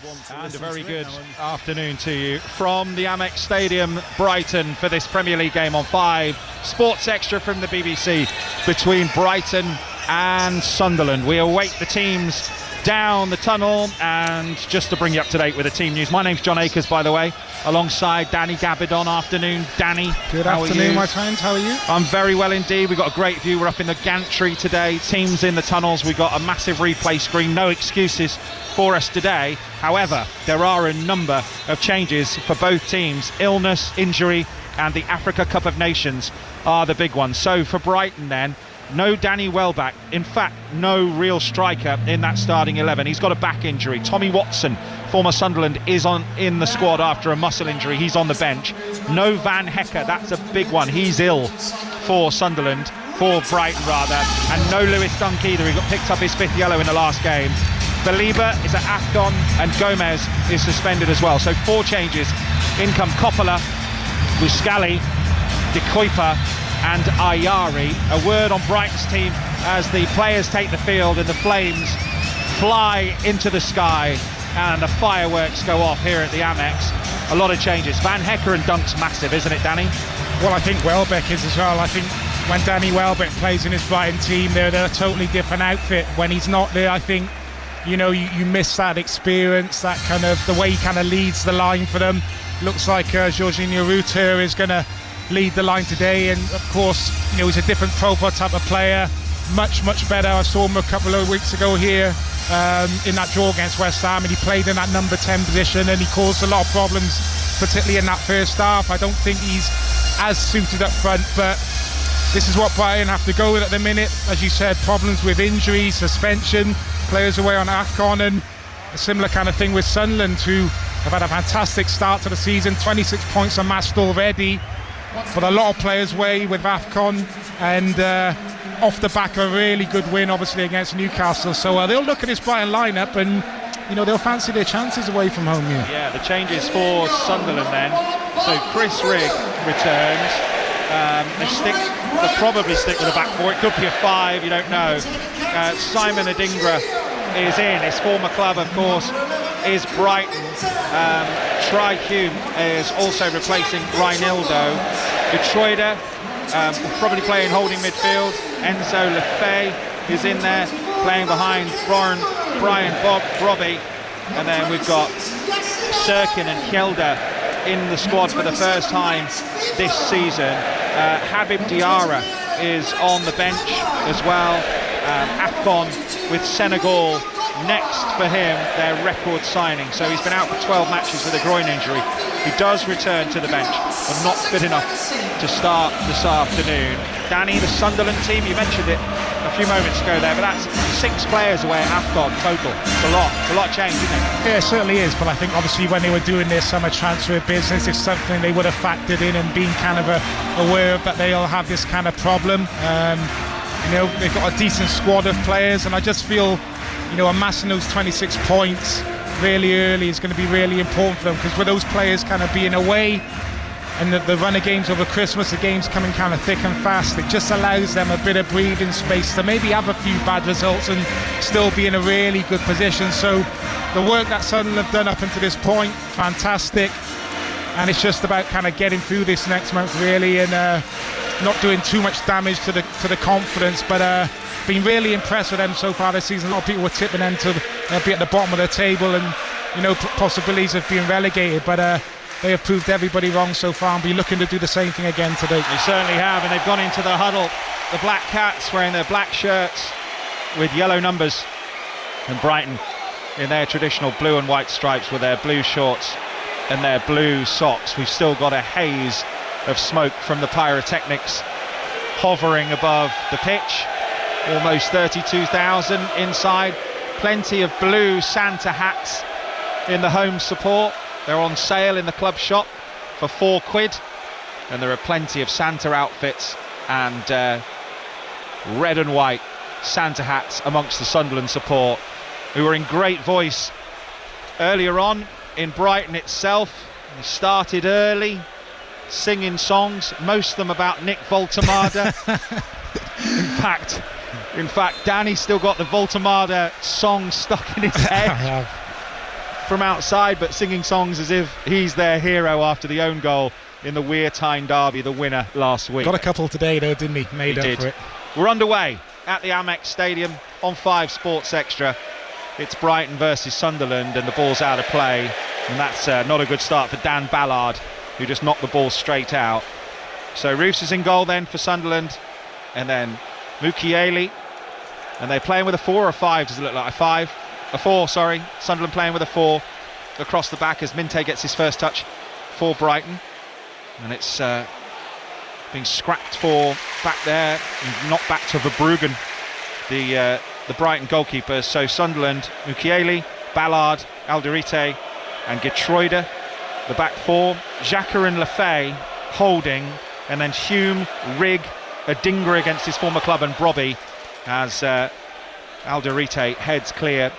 And a very good afternoon to you from the Amex Stadium, Brighton, for this Premier League game on 5 Sports Extra from the BBC between Brighton and Sunderland. We await the teams down the tunnel, and just to bring you up to date with the team news, my name's John Akers, by the way, alongside Danny Gabidon. Afternoon, Danny. Good afternoon, my friend. How are you? I'm very well indeed. We've got a great view. We're up in the gantry today. Teams in the tunnels. We've got a massive replay screen. No excuses for us today. However, there are a number of changes for both teams. Illness, injury, and the Africa Cup of Nations are the big ones. So for Brighton then, no Danny Welbeck. In fact, no real striker in that starting 11. He's got a back injury. Tommy Watson, former Sunderland, is in the squad after a muscle injury. He's on the bench. No Van Hecker. That's a big one. He's ill for Sunderland, for Brighton rather. And no Lewis Dunk either. He got picked up his 5th yellow in the last game. Belieber is at AFCON, and Gomez is suspended as well. So 4 changes. In come Coppola, Buscali, De Kuyper and Ayari. A word on Brighton's team as the players take the field and the flames fly into the sky and the fireworks go off here at the Amex. A lot of changes. Van Hecker and Dunk's massive, isn't it, Danny? Well, I think Welbeck is as well. I think when Danny Welbeck plays in his Brighton team, they're a totally different outfit. When he's not there, I think, you know, you miss that experience, that kind of, the way he kind of leads the line for them. Looks like Jorginho Rutter is going to lead the line today, and of course, you know, he's a different profile type of player, much better. I saw him a couple of weeks ago here in that draw against West Ham, and he played in that number 10 position, and he caused a lot of problems, particularly in that first half. I don't think he's as suited up front, but this is what Brighton have to go with at the minute. As you said, problems with injury, suspension, players away on AFCON, and a similar kind of thing with Sunderland, who have had a fantastic start to the season. 26 points amassed already, but a lot of players away with AFCON, and off the back of a really good win obviously against Newcastle. So they'll look at this Brighton lineup and, you know, they'll fancy their chances away from home here. Yeah, the changes for Sunderland then. So Chris Rigg returns. They'll probably stick with the back 4. It could be a 5, you don't know. Simon Adingra is in. His former club, of course, is Brighton. Tri Hume is also replacing Reinildo. Detroiter will probably play in holding midfield. Enzo Lefebvre is in there, playing behind Brian Brobby. And then we've got Sirkin and Kjelder in the squad for the first time this season. Habib Diarra is on the bench as well. AFCON with Senegal next for him, their record signing. So he's been out for 12 matches with a groin injury. He does return to the bench, but not fit enough to start this afternoon. Danny, the Sunderland team, you mentioned it a few moments ago there, but that's 6 players away at AFCON total. It's a lot of change, isn't it? Yeah, it certainly is, but I think obviously when they were doing their summer transfer business, it's something they would have factored in and been kind of aware of, that they'll have this kind of problem. You know, they've got a decent squad of players, and I just feel, you know, amassing those 26 points really early is going to be really important for them, because with those players kind of being away and the run of games over Christmas, the games coming kind of thick and fast, it just allows them a bit of breathing space to maybe have a few bad results and still be in a really good position. So the work that Sunderland have done up until this point, fantastic, and it's just about kind of getting through this next month really, and not doing too much damage to the confidence, but been really impressed with them so far this season. A lot of people were tipping them to be at the bottom of the table, and, you know, possibilities of being relegated, but they have proved everybody wrong so far, and be looking to do the same thing again today. They certainly have, and they've gone into the huddle. The Black Cats wearing their black shirts with yellow numbers, and Brighton in their traditional blue and white stripes with their blue shorts and their blue socks. We've still got a haze of smoke from the pyrotechnics hovering above the pitch. Almost 32,000 inside. Plenty of blue Santa hats in the home support. They're on sale in the club shop for £4, and there are plenty of Santa outfits and red and white Santa hats amongst the Sunderland support, who were in great voice earlier on in Brighton itself. They started early, singing songs, most of them about Nick Voltemada. In fact, Danny's still got the Voltemada song stuck in his head. from outside, but singing songs as if he's their hero after the own goal in the Weir Tyne derby, the winner last week. Got a couple today though, didn't he? Made up for it. We're underway at the Amex Stadium on 5 Sports Extra. It's Brighton versus Sunderland, and the ball's out of play, and that's not a good start for Dan Ballard, who just knocked the ball straight out. So Roos is in goal then for Sunderland, and then Mukiele, and they're playing with a 4 or a 5. Does it look like a 4, sorry. Sunderland playing with a 4 across the back as Minte gets his first touch for Brighton, and it's being scrapped for back there and knocked back to Verbruggen, the Brighton goalkeeper. So Sunderland, Mukiele, Ballard, Alderete and Geertruida, the back 4. Xhaka and Lefay holding, and then Hume, Rigg, Adingra against his former club, and Brobby as Alderete heads clear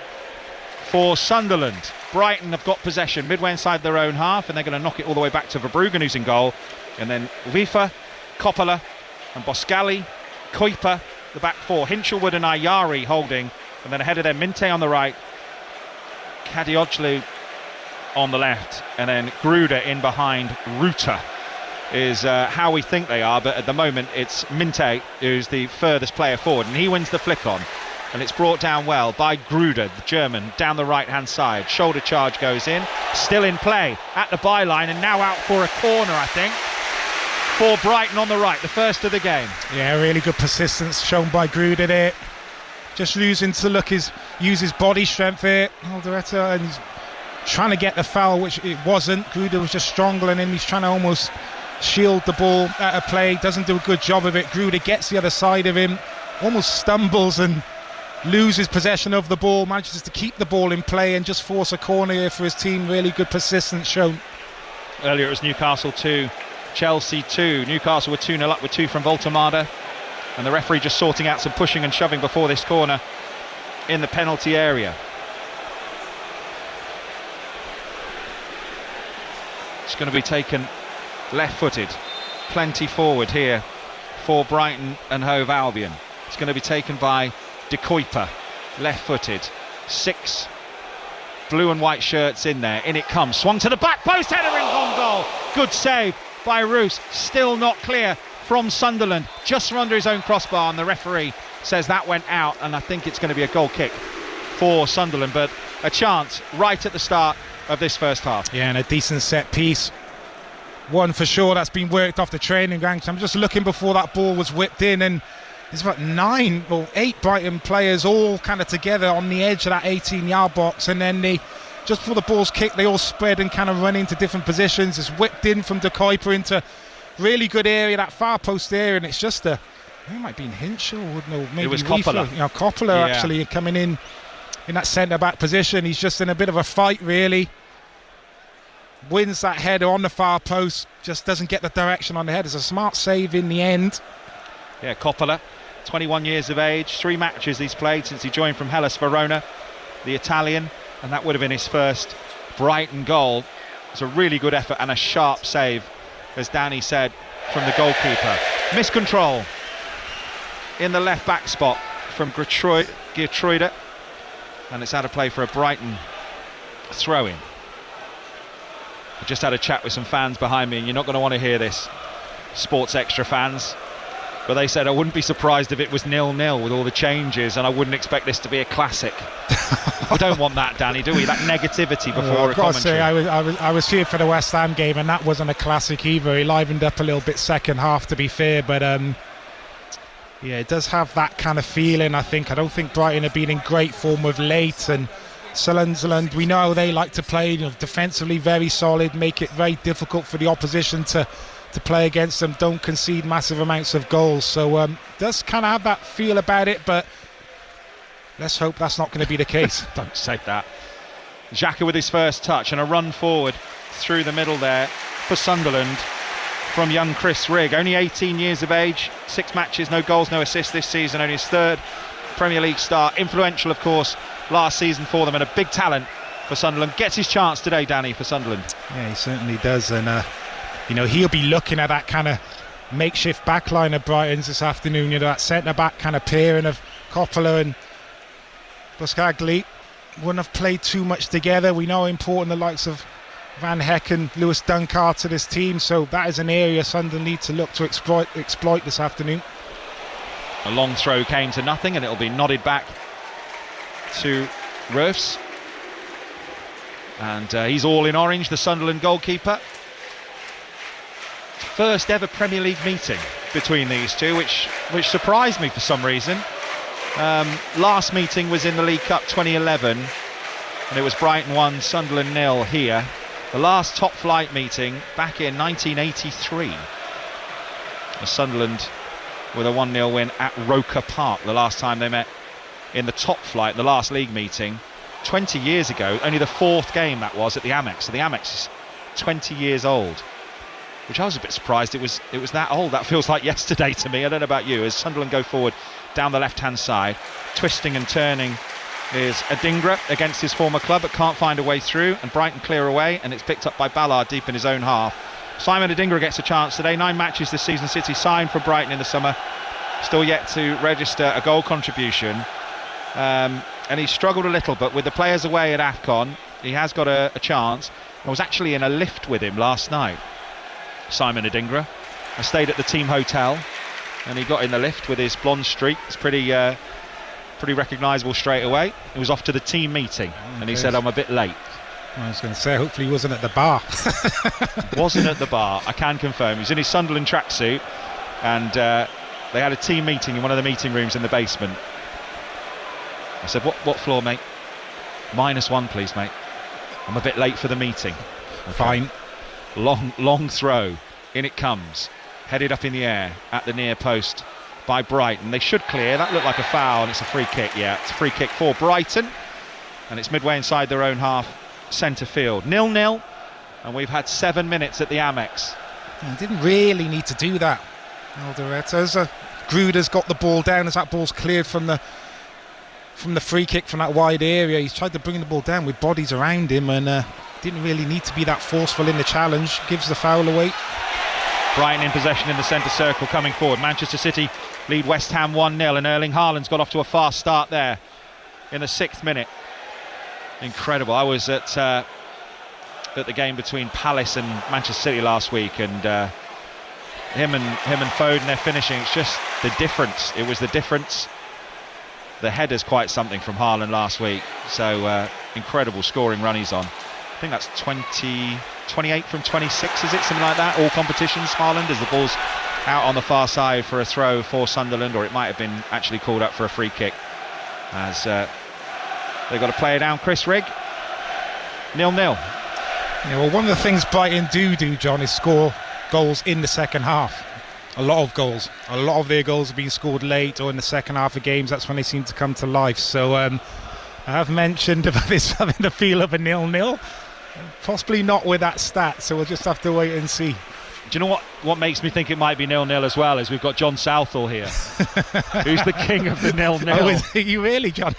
for Sunderland. Brighton have got possession midway inside their own half, and they're going to knock it all the way back to Verbruggen, who's in goal, and then Wifa, Coppola and Boscali, Kuiper, the back 4, Hinchelwood and Ayari holding, and then ahead of them Minte on the right, Kadioglu on the left, and then Gruder in behind. Ruta is how we think they are, but at the moment it's Minte who's the furthest player forward, and he wins the flick on, and it's brought down well by Gruder, the German, down the right hand side. Shoulder charge goes in, still in play at the byline, and now out for a corner, I think, for Brighton on the right, the first of the game. Yeah, really good persistence shown by Gruder there. Just losing to use his body strength here, Alderete, and he's trying to get the foul, which it wasn't. Gruder was just strangling him. He's trying to almost shield the ball out of play, doesn't do a good job of it. Gruder gets the other side of him, almost stumbles and loses possession of the ball, manages to keep the ball in play and just force a corner here for his team. Really good persistence shown. Earlier it was Newcastle 2, Chelsea 2. Newcastle were 2-0 up with 2 from Voltemada, and the referee just sorting out some pushing and shoving before this corner in the penalty area. It's going to be taken left-footed, plenty forward here for Brighton and Hove Albion. It's going to be taken by De Kuiper, left-footed. 6 blue and white shirts in there. In it comes, swung to the back post, header in on goal. Good save by Roos. Still not clear from Sunderland, just from under his own crossbar, and the referee says that went out, and I think it's going to be a goal kick for Sunderland, but a chance right at the start of this first half. Yeah, and a decent set piece. One for sure that's been worked off the training ground. I'm just looking before that ball was whipped in, and there's about 9 or 8 Brighton players all kind of together on the edge of that 18-yard box, and then they, just before the ball's kicked, they all spread and kind of run into different positions. It's whipped in from De Kuiper into really good area, that far post area, and it's just it might be Hinchelwood, no, maybe it was Coppola. Coppola actually coming in that centre-back position. He's just in a bit of a fight, really. Wins that header on the far post, just doesn't get the direction on the head. It's a smart save in the end. Yeah, Coppola, 21 years of age, 3 matches he's played since he joined from Hellas Verona, the Italian, and that would have been his first Brighton goal. It's a really good effort and a sharp save, as Danny said, from the goalkeeper. Miscontrol in the left back spot from Geertruida, and it's out of play for a Brighton throw-in. I just had a chat with some fans behind me, and you're not going to want to hear this, Sports Extra fans, but they said I wouldn't be surprised if it was 0-0 with all the changes, and I wouldn't expect this to be a classic. We don't want that, Danny, do we? That negativity before a commentary. I was here for the West Ham game, and that wasn't a classic either. He livened up a little bit second half, to be fair, but yeah, it does have that kind of feeling, I think. I don't think Brighton have been in great form of late, and Sunderland, we know how they like to play, defensively very solid, make it very difficult for the opposition to play against them, don't concede massive amounts of goals, so does kind of have that feel about it, but let's hope that's not going to be the case. Don't say that. Xhaka with his first touch, and a run forward through the middle there for Sunderland from young Chris Rigg, only 18 years of age, 6 matches, no goals, no assists this season, only his 3rd Premier League start, influential of course last season for them, and a big talent for Sunderland. Gets his chance today, Danny, for Sunderland. Yeah, he certainly does, and he'll be looking at that kind of makeshift backline of Brighton's this afternoon, that centre back kind of pairing of Coppola and Boscagli. wouldn't have played too much together. We know how important the likes of Van Heck and Lewis Dunk are to this team, so that is an area Sunderland need to look to exploit this afternoon. A long throw came to nothing, and it'll be nodded back to Roofs. And he's all in orange, the Sunderland goalkeeper. First ever Premier League meeting between these two, which surprised me for some reason. Last meeting was in the League Cup 2011, and it was Brighton 1, Sunderland 0 here. The last top flight meeting back in 1983. Sunderland with a 1-0 win at Roker Park, the last time they met in the top flight, the last league meeting. 20 years ago, only the fourth game that was at the Amex. So the Amex is 20 years old, which I was a bit surprised it was that old. That feels like yesterday to me. I don't know about you. As Sunderland go forward down the left-hand side, twisting and turning is Adingra against his former club, but can't find a way through, and Brighton clear away, and it's picked up by Ballard deep in his own half. Simon Adingra gets a chance today. 9 matches this season since he signed for Brighton in the summer. Still yet to register a goal contribution. And he struggled a little, but with the players away at AFCON, he has got a chance. I was actually in a lift with him last night, Simon Adingra. I stayed at the team hotel, and he got in the lift with his blonde streak. It's pretty recognisable straight away. He was off to the team meeting, and he said, "I'm a bit late." I was going to say, hopefully he wasn't at the bar. Wasn't at the bar, I can confirm. He was in his Sunderland tracksuit, and they had a team meeting in one of the meeting rooms in the basement. I said, what floor, mate? -1, please, mate. I'm a bit late for the meeting. Okay. Fine. Long throw. In it comes. Headed up in the air at the near post by Brighton. They should clear. That looked like a foul, and it's a free kick. Yeah, it's a free kick for Brighton. And it's midway inside their own half, centre field. 0-0. And we've had 7 minutes at the Amex. I didn't really need to do that. Alderetta. Gruder's got the ball down as that ball's cleared from the free kick from that wide area. He's tried to bring the ball down with bodies around him, and didn't really need to be that forceful in the challenge. Gives the foul away. Brighton in possession in the centre circle coming forward. Manchester City lead West Ham 1-0, and Erling Haaland's got off to a fast start there in the 6th minute. Incredible. I was at the game between Palace and Manchester City last week, and him and Foden, they're finishing. It's just the difference. It was the difference. The header's quite something from Haaland last week. So incredible scoring run he's on. I think that's 28 from 26, is it? Something like that. All competitions, Haaland, as the ball's out on the far side for a throw for Sunderland, or it might have been actually called up for a free kick. As they've got to play it down. Chris Rigg, 0-0. Yeah, well, one of the things Brighton do, John, is score goals in the second half. A lot of goals. A lot of their goals have been scored late or in the second half of games. That's when they seem to come to life. So I have mentioned about this having the feel of a 0-0. Possibly not with that stat, so we'll just have to wait and see. Do you know what makes me think it might be 0-0 as well? Is we've got John Southall here, who's the king of the 0-0. Oh, is you really, John?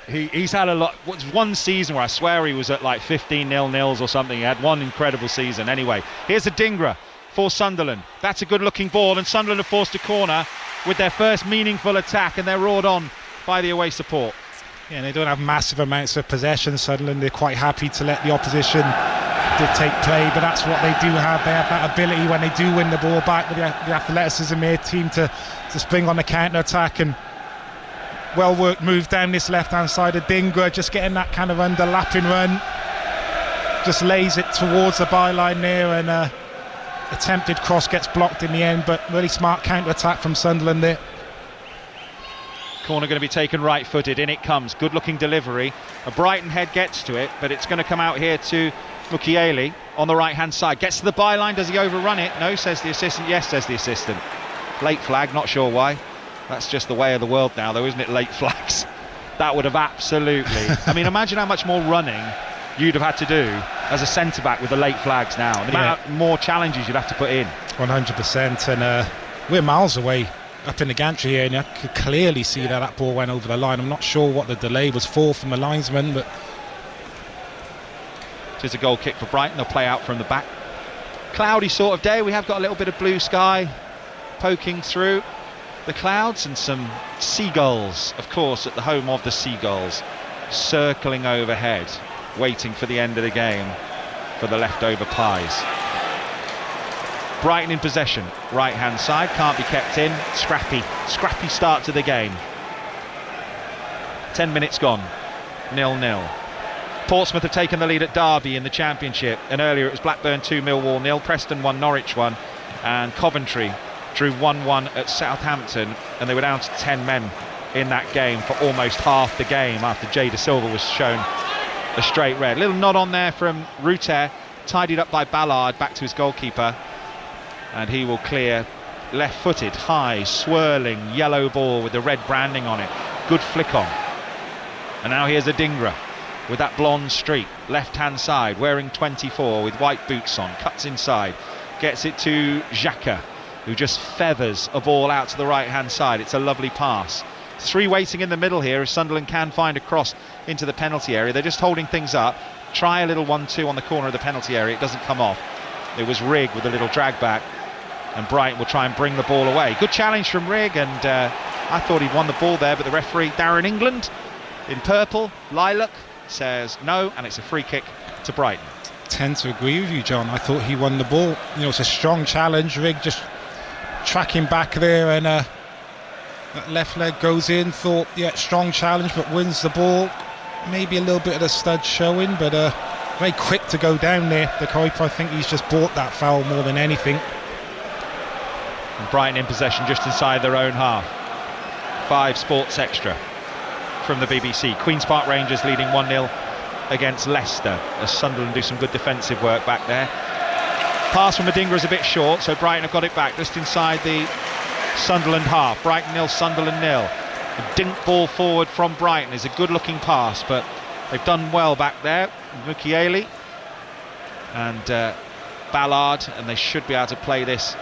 He's had a lot. What's one season where I swear he was at like 15 0-0s or something. He had one incredible season. Anyway, here's Adingra for Sunderland. That's a good-looking ball, and Sunderland have forced a corner with their first meaningful attack, and they're roared on by the away support. Yeah, and they don't have massive amounts of possession, Sunderland. They're quite happy to let the opposition dictate play, but that's what they do have. They have that ability when they do win the ball back with the athleticism of their team to spring on the counter-attack, and well-worked move down this left-hand side of Adingra, just getting that kind of underlapping run. Just lays it towards the byline there, and attempted cross gets blocked in the end, but really smart counter-attack from Sunderland there. Corner going to be taken right-footed. In it comes. Good-looking delivery. A Brighton head gets to it, but it's going to come out here to Mukiele on the right-hand side. Gets to the byline. Does he overrun it? No, says the assistant. Yes, says the assistant. Late flag. Not sure why. That's just the way of the world now, though, isn't it? Late flags. That would have absolutely... I mean, imagine how much more running you'd have had to do as a centre-back with the late flags now. The amount of more challenges you'd have to put in. 100%. And we're miles away up in the gantry here, and you could clearly see that ball went over the line. I'm not sure what the delay was for from the linesman, but it is a goal kick for Brighton. They'll play out from the back. Cloudy sort of day. We have got a little bit of blue sky poking through the clouds, and some seagulls, of course, at the home of the Seagulls circling overhead, waiting for the end of the game for the leftover pies. Brighton in possession, right hand side, can't be kept in. Scrappy start to the game. 10 minutes gone, 0-0. Portsmouth have taken the lead at Derby in the Championship, and earlier it was Blackburn 2, Millwall 0, Preston 1, Norwich 1, and Coventry drew 1-1 at Southampton, and they were down to 10 men in that game for almost half the game after Jay Da Silva was shown a straight red. Little nod on there from Ruter, tidied up by Ballard, back to his goalkeeper, and he will clear left-footed, high, swirling yellow ball with the red branding on it. Good flick on. And now here's Adingra with that blonde streak, left-hand side, wearing 24 with white boots on, cuts inside, gets it to Xhaka, who just feathers a ball out to the right-hand side. It's a lovely pass. 3 waiting in the middle here as Sunderland can find a cross into the penalty area. They're just holding things up. Try a little 1-2 on the corner of the penalty area. It doesn't come off. It was Rigg with a little drag back, and Brighton will try and bring the ball away. Good challenge from Rigg, and I thought he'd won the ball there, but the referee, Darren England, in purple, lilac, says no, and it's a free kick to Brighton. Tend to agree with you, John. I thought he won the ball. You know, it's a strong challenge. Rigg just tracking back there, and that left leg goes in. Thought, yeah, strong challenge, but wins the ball. Maybe a little bit of the stud showing, but very quick to go down there. The keeper, I think he's just bought that foul more than anything. And Brighton in possession just inside their own half. 5 Sports Extra from the BBC. Queen's Park Rangers leading 1-0 against Leicester as Sunderland do some good defensive work back there. Pass from Adingra is a bit short, so Brighton have got it back just inside the Sunderland half. Brighton 0, Sunderland 0. A dink ball forward from Brighton is a good looking pass, but they've done well back there. Mukiele and Ballard, and they should be able to play this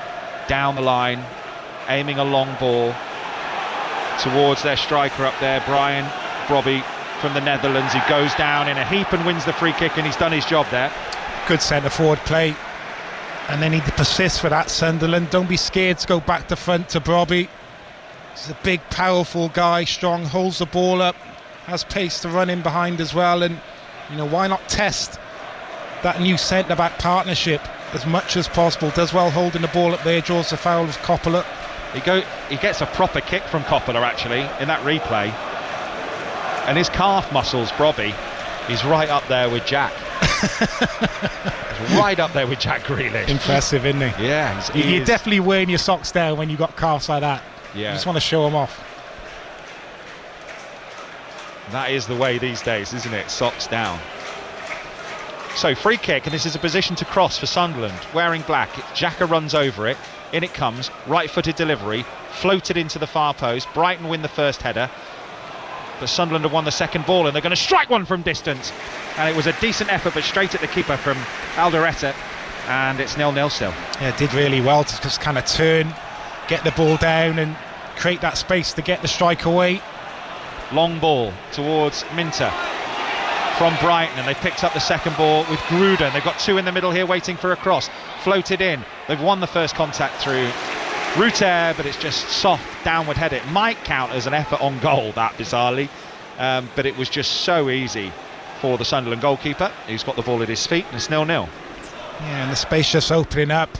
down the line, aiming a long ball towards their striker up there, Brian Brobby from the Netherlands, who goes down in a heap and wins the free kick, and he's done his job there. Good centre forward play, and they need to persist for that, Sunderland. Don't be scared to go back to front to Brobby. He's a big, powerful guy, strong, holds the ball up, has pace to run in behind as well, and you know, why not test that new centre-back partnership as much as possible. Does well holding the ball up there, draws the foul of Coppola. He gets a proper kick from Coppola actually in that replay, and his calf muscles, Brobby, he's right up there with Jack. He's right up there with Jack Grealish. Impressive, isn't he? Yeah, you're definitely wearing your socks down when you've got calves like that. Yeah, you just want to show them off. That is the way these days, isn't it? Socks down. So free kick, and this is a position to cross for Sunderland, wearing black. Xhaka runs over it, in it comes, right-footed delivery, floated into the far post. Brighton win the first header, but Sunderland have won the second ball, and they're going to strike one from distance, and it was a decent effort, but straight at the keeper from Alderete, and it's 0-0 still. Yeah, did really well to just kind of turn, get the ball down and create that space to get the strike away. Long ball towards Minter from Brighton, and they picked up the second ball with Gruden. They've got 2 in the middle here waiting for a cross, floated in. They've won the first contact through Ruter, but it's just soft downward head. It might count as an effort on goal, that bizarrely, but it was just so easy for the Sunderland goalkeeper, who's got the ball at his feet, and it's 0-0. Yeah, and the space just opening up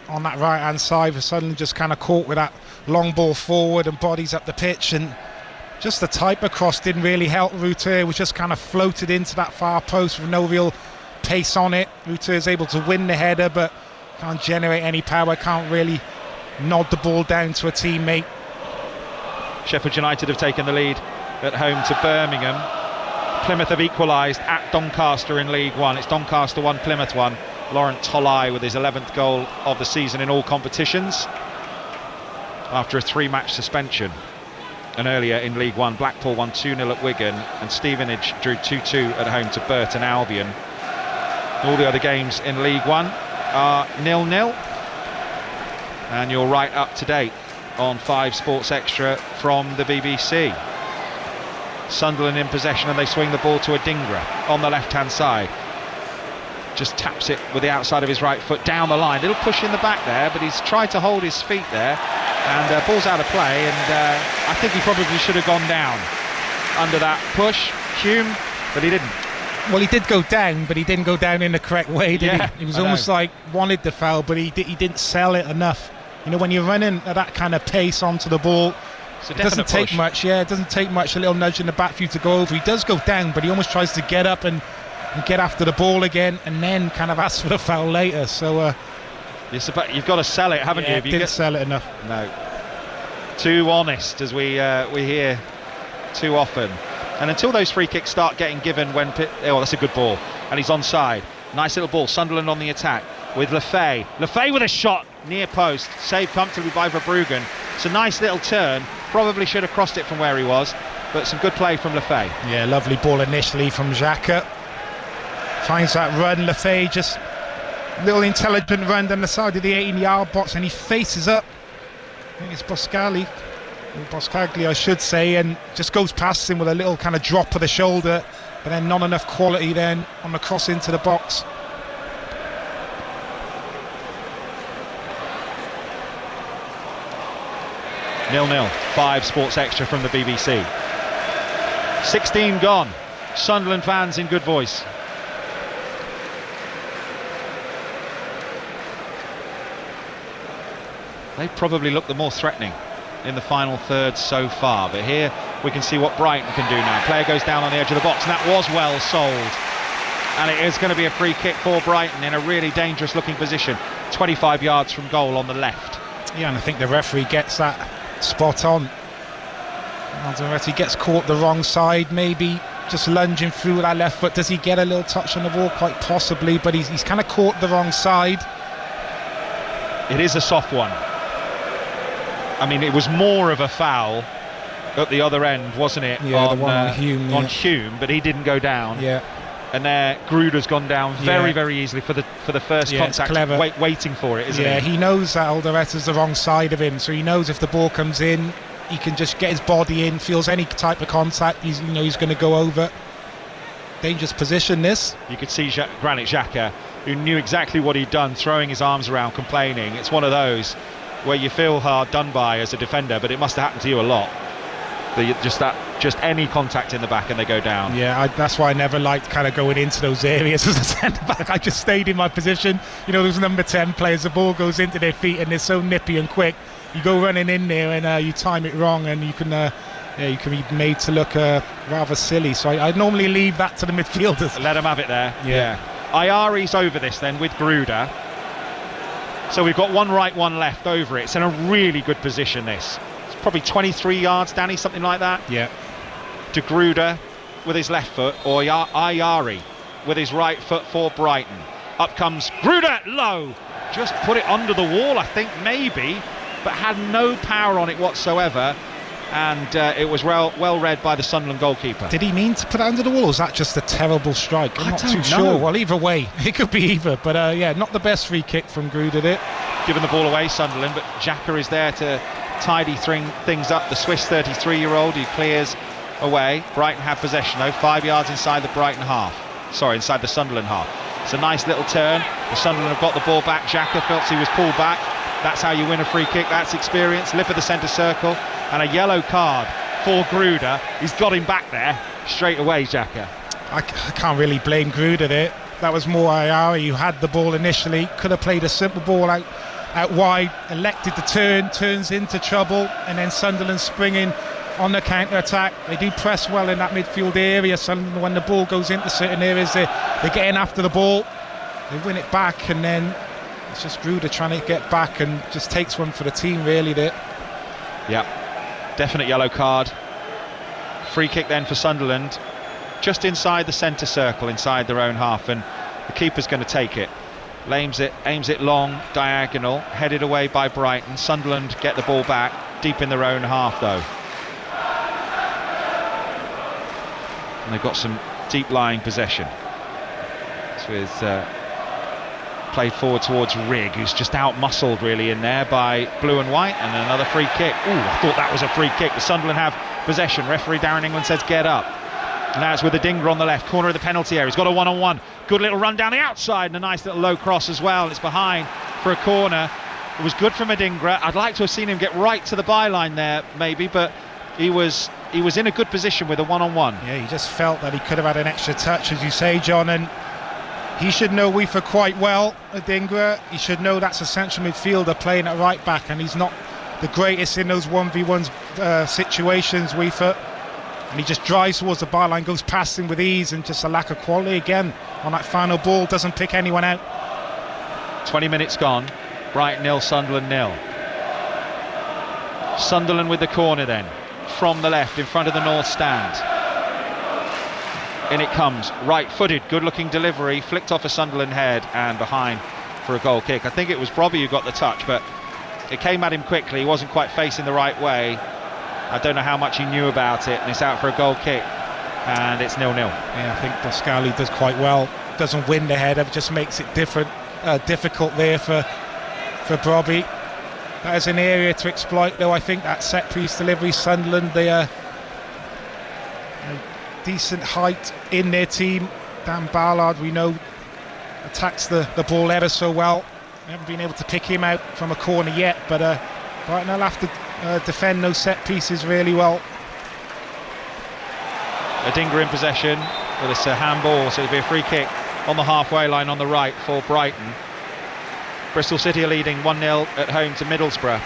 on that right hand side for Sunderland, just kind of caught with that long ball forward and bodies up the pitch, and just the type of cross didn't really help Ruter. It was just kind of floated into that far post with no real pace on it. Ruter is able to win the header, but can't generate any power, can't really nod the ball down to a teammate. Sheffield United have taken the lead at home to Birmingham. Plymouth have equalised at Doncaster in League One. It's Doncaster 1, Plymouth 1. Laurent Tolai with his 11th goal of the season in all competitions after a 3-match suspension. And earlier in League One, Blackpool won 2-0 at Wigan, and Stevenage drew 2-2 at home to Burton Albion. All the other games in League One are 0-0, and you're right up to date on 5 Sports Extra from the BBC. Sunderland in possession, and they swing the ball to Adingra on the left-hand side. Just taps it with the outside of his right foot down the line. Little push in the back there, but he's tried to hold his feet there, and ball's out of play, and I think he probably should have gone down under that push. Hume, but he didn't. Well, he did go down, but he didn't go down in the correct way, did he? He was almost like wanted the foul, but he didn't sell it enough. You know, when you're running at that kind of pace onto the ball, it doesn't take much. Yeah, it doesn't take much. A little nudge in the back for you to go over. He does go down, but he almost tries to get up and get after the ball again, and then kind of asks for the foul later. So you've got to sell it, haven't you? If you didn't sell it enough. No. Too honest, as we hear too often. And until those free kicks start getting given when that's a good ball, and he's onside. Nice little ball. Sunderland on the attack with Lefay. Lefay with a shot near post, saved comfortably by Verbruggen. It's a nice little turn. Probably should have crossed it from where he was, but some good play from Lefay. Yeah, lovely ball initially from Xhaka. Finds that run. Lefay just little intelligent run down the side of the 18-yard box, and he faces up. I think it's Boscagli, I should say, and just goes past him with a little kind of drop of the shoulder, but then not enough quality then on the cross into the box. Nil-nil. 5 Sports Extra from the BBC. 16 gone. Sunderland fans in good voice. They probably look the more threatening in the final third so far, but here we can see what Brighton can do now. Player goes down on the edge of the box, and that was well sold, and it is going to be a free kick for Brighton in a really dangerous looking position, 25 yards from goal on the left. Yeah, and I think the referee gets that spot on. He gets caught the wrong side, maybe just lunging through with that left foot. Does he get a little touch on the ball? Quite possibly, but he's kind of caught the wrong side. It is a soft one. I mean, it was more of a foul at the other end, wasn't it? Yeah, the one on Hume. On Hume, but he didn't go down. Yeah. And there, Gruder's gone down very easily for the first contact. Clever. Waiting for it, isn't he? Yeah, he knows that Aldereta's the wrong side of him, so he knows if the ball comes in, he can just get his body in, feels any type of contact, he's going to go over. Dangerous position, this. You could see Granit Xhaka, who knew exactly what he'd done, throwing his arms around, complaining. It's one of those where you feel hard done by as a defender, but it must have happened to you a lot. Just any contact in the back and they go down. Yeah, that's why I never liked kind of going into those areas as a centre back. I just stayed in my position. You know, those number 10 players, the ball goes into their feet and they're so nippy and quick. You go running in there and you time it wrong, and you can be made to look rather silly. So I'd normally leave that to the midfielders. Let them have it there. Yeah. Ayari's over this then with Gruder. So we've got one right, one left over it. It's in a really good position, this. It's probably 23 yards, Danny, something like that. Yeah. To Gruder with his left foot, or Ayari with his right foot for Brighton. Up comes Gruder, low. Just put it under the wall, I think, maybe, but had no power on it whatsoever. And it was well read by the Sunderland goalkeeper. Did he mean to put it under the wall, or was that just a terrible strike? I'm not too sure. Well, either way, it could be either. But not the best free kick from Gruder there. Giving the ball away, Sunderland, but Xhaka is there to tidy things up. The Swiss 33-year-old who clears away. Brighton have possession though, 5 yards inside the Brighton half. Sorry, inside the Sunderland half. It's a nice little turn. The Sunderland have got the ball back. Xhaka felt he was pulled back. That's how you win a free kick. That's experience. Lip of the centre circle. And a yellow card for Gruder. He's got him back there straight away, Xhaka. I can't really blame Gruder there. That was more Ayari who had the ball initially. Could have played a simple ball out wide. Elected to turns into trouble. And then Sunderland springing on the counter-attack. They do press well in that midfield area. Sunderland, when the ball goes into certain areas, they're getting after the ball. They win it back, and then it's just Gruder trying to get back and just takes one for the team, really, there. Yeah. Definite yellow card. Free kick then for Sunderland, just inside the centre circle, inside their own half, and the keeper's going to take it. Aims it long, diagonal, headed away by Brighton. Sunderland get the ball back, deep in their own half though. And they've got some deep lying possession. It's with played forward towards Rigg, who's just out-muscled really in there by blue and white, and another free kick. Ooh, I thought that was a free kick. The Sunderland have possession. Referee Darren England says get up. And now it's with the Dinger on the left corner of the penalty area. He's got a one-on-one. Good little run down the outside and a nice little low cross as well. It's behind for a corner. It was good from Adingra. I'd like to have seen him get right to the byline there maybe, but he was he was in a good position with a one-on-one. Yeah, he just felt that he could have had an extra touch, as you say, John, and he should know Weaver quite well, Adingra. He should know that's a central midfielder playing at right back, and he's not the greatest in those 1v1 situations, Weaver. And he just drives towards the byline, goes past him with ease, and just a lack of quality again on that final ball, doesn't pick anyone out. 20 minutes gone, Brighton 0, Sunderland 0. Sunderland with the corner then, from the left in front of the north stand. In it comes, right-footed, good-looking delivery, flicked off a Sunderland head and behind for a goal kick. I think it was Brobby who got the touch, but it came at him quickly. He wasn't quite facing the right way. I don't know how much he knew about it, and it's out for a goal kick, and it's 0-0. Yeah, I think Pascali does quite well. Doesn't win the header, just makes it difficult there for Brobby. That is an area to exploit, though. I think that set-piece delivery, Sunderland, they are decent height in their team. Dan Ballard, we know, attacks the ball ever so well. We haven't been able to pick him out from a corner yet, but Brighton will have to defend those set pieces really well. Adingra in possession with a handball, so it'll be a free kick on the halfway line on the right for Brighton. Bristol City are leading 1-0 at home to Middlesbrough.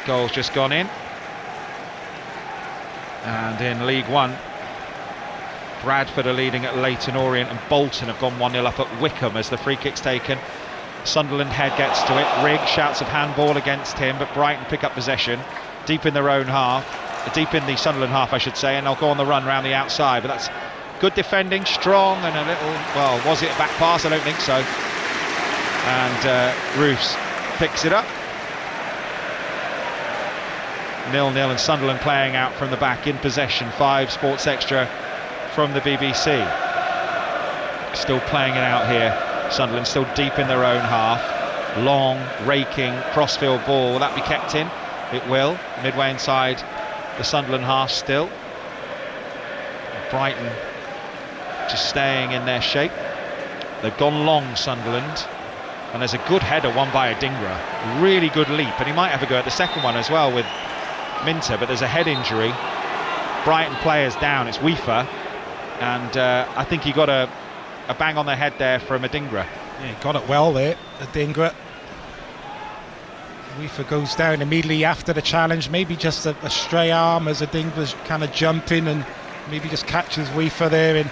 Goal's just gone in. And in League One, Bradford are leading at Leyton Orient, and Bolton have gone 1-0 up at Wickham as the free kick's taken. Sunderland head gets to it. Rigg shouts of handball against him, but Brighton pick up possession deep in their own half, deep in the Sunderland half, I should say, and they'll go on the run round the outside. But that's good defending, strong, and a little, well, was it a back pass? I don't think so. And Roofs picks it up. 0-0, and Sunderland playing out from the back in possession. 5 Sports Extra from the BBC. Still playing it out here. Sunderland still deep in their own half. Long, raking, crossfield ball. Will that be kept in? It will. Midway inside the Sunderland half still. Brighton just staying in their shape. They've gone long, Sunderland. And there's a good header won by Adingra. Really good leap. And he might have a go at the second one as well with Minter, but there's a head injury. Brighton players down. It's Weaver. And I think he got a bang on the head there from Adingra. Yeah, he got it well there, Adingra. Weaver goes down immediately after the challenge, maybe just a stray arm as Adingra's kind of jumping, and maybe just catches Weaver there in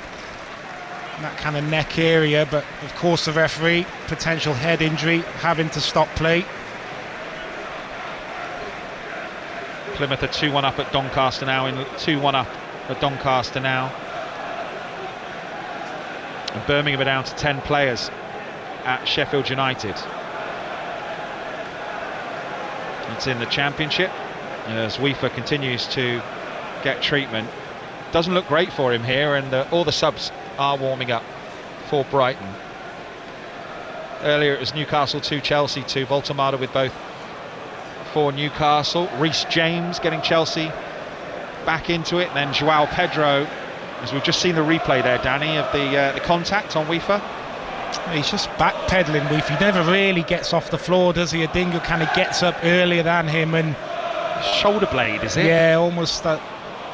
that kind of neck area. But of course the referee, potential head injury, having to stop play. Plymouth are 2-1 up at Doncaster now, in 2-1 up at Doncaster now. And Birmingham are down to 10 players at Sheffield United. It's in the Championship as Weaver continues to get treatment. Doesn't look great for him here, and all the subs are warming up for Brighton. Earlier it was Newcastle 2, Chelsea 2, Voltemada with both for Newcastle. Reece James getting Chelsea back into it, and then Joao Pedro, as we've just seen the replay there, Danny, of the contact on Weaver. He's just backpedaling, Weaver. He never really gets off the floor, does he? Adingra kind of gets up earlier than him, and shoulder blade, is it? Yeah, almost that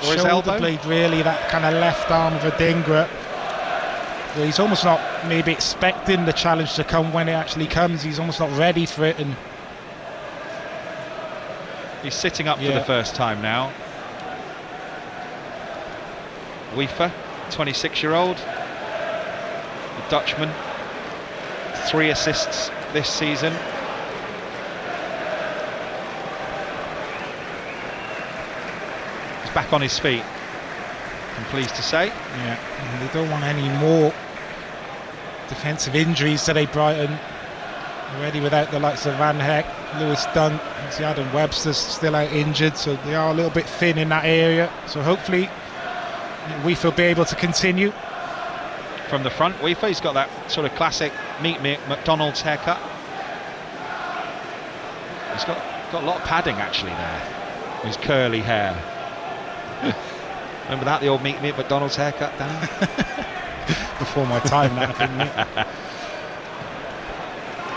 or shoulder blade, really, that kind of left arm of Adingra. So he's almost not maybe expecting the challenge to come when it actually comes. He's almost not ready for it, and he's sitting up for the first time now. Weaver, 26-year-old, the Dutchman, 3 assists this season. He's back on his feet, I'm pleased to say. Yeah, and they don't want any more defensive injuries today, Brighton. Already without the likes of Van Heck, Lewis Dunk, see Adam Webster's still out injured, so they are a little bit thin in that area. So hopefully Weaver will be able to continue. From the front, Weaver, he's got that sort of classic Meet Me at McDonald's haircut. He's got a lot of padding actually there, his curly hair. Remember that, the old Meet Me at McDonald's haircut, Dan? Before my time, that, didn't it?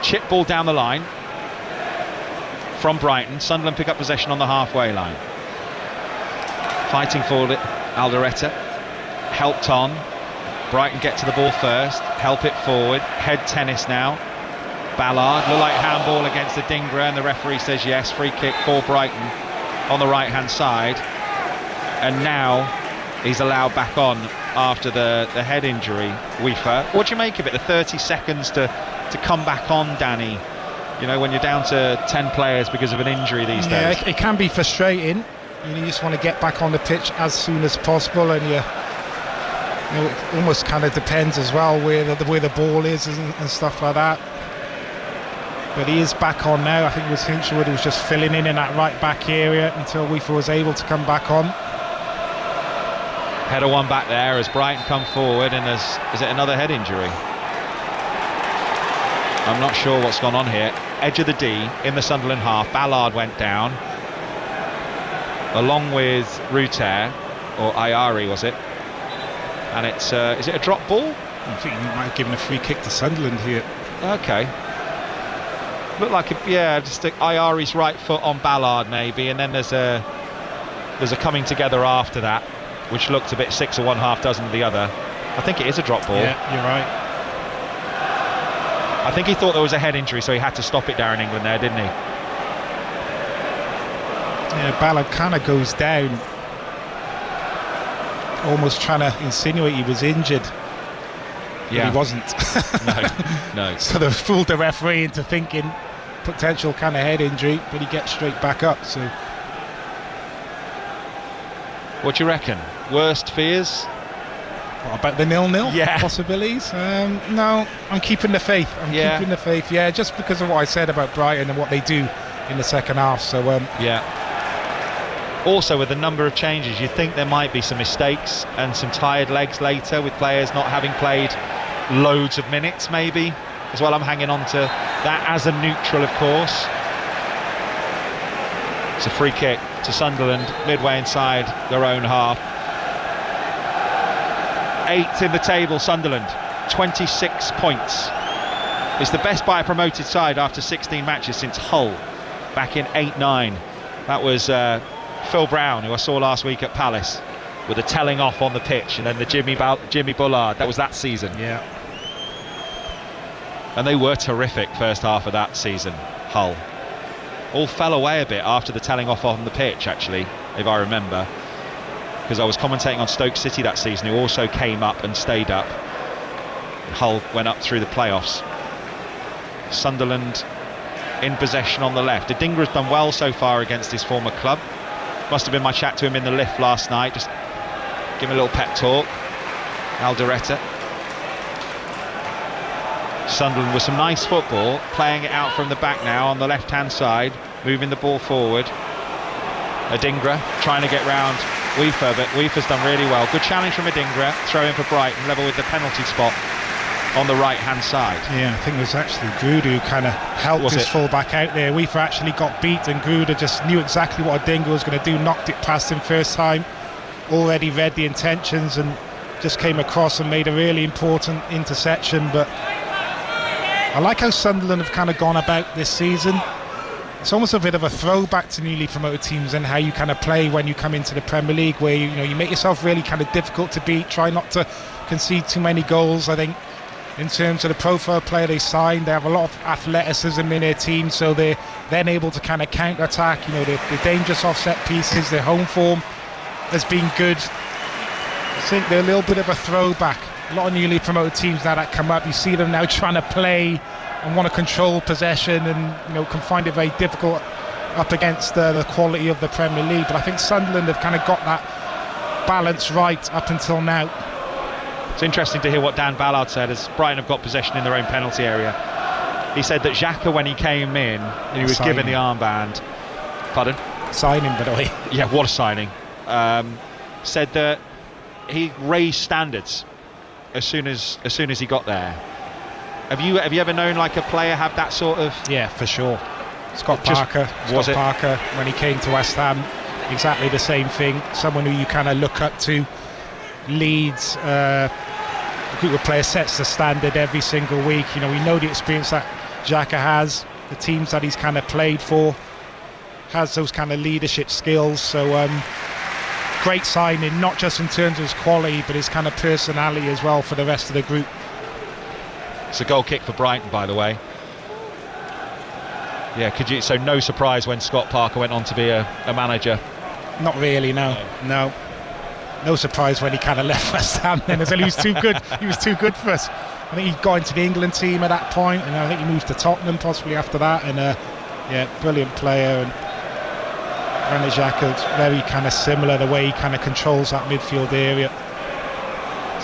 Chip ball down the line from Brighton. Sunderland pick up possession on the halfway line. Fighting for it, Aldereta. Helped on. Brighton get to the ball first, help it forward. Head tennis now. Ballard, look like handball against the Dingra, and the referee says yes. Free kick for Brighton on the right hand side. And now he's allowed back on after the head injury. Weaver, what do you make of it? The 30 seconds to come back on, Danny, you know, when you're down to 10 players because of an injury these days. Yeah, it can be frustrating. You just want to get back on the pitch as soon as possible, and you know, it almost kind of depends as well where the ball is and stuff like that. But he is back on now. I think it was Hinchwood who was just filling in that right back area until Weaver was able to come back on. Header one back there as Brighton come forward, and is it another head injury? I'm not sure what's gone on here. Edge of the D in the Sunderland half. Ballard went down along with Ruter, or Ayari was it? And it's is it a drop ball? I think he might have given a free kick to Sunderland here. Okay. Looked like just Ayari's right foot on Ballard maybe, and then there's a coming together after that, which looked a bit six of one, half dozen of the other. I think it is a drop ball. Yeah, you're right. I think he thought there was a head injury, so he had to stop it, Darren England, there, didn't he? Yeah, Ballard kind of goes down, almost trying to insinuate he was injured. Yeah. But he wasn't. No. So they fooled the referee into thinking potential kind of head injury, but he gets straight back up. So, what do you reckon? Worst fears? what about the 0-0 Yeah. possibilities? No, I'm keeping the faith. Keeping the faith. Yeah, just because of what I said about Brighton and what they do in the second half. So yeah. Also, with the number of changes, you'd think there might be some mistakes and some tired legs later, with players not having played loads of minutes maybe as well. I'm hanging on to that as a neutral, of course. It's a free kick to Sunderland midway inside their own half. 8th in the table, Sunderland, 26 points. It's the best by a promoted side after 16 matches since Hull back in 8-9. That was Phil Brown, who I saw last week at Palace, with a telling off on the pitch, and then the Jimmy Bullard. That was that season. yeah, And they were terrific first half of that season, Hull. All fell away a bit after the telling off on the pitch, actually, if I remember, because I was commentating on Stoke City that season, who also came up and stayed up. Hull went up through the playoffs. Sunderland in possession on the left. Adingra's done well so far against his former club. Must have been my chat to him in the lift last night, just give him a little pep talk. Aldereta. Sunderland with some nice football, playing it out from the back now on the left hand side, moving the ball forward. Adingra trying to get round Weaver, but Weaver's done really well. Good challenge from Adingra, throw in for Brighton, level with the penalty spot on the right hand side. Yeah, I think it was actually Gruder who kind of helped his full-back out there. Weaver actually got beat, and Gruder just knew exactly what Adingra was going to do, knocked it past him first time, already read the intentions, and just came across and made a really important interception. But I like how Sunderland have kind of gone about this season. It's almost a bit of a throwback to newly promoted teams and how you kind of play when you come into the Premier League, where you make yourself really kind of difficult to beat, try not to concede too many goals. I think in terms of the profile player they signed, they have a lot of athleticism in their team, so they're then able to kind of counter-attack. The dangerous offset pieces, their home form has been good. I think they're a little bit of a throwback. A lot of newly promoted teams now that come up, you see them now trying to play and want to control possession, and can find it very difficult up against the quality of the Premier League. But I think Sunderland have kind of got that balance right up until now. It's interesting to hear what Dan Ballard said as Brighton have got possession in their own penalty area. He said that Xhaka, when he came in, he was given the armband. Pardon? Signing, by the way. Yeah, what a signing. Said that he raised standards as soon as he got there. Have you ever known like a player have that sort of? Yeah, for sure. Scott Parker, when he came to West Ham, exactly the same thing. Someone who you kind of look up to, leads a group of players, sets the standard every single week. We know the experience that Xhaka has, the teams that he's kind of played for, has those kind of leadership skills. So great signing, not just in terms of his quality, but his kind of personality as well for the rest of the group. It's a goal kick for Brighton, by the way. Yeah, so no surprise when Scott Parker went on to be a manager? Not really, no. No surprise when he kind of left West Ham then, as he was too good. He was too good for us. I think he got into the England team at that point, and I think he moved to Tottenham possibly after that. And brilliant player. And Granit Xhaka's very kind of similar, the way he kind of controls that midfield area.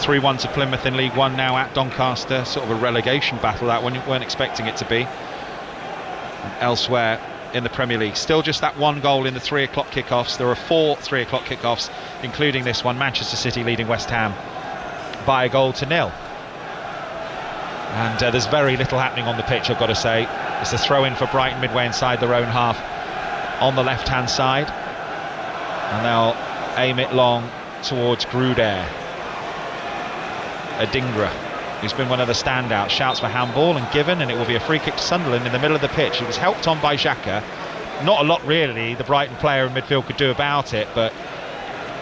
3-1 to Plymouth in League One now at Doncaster. Sort of a relegation battle that one, you weren't expecting it to be. And elsewhere in the Premier League, still just that one goal in the 3 o'clock kickoffs. There are 4 3 o'clock kickoffs, including this one. Manchester City leading West Ham by 1-0. And there's very little happening on the pitch, I've got to say. It's a throw in for Brighton midway inside their own half on the left hand side, and they'll aim it long towards Gruder. Adingra, who's been one of the standouts, shouts for handball and given, and it will be a free kick to Sunderland in the middle of the pitch. It was helped on by Xhaka. Not a lot really the Brighton player in midfield could do about it, but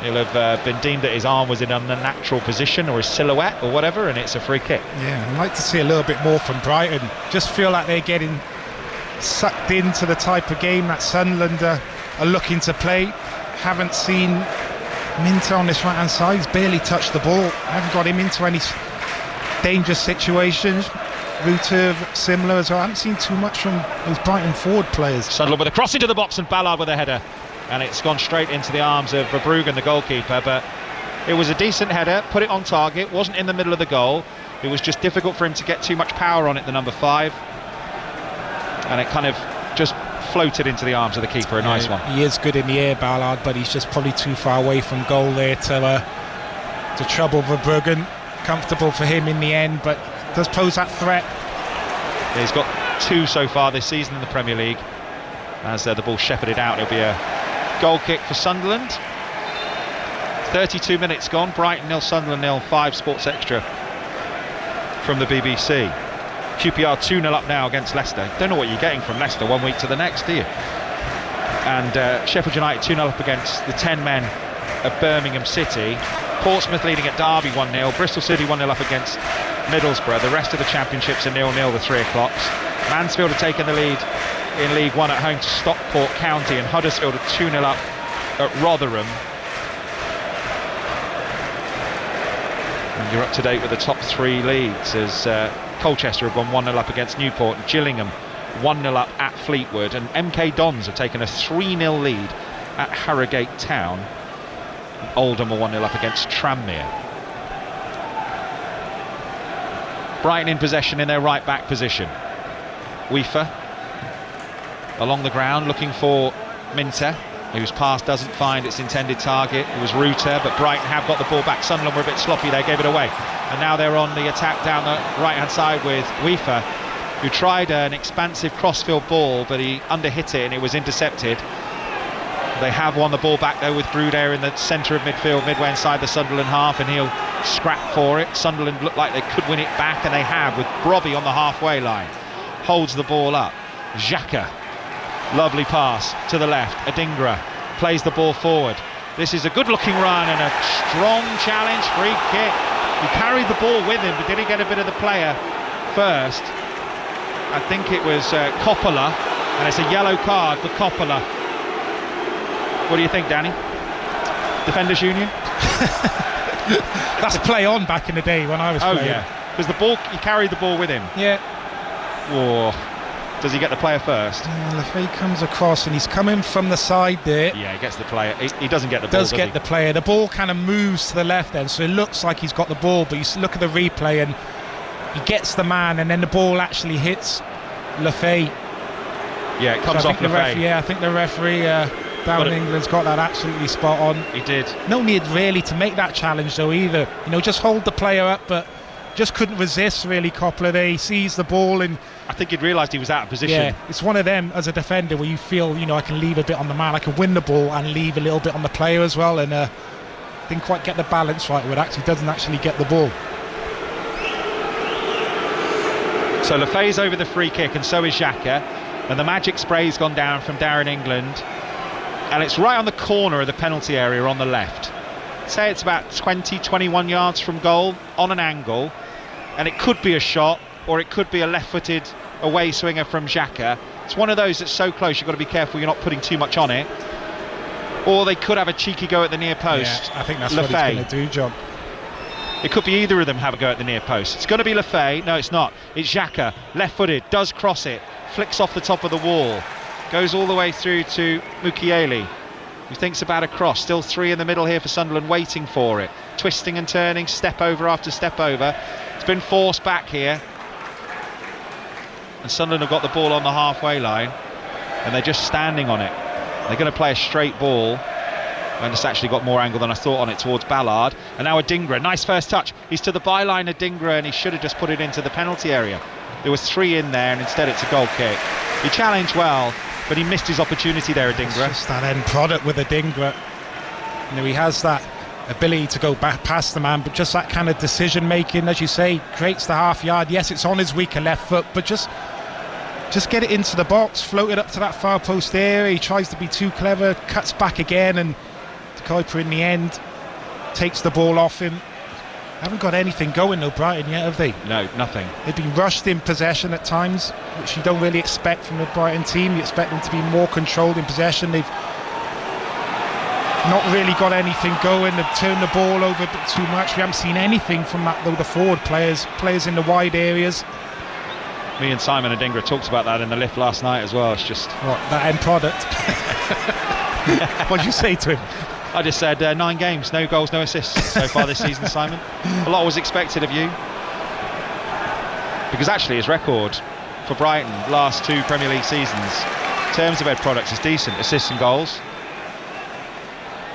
he'll have been deemed that his arm was in an unnatural position or his silhouette or whatever, and it's a free kick. Yeah, I'd like to see a little bit more from Brighton. Just feel like they're getting sucked into the type of game that Sunderland are looking to play. Haven't seen Minter on this right hand side. He's barely touched the ball. Haven't got him into any dangerous situations. Ruter similar as well. I haven't seen too much from those Brighton forward players. Sunderland with a cross into the box and Ballard with a header, and it's gone straight into the arms of Verbruggen, the goalkeeper. But it was a decent header, put it on target, wasn't in the middle of the goal. It was just difficult for him to get too much power on it, the number 5, and it kind of just floated into the arms of the keeper. A nice one. He is good in the air, Ballard, but he's just probably too far away from goal there to trouble Verbruggen. Comfortable for him in the end, but does pose that threat. He's got 2 so far this season in the Premier League. As the ball shepherded out, it'll be a goal kick for Sunderland. 32 minutes gone. Brighton 0, Sunderland 0. 5 Sports Extra from the BBC. QPR 2-0 up now against Leicester. Don't know what you're getting from Leicester one week to the next, do you? And Sheffield United 2-0 up against the 10 men of Birmingham City. Portsmouth leading at Derby 1-0. Bristol City 1-0 up against Middlesbrough. The rest of the championships are 0-0, the 3 o'clocks. Mansfield have taken the lead in League One at home to Stockport County, and Huddersfield are 2-0 up at Rotherham. And you're up to date with the top 3 leagues as Colchester have gone 1-0 up against Newport, and Gillingham 1-0 up at Fleetwood, and MK Dons have taken a 3-0 lead at Harrogate Town. Oldham are 1-0 up against Tranmere. Brighton in possession in their right back position. Weaver along the ground looking for Minter, whose pass doesn't find its intended target. It was Ruter, but Brighton have got the ball back. Sunderland were a bit sloppy, they gave it away, and now they're on the attack down the right hand side with Weaver, who tried an expansive crossfield ball, but he underhit it and it was intercepted. They have won the ball back though with Gruder in the centre of midfield, midway inside the Sunderland half, and he'll scrap for it. Sunderland look like they could win it back, and they have, with Brobby on the halfway line. Holds the ball up. Xhaka, lovely pass to the left. Adingra plays the ball forward. This is a good looking run and a strong challenge, free kick. He carried the ball with him, but did he get a bit of the player first? I think it was Coppola, and it's a yellow card for Coppola. What do you think, Danny? Defenders Union? That's play on back in the day when I was playing. Oh yeah, because the ball, he carried the ball with him. Yeah. Or does he get the player first? Lefebvre comes across and he's coming from the side there. Yeah, he gets the player. He doesn't get the ball. Does get the player. The ball kind of moves to the left then, so it looks like he's got the ball, but you look at the replay and he gets the man, and then the ball actually hits Lefebvre. Yeah, it comes off Lefebvre. Yeah, I think the referee down in England's got that absolutely spot on. He did. No need really to make that challenge though either. You know, just hold the player up, but just couldn't resist really. Coppola there, he sees the ball, and I think he'd realised he was out of position. Yeah, it's one of them as a defender where you feel, you know, I can leave a bit on the man, I can win the ball and leave a little bit on the player as well, and didn't quite get the balance right where it actually doesn't actually get the ball. So Lefebvre's over the free kick, and so is Xhaka, and the magic spray's gone down from Darren England, and it's right on the corner of the penalty area on the left. say it's about 20, 21 yards from goal on an angle, and it could be a shot or it could be a left-footed away swinger from Xhaka. It's one of those that's so close you've got to be careful you're not putting too much on it. Or they could have a cheeky go at the near post. Yeah, I think that's what he's going to do, John. It could be either of them have a go at the near post. It's going to be Lefay. No, it's not. It's Xhaka, left-footed, does cross it, flicks off the top of the wall, goes all the way through to Mukiele, who thinks about a cross. Still 3 in the middle here for Sunderland, waiting for it. Twisting and turning, step over after step over. It's been forced back here. And Sunderland have got the ball on the halfway line, and they're just standing on it. They're going to play a straight ball, and it's actually got more angle than I thought on it towards Ballard. And now Adingra, nice first touch. He's to the byline, Adingra, and he should have just put it into the penalty area. There was 3 in there, and instead it's a goal kick. He challenged well, but he missed his opportunity there, Adingra. It's just that end product with Adingra. You know, he has that ability to go back past the man, but just that kind of decision making, as you say, creates the half yard. Yes, it's on his weaker left foot, but just get it into the box, float it up to that far post area. He tries to be too clever, cuts back again, and De Kuyper in the end takes the ball off him. Haven't got anything going though, Brighton, yet, have they? No, nothing. They've been rushed in possession at times, which you don't really expect from the Brighton team. You expect them to be more controlled in possession. They've not really got anything going. They've turned the ball over a bit too much. We haven't seen anything from that though. The forward players in the wide areas. Me and Simon Adingra talked about that in the lift last night as well. It's just that end product. What did you say to him? I just said 9 games, no goals, no assists so far this season, Simon. A lot was expected of you, because actually his record for Brighton last 2 Premier League seasons in terms of end products is decent, assists and goals.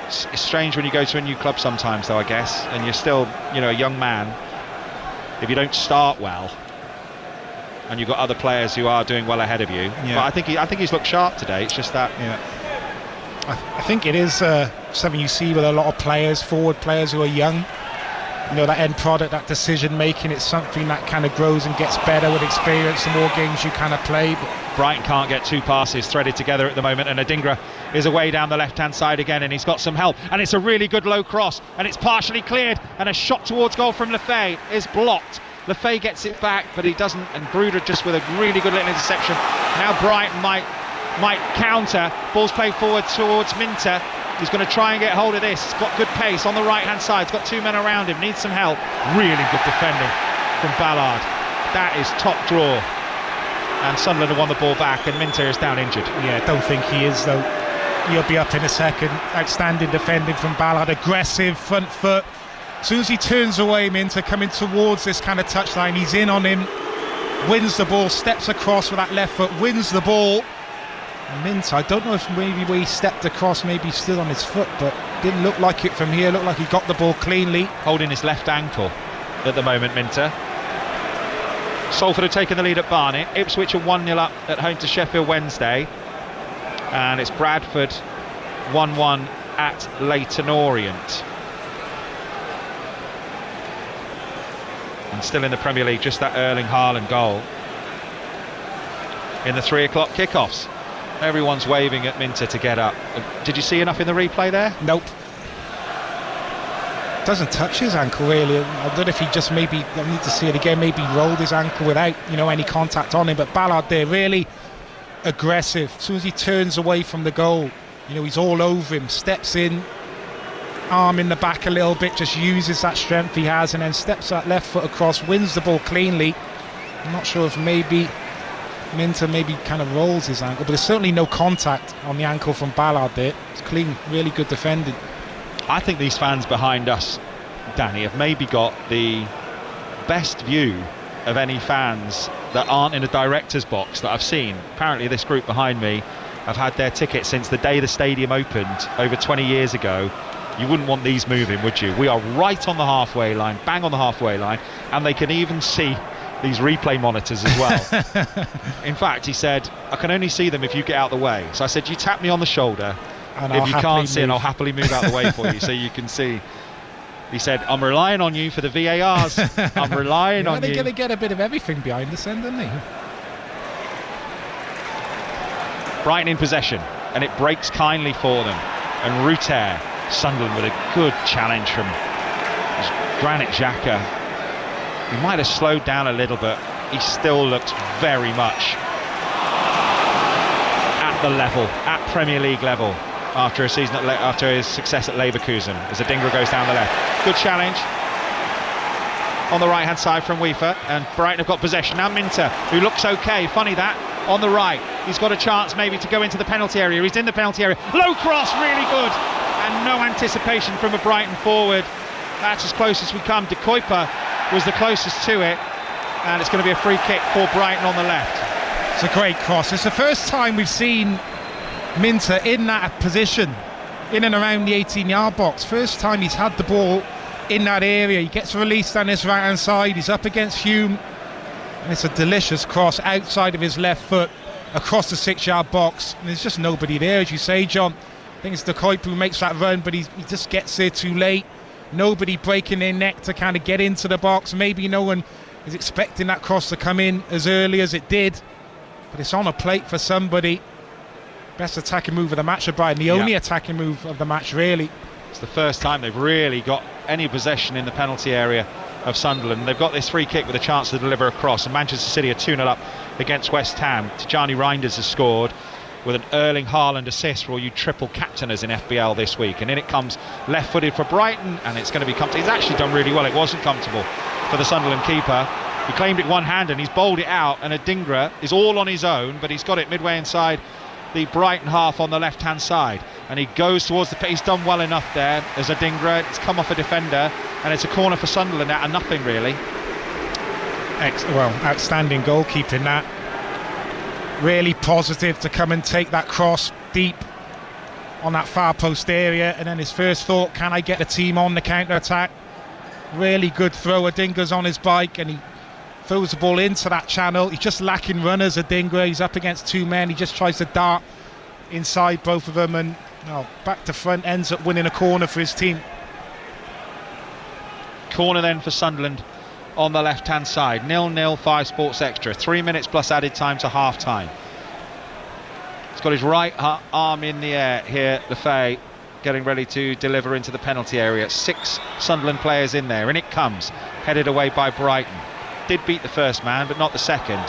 It's strange when you go to a new club sometimes though, I guess, and you're still, you know, a young man. If you don't start well, and you've got other players who are doing well ahead of you. Yeah. But I think he's looked sharp today. It's just that. Yeah. I think it is something you see with a lot of players, forward players who are young. You know, that end product, that decision making, it's something that kind of grows and gets better with experience. The more games you kind of play. But Brighton can't get 2 passes threaded together at the moment, and Adingra is away down the left-hand side again, and he's got some help. And it's a really good low cross, and it's partially cleared, and a shot towards goal from Lefay is blocked. Lefay gets it back, but he doesn't, and Gruder just with a really good little interception. Now Brighton might counter. Ball's played forward towards Minter. He's going to try and get hold of this. He's got good pace on the right hand side. He's got 2 men around him, needs some help. Really good defending from Ballard. That is top draw. And Sunderland have won the ball back, and Minter is down injured. Yeah, don't think he is though. He'll be up in a second. Outstanding defending from Ballard, aggressive front foot. As soon as he turns away, Minter coming towards this kind of touchline, he's in on him, wins the ball, steps across with that left foot, wins the ball. And Minter, I don't know if maybe where he stepped across, maybe he's still on his foot, but didn't look like it from here. Looked like he got the ball cleanly. Holding his left ankle at the moment, Minter. Salford have taken the lead at Barnet. Ipswich are 1-0 up at home to Sheffield Wednesday. And it's Bradford 1-1 at Leyton Orient. And still in the Premier League, just that Erling Haaland goal in the 3 o'clock kickoffs. Everyone's waving at Minter to get up. Did you see enough in the replay there? Nope. Doesn't touch his ankle really. I don't know if he just maybe, I need to see it again, maybe rolled his ankle without, you know, any contact on him. But Ballard there, really aggressive. As soon as he turns away from the goal, you know, he's all over him, steps in, arm in the back a little bit, just uses that strength he has, and then steps that left foot across, wins the ball cleanly. I'm not sure if maybe Minter maybe kind of rolls his ankle, but there's certainly no contact on the ankle from Ballard there. It's clean, really good defending. I think these fans behind us, Danny, have maybe got the best view of any fans that aren't in a director's box that I've seen. Apparently this group behind me have had their ticket since the day the stadium opened over 20 years ago. You wouldn't want these moving, would you? We are right on the halfway line, bang on the halfway line, and they can even see these replay monitors as well. In fact, he said, I can only see them if you get out the way. So I said, you tap me on the shoulder, and if you can't see, and I'll happily move out the way for you so you can see. He said, I'm relying on you for the VARs. I'm relying on you. They're going to get a bit of everything behind us then, don't they? Brighton in possession, and it breaks kindly for them. And Ruter Sunderland with a good challenge from Granit Xhaka. He might have slowed down a little, but he still looks very much at the level, at Premier League level, after a season after his success at Leverkusen, as Adingra goes down the left. Good challenge on the right hand side from Weaver, and Brighton have got possession now. Minter, who looks okay, funny that, on the right, he's got a chance maybe to go into the penalty area. He's in the penalty area, low cross, really good, and no anticipation from a Brighton forward. That's as close as we come. De Kuyper was the closest to it, and it's going to be a free kick for Brighton on the left. It's a great cross. It's the first time we've seen Minter in that position, in and around the 18-yard box. First time he's had the ball in that area. He gets released on his right hand side, he's up against Hume, and it's a delicious cross outside of his left foot across the 6-yard box, and there's just nobody there, as you say, John. I think it's De Kuyper who makes that run, but he just gets there too late. Nobody breaking their neck to kind of get into the box. Maybe no one is expecting that cross to come in as early as it did, but it's on a plate for somebody. Best attacking move of the match for Brighton, the only attacking move of the match, really. It's the first time they've really got any possession in the penalty area of Sunderland. They've got this free kick with a chance to deliver a cross, and Manchester City are 2-0 up against West Ham. Tijani Reinders has scored with an Erling Haaland assist for all you triple captainers in FBL this week, and in it comes left-footed for Brighton, and it's going to be comfortable. He's actually done really well. It wasn't comfortable for the Sunderland keeper. He claimed it one-handed and he's bowled it out, and Adingra is all on his own, but he's got it midway inside the Brighton half on the left-hand side, and he goes towards the pitch. He's done well enough there as Adingra. It's come off a defender, and it's a corner for Sunderland out of nothing, really. Outstanding goalkeeping, that. Really positive to come and take that cross deep on that far post area, and then his first thought, can I get the team on the counter-attack? Really good throw. Adingra's on his bike and he throws the ball into that channel. He's just lacking runners, Adingra. He's up against two men. He just tries to dart inside both of them, and back to front, ends up winning a corner for his team. Corner then for Sunderland on the left hand side. 0-0, 5 Sports Extra, 3 minutes plus added time to half time. He's got his right arm in the air here, Lefay, getting ready to deliver into the penalty area. 6 Sunderland players in there, and it comes, headed away by Brighton. Did beat the first man but not the second,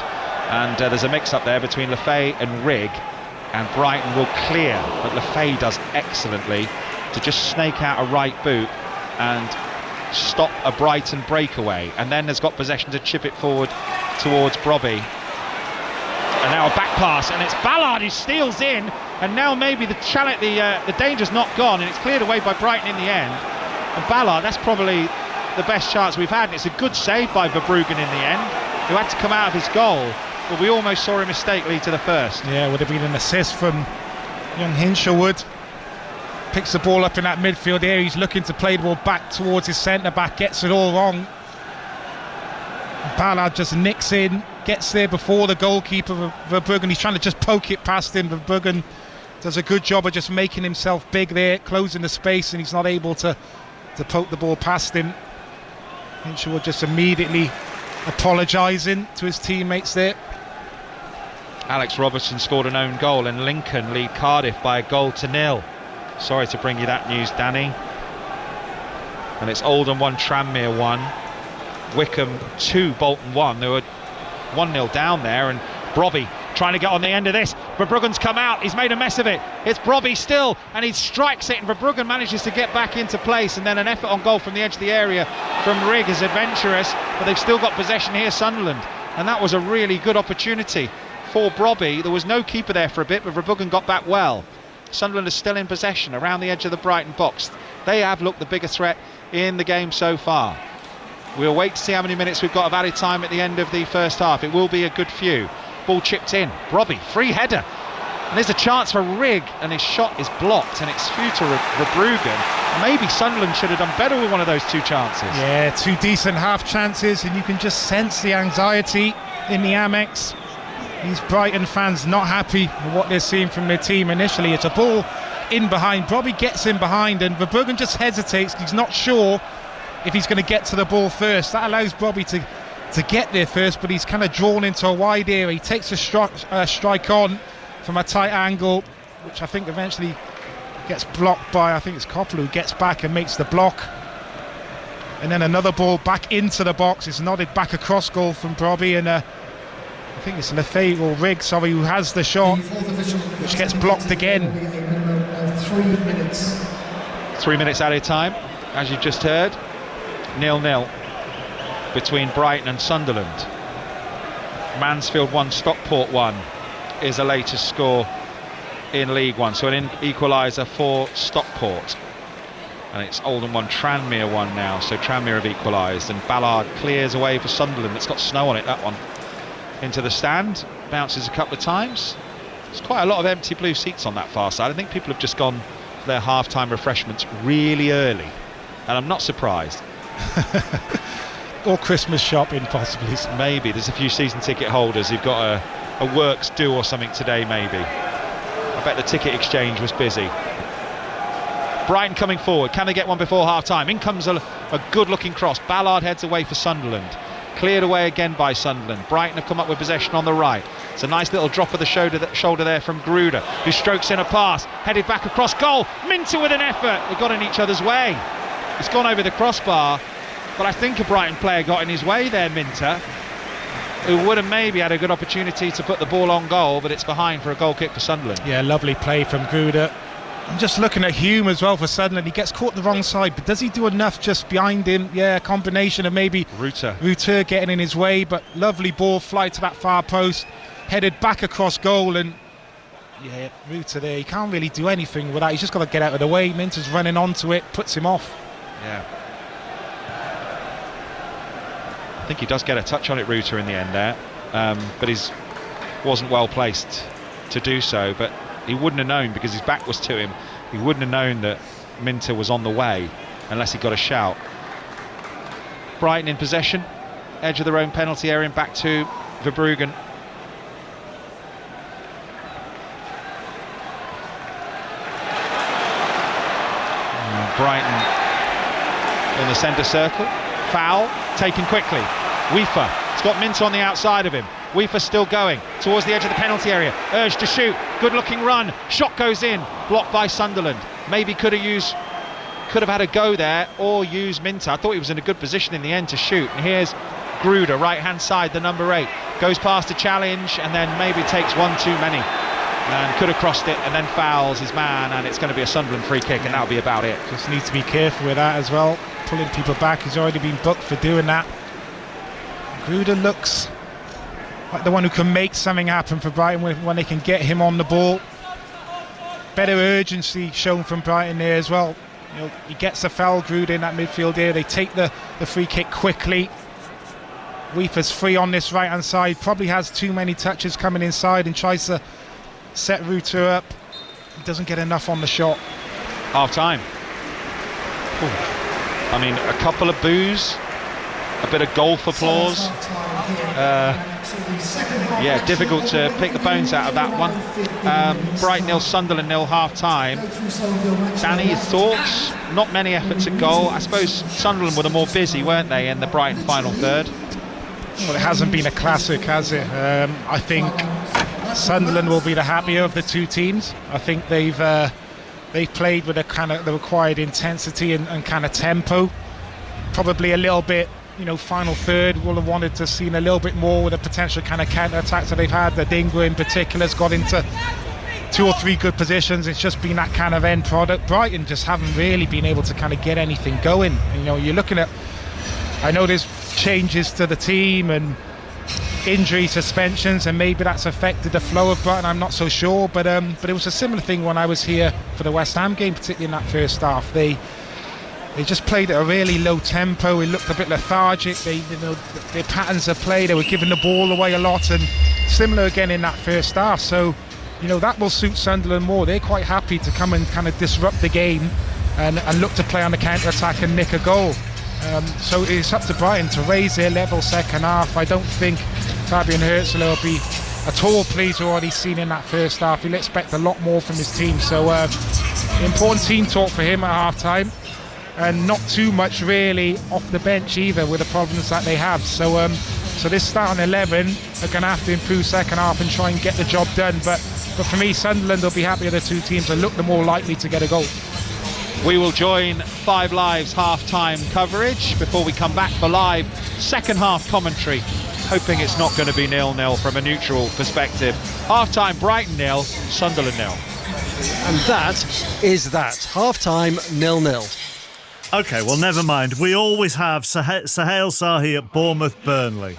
and there's a mix up there between Lefay and Rigg, and Brighton will clear, but Lefay does excellently to just snake out a right boot and stop a Brighton breakaway, and then has got possession to chip it forward towards Brobby. And now a back pass, and it's Ballard who steals in, and now maybe the danger's not gone, and it's cleared away by Brighton in the end. And Ballard, that's probably the best chance we've had, and it's a good save by Verbruggen in the end, who had to come out of his goal, but we almost saw a mistake lead to the first. Yeah, it would have been an assist from young Hinshelwood. Picks the ball up in that midfield area. He's looking to play the ball back towards his centre-back, gets it all wrong. Ballard just nicks in, gets there before the goalkeeper, Verbruggen. He's trying to just poke it past him. Verbruggen does a good job of just making himself big there, closing the space, and he's not able to poke the ball past him. Hinshelwood just immediately apologising to his teammates there. Alex Robertson scored an own goal, and Lincoln lead Cardiff by 1-0. Sorry to bring you that news, Danny. And it's Oldham 1, Tranmere 1, Wickham 2, Bolton 1. They were 1-0 down there, and Brobby trying to get on the end of this. Verbruggen's come out, he's made a mess of it. It's Brobby still, and he strikes it, and Verbruggen manages to get back into place, and then an effort on goal from the edge of the area from Rigg is adventurous, but they've still got possession here, Sunderland, and that was a really good opportunity for Brobby. There was no keeper there for a bit, but Verbruggen got back well. Sunderland is still in possession around the edge of the Brighton box. They have looked the bigger threat in the game so far. We'll wait to see how many minutes we've got of added time at the end of the first half. It will be a good few. Ball chipped in. Brobby, free header. And there's a chance for Rigg, and his shot is blocked, and it's through to Verbruggen. Maybe Sunderland should have done better with one of those 2 chances. Yeah, 2 decent half chances, and you can just sense the anxiety in the Amex. These Brighton fans not happy with what they're seeing from their team initially. It's a ball in behind. Brobby gets in behind, and Verbruggen just hesitates. He's not sure if he's going to get to the ball first. That allows Brobby to get there first, but he's kind of drawn into a wide area. He takes a strike on from a tight angle, which I think eventually gets blocked by, I think it's Koppel, who gets back and makes the block. And then another ball back into the box. It's nodded back across goal from Bobby, and I think it's Lefebvre or Riggs, who has the shot, which gets blocked again. 3 minutes added time, as you just heard. 0-0 between Brighton and Sunderland. Mansfield 1, Stockport 1 is the latest score in League One. So an equaliser for Stockport. And it's Oldham 1, Tranmere 1 now. So Tranmere have equalised, and Ballard clears away for Sunderland. It's got snow on it, that one. Into the stand, bounces a couple of times. There's quite a lot of empty blue seats on that far side. I think people have just gone for their half-time refreshments really early, and I'm not surprised. Or Christmas shopping, possibly. Maybe there's a few season ticket holders who've got a works do or something today, maybe. I bet the ticket exchange was busy. Brighton coming forward. Can they get one before half-time? In comes a good-looking cross. Ballard heads away for Sunderland. Cleared away again by Sunderland. Brighton have come up with possession on the right. It's a nice little drop of the shoulder there from Gruder, who strokes in a pass. Headed back across goal. Minter with an effort. They got in each other's way. It's gone over the crossbar, but I think a Brighton player got in his way there, Minter, who would have maybe had a good opportunity to put the ball on goal, but it's behind for a goal kick for Sunderland. Yeah, lovely play from Gruder. I'm just looking at Hume as well for Sunderland. He gets caught the wrong side, but does he do enough just behind him? Yeah, a combination of maybe Ruter getting in his way, but lovely ball, fly to that far post, headed back across goal, and yeah, Ruter there, he can't really do anything with that. He's just got to get out of the way. Minter's running onto it, puts him off. Yeah. I think he does get a touch on it, Ruter, in the end there, but he wasn't well placed to do so. But he wouldn't have known, because his back was to him. He wouldn't have known that Minter was on the way unless he got a shout. Brighton in possession, edge of their own penalty area, and back to Verbruggen. Brighton in the centre circle. Foul taken quickly. Weaver, it's got Minter on the outside of him. Weaver still going towards the edge of the penalty area, urged to shoot, good looking run, shot goes in, blocked by Sunderland. Maybe could have had a go there, or use Minter. I thought he was in a good position in the end to shoot. And here's Gruder, right hand side, the number 8, goes past a challenge and then maybe takes one too many, and could have crossed it, and then fouls his man, and it's going to be a Sunderland free kick, and that'll be about it. Just needs to be careful with that as well, pulling people back. He's already been booked for doing that. Gruder looks like the one who can make something happen for Brighton when they can get him on the ball. Better urgency shown from Brighton there as well. You know, he gets the foul, Gruder, in that midfield area. They take the free kick quickly. Weaver's free on this right hand side, probably has too many touches coming inside and tries to set Ruter up. He doesn't get enough on the shot. Half time. I mean, a couple of boos, a bit of golf applause. Yeah, difficult to pick the bones out of that one. Brighton 0, Sunderland 0, half time. Danny, thoughts? Not many efforts at goal. I suppose Sunderland were the more busy, weren't they, in the Brighton final third? Well, it hasn't been a classic, has it? I think Sunderland will be the happier of the two teams. I think they've played with the required intensity and kind of tempo. Probably a little bit, final third will have wanted to see a little bit more with the potential kind of counter-attacks that they've had. The Dingra in particular has got into 2 or 3 good positions. It's just been that kind of end product. Brighton just haven't really been able to kind of get anything going. You're looking at, I know there's changes to the team and injury suspensions, and maybe that's affected the flow of Brighton. I'm not so sure, but it was a similar thing when I was here for the West Ham game, particularly in that first half. They just played at a really low tempo. It looked a bit lethargic. Their patterns of play, they were giving the ball away a lot, and similar again in that first half. So that will suit Sunderland more. They're quite happy to come and kind of disrupt the game and look to play on the counter-attack and nick a goal. So it's up to Brighton to raise their level second half. I don't think Fabian Herzl will be at all pleased with what he's seen in that first half. He'll expect a lot more from his team. So important team talk for him at half-time, and not too much really off the bench either with the problems that they have. So this starting 11 are going to have to improve second half and try and get the job done. But But for me, Sunderland will be happy with the two teams and look the more likely to get a goal. We will join Five Live's half-time coverage before we come back for live second half commentary, hoping it's not going to be 0-0 from a neutral perspective. Half-time Brighton 0, Sunderland 0. And that is that. Half-time 0-0. OK, well, never mind. We always have Sahel Sahi at Bournemouth-Burnley.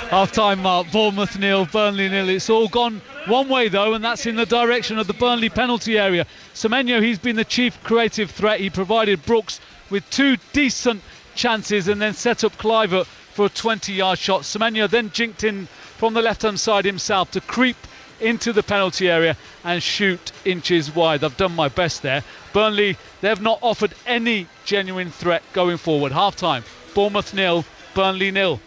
Half-time mark, Bournemouth 0, Burnley 0. It's all gone one way, though, and that's in the direction of the Burnley penalty area. Semenyo, he's been the chief creative threat. He provided Brooks with two decent chances and then set up Cliver for a 20-yard shot. Semenyo then jinked in from the left-hand side himself to creep into the penalty area and shoot inches wide. I've done my best there. Burnley, they've not offered any genuine threat going forward. Half-time, Bournemouth 0, Burnley 0.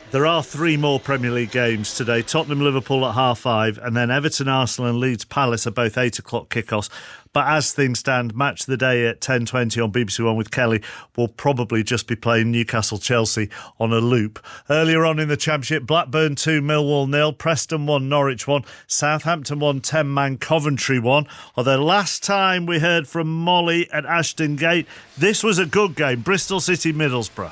There are three more Premier League games today. Tottenham-Liverpool at 5:30, and then Everton-Arsenal and Leeds-Palace are both 8 o'clock kickoffs. But as things stand, Match of the Day at 10:20 on BBC One with Kelly will probably just be playing Newcastle-Chelsea on a loop. Earlier on in the Championship, Blackburn 2, Millwall 0, Preston 1, Norwich 1, Southampton 1, 10-man, Coventry 1. Although last time we heard from Molly at Ashton Gate, this was a good game, Bristol City, Middlesbrough.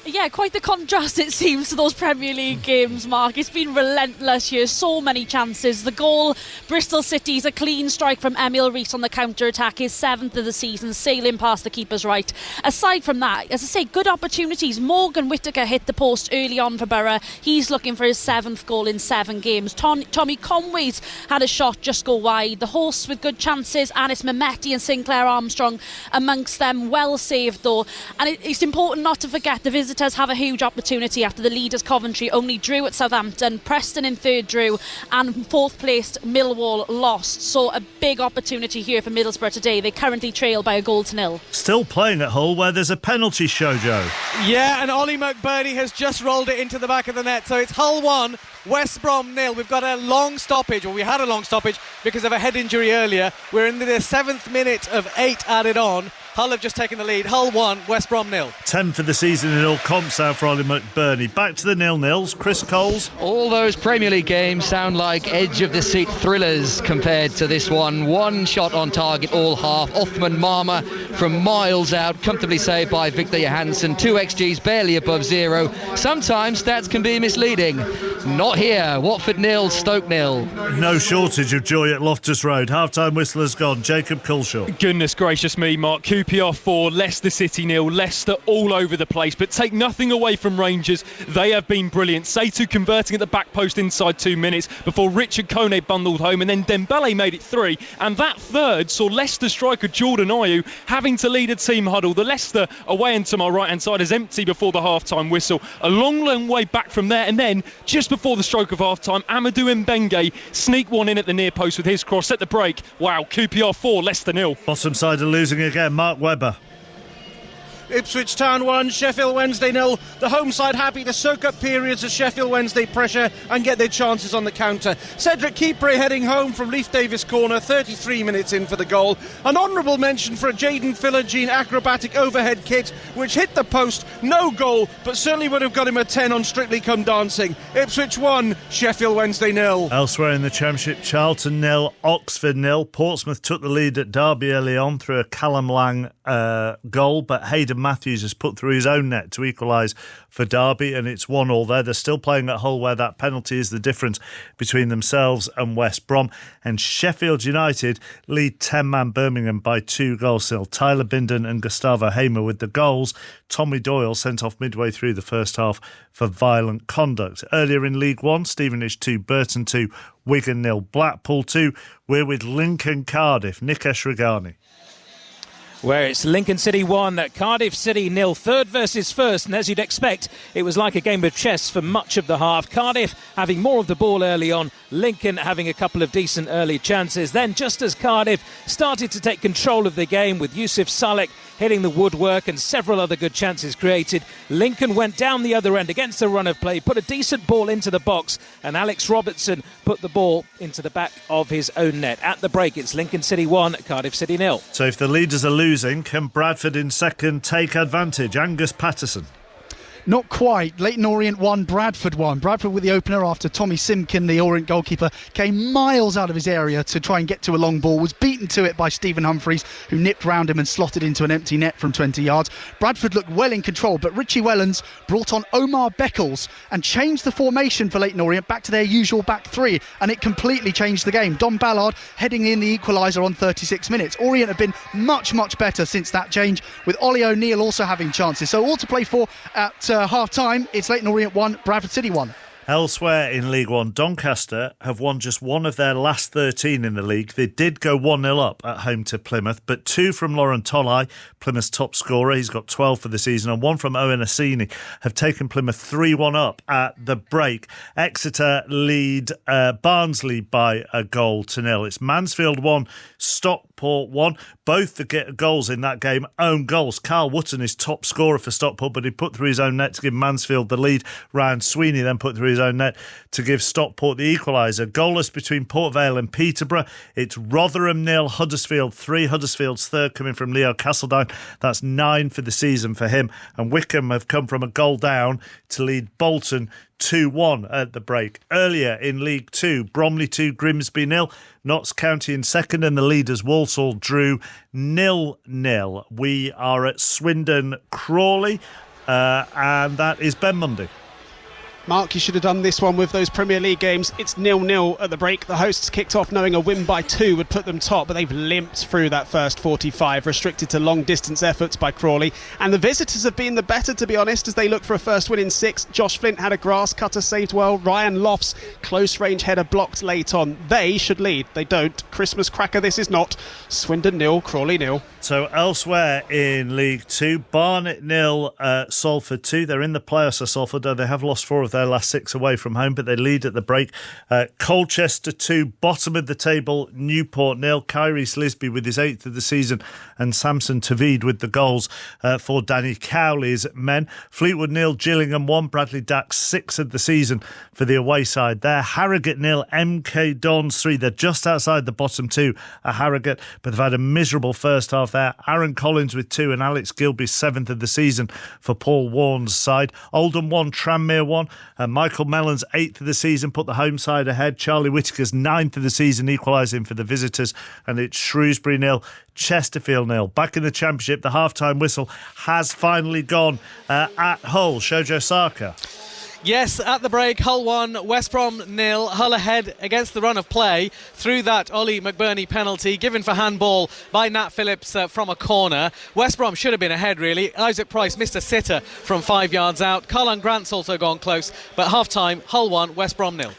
Yeah, quite the contrast it seems to those Premier League games, Mark. It's been relentless here, so many chances. The goal, Bristol City's a clean strike from Emil Rees on the counter-attack, his 7th of the season, sailing past the keeper's right. Aside from that, as I say, good opportunities. Morgan Whittaker hit the post early on for Borough. He's looking for his 7th goal in 7 games. Tommy Conway's had a shot just go wide. The hosts with good chances, Anis Mehmeti and Sinclair Armstrong amongst them. Well saved though. And it's important not to forget the visitors have a huge opportunity after the leaders Coventry only drew at Southampton, Preston in 3rd drew, and 4th placed Millwall lost. So a big opportunity here for Middlesbrough today. They currently trail by a 1-0. Still playing at Hull where there's a penalty show, Joe. Yeah, and Ollie McBurney has just rolled it into the back of the net. So it's Hull 1, West Brom 0. We've got a long stoppage, or we had a long stoppage because of a head injury earlier. We're in the 7th minute of 8 added on. Hull have just taken the lead. Hull 1, West Brom 0. 10 for the season in all comps out for Ollie McBurney. Back to the 0-0s. Chris Coles. All those Premier League games sound like edge-of-the-seat thrillers compared to this one. One shot on target all half. Othman Mama from miles out, comfortably saved by Victor Johansson. 2 XGs barely above 0. Sometimes stats can be misleading. Not here. Watford 0, Stoke 0. No shortage of joy at Loftus Road. Half-time whistle has gone. Jacob Culshaw. Goodness gracious me, Mark. QPR 4, Leicester City 0. Leicester all over the place, but take nothing away from Rangers. They have been brilliant. Seitu converting at the back post inside 2 minutes before Richard Kone bundled home, and then Dembele made it 3. And that third saw Leicester striker Jordan Ayew having to lead a team huddle. The Leicester away into my right-hand side is empty before the half-time whistle. A long way back from there, and then just before the stroke of half-time, Amadou Mbenge sneaked one in at the near post with his cross. Set the break. Wow, QPR 4, Leicester 0. Bottom side are losing again. Mark Webber. Ipswich Town 1, Sheffield Wednesday 0. The home side happy to soak up periods of Sheffield Wednesday pressure and get their chances on the counter. Cedric Kipre heading home from Leif Davis corner, 33 minutes in for the goal. An honourable mention for a Jaden Philogene acrobatic overhead kick which hit the post. No goal, but certainly would have got him a 10 on Strictly Come Dancing. Ipswich 1, Sheffield Wednesday 0. Elsewhere in the Championship, Charlton 0, Oxford 0. Portsmouth took the lead at Derby early on through a Callum Lang goal, but Hayden Matthews has put through his own net to equalise for Derby, and it's 1-1 there. They're still playing at Hull where that penalty is the difference between themselves and West Brom. And Sheffield United lead 10-man Birmingham by 2 goals still. Tyler Binden and Gustavo Hamer with the goals. Tommy Doyle sent off midway through the first half for violent conduct. Earlier in League One, Stevenage 2, Burton 2, Wigan 0, Blackpool 2. We're with Lincoln Cardiff. Nikesh Regani. Where it's Lincoln City 1, Cardiff City 0, third versus first, and as you'd expect, it was like a game of chess for much of the half. Cardiff having more of the ball early on, Lincoln having a couple of decent early chances. Then, just as Cardiff started to take control of the game with Yusuf Salek hitting the woodwork and several other good chances created, Lincoln went down the other end against the run of play, put a decent ball into the box, and Alex Robertson put the ball into the back of his own net. At the break, it's Lincoln City 1, Cardiff City 0. So if the leaders are losing, can Bradford in second take advantage? Angus Patterson. Not quite. Leyton Orient 1, Bradford 1. Bradford with the opener after Tommy Simkin, the Orient goalkeeper, came miles out of his area to try and get to a long ball, was beaten to it by Stephen Humphreys, who nipped round him and slotted into an empty net from 20 yards. Bradford looked well in control, but Richie Wellens brought on Omar Beckles and changed the formation for Leyton Orient back to their usual back three, and it completely changed the game. Don Ballard heading in the equaliser on 36 minutes. Orient have been much, much better since that change, with Ollie O'Neill also having chances. So all to play for at half-time. It's Leyton Orient 1, Bradford City 1. Elsewhere in League One, Doncaster have won just one of their last 13 in the league. They did go 1-0 up at home to Plymouth, but two from Lauren Tolai, Plymouth's top scorer, he's got 12 for the season, and one from Owen Assini, have taken Plymouth 3-1 up at the break. Exeter lead Barnsley by a goal to nil. It's Mansfield 1, Stockport 1. Both the goals in that game, own goals. Carl Wootton is top scorer for Stockport, but he put through his own net to give Mansfield the lead. Ryan Sweeney then put through his own net to give Stockport the equaliser. Goalless between Port Vale and Peterborough. It's Rotherham 0, Huddersfield 3. Huddersfield's third coming from Leo Castledine. That's 9 for the season for him. And Wickham have come from a goal down to lead Bolton 2-1 at the break. Earlier in League 2, Bromley 2, Grimsby 0. Notts County in second, and the leaders Walsall drew 0-0. We are at Swindon Crawley, and that is Ben Mundy. Mark, you should have done this one with those Premier League games. It's 0-0 at the break. The hosts kicked off knowing a win by 2 would put them top, but they've limped through that first 45, restricted to long-distance efforts by Crawley. And the visitors have been the better, to be honest, as they look for a first win in 6. Josh Flint had a grass cutter saved well. Ryan Lofts, close-range header blocked late on. They should lead. They don't. Christmas cracker this is not. Swindon 0, Crawley 0. So elsewhere in League 2, Barnet 0, Salford 2. They're in the playoffs of Salford, though they have lost 4 of their last 6 away from home, but they lead at the break. Colchester 2, bottom of the table, Newport 0. Kyrie Slisby with his 8th of the season, and Samson Tavid with the goals for Danny Cowley's men. Fleetwood 0, Gillingham 1. Bradley Dax 6 of the season for the away side there. Harrogate 0, MK Dons 3. They're just outside the bottom 2 at Harrogate, but they've had a miserable first half there. Aaron Collins with 2 and Alex Gilby's 7th of the season for Paul Warne's side. Oldham 1, Tranmere 1. Michael Mellon's 8th of the season put the home side ahead. Charlie Whittaker's 9th of the season equalising for the visitors, and it's Shrewsbury 0, Chesterfield 0. Back in the Championship, the half-time whistle has finally gone at Hull. Shojo Saka. Yes, at the break, Hull 1, West Brom 0. Hull ahead against the run of play through that Ollie McBurney penalty given for handball by Nat Phillips from a corner. West Brom should have been ahead, really. Isaac Price missed a sitter from 5 yards out. Carlan Grant's also gone close, but half-time, Hull 1, West Brom 0.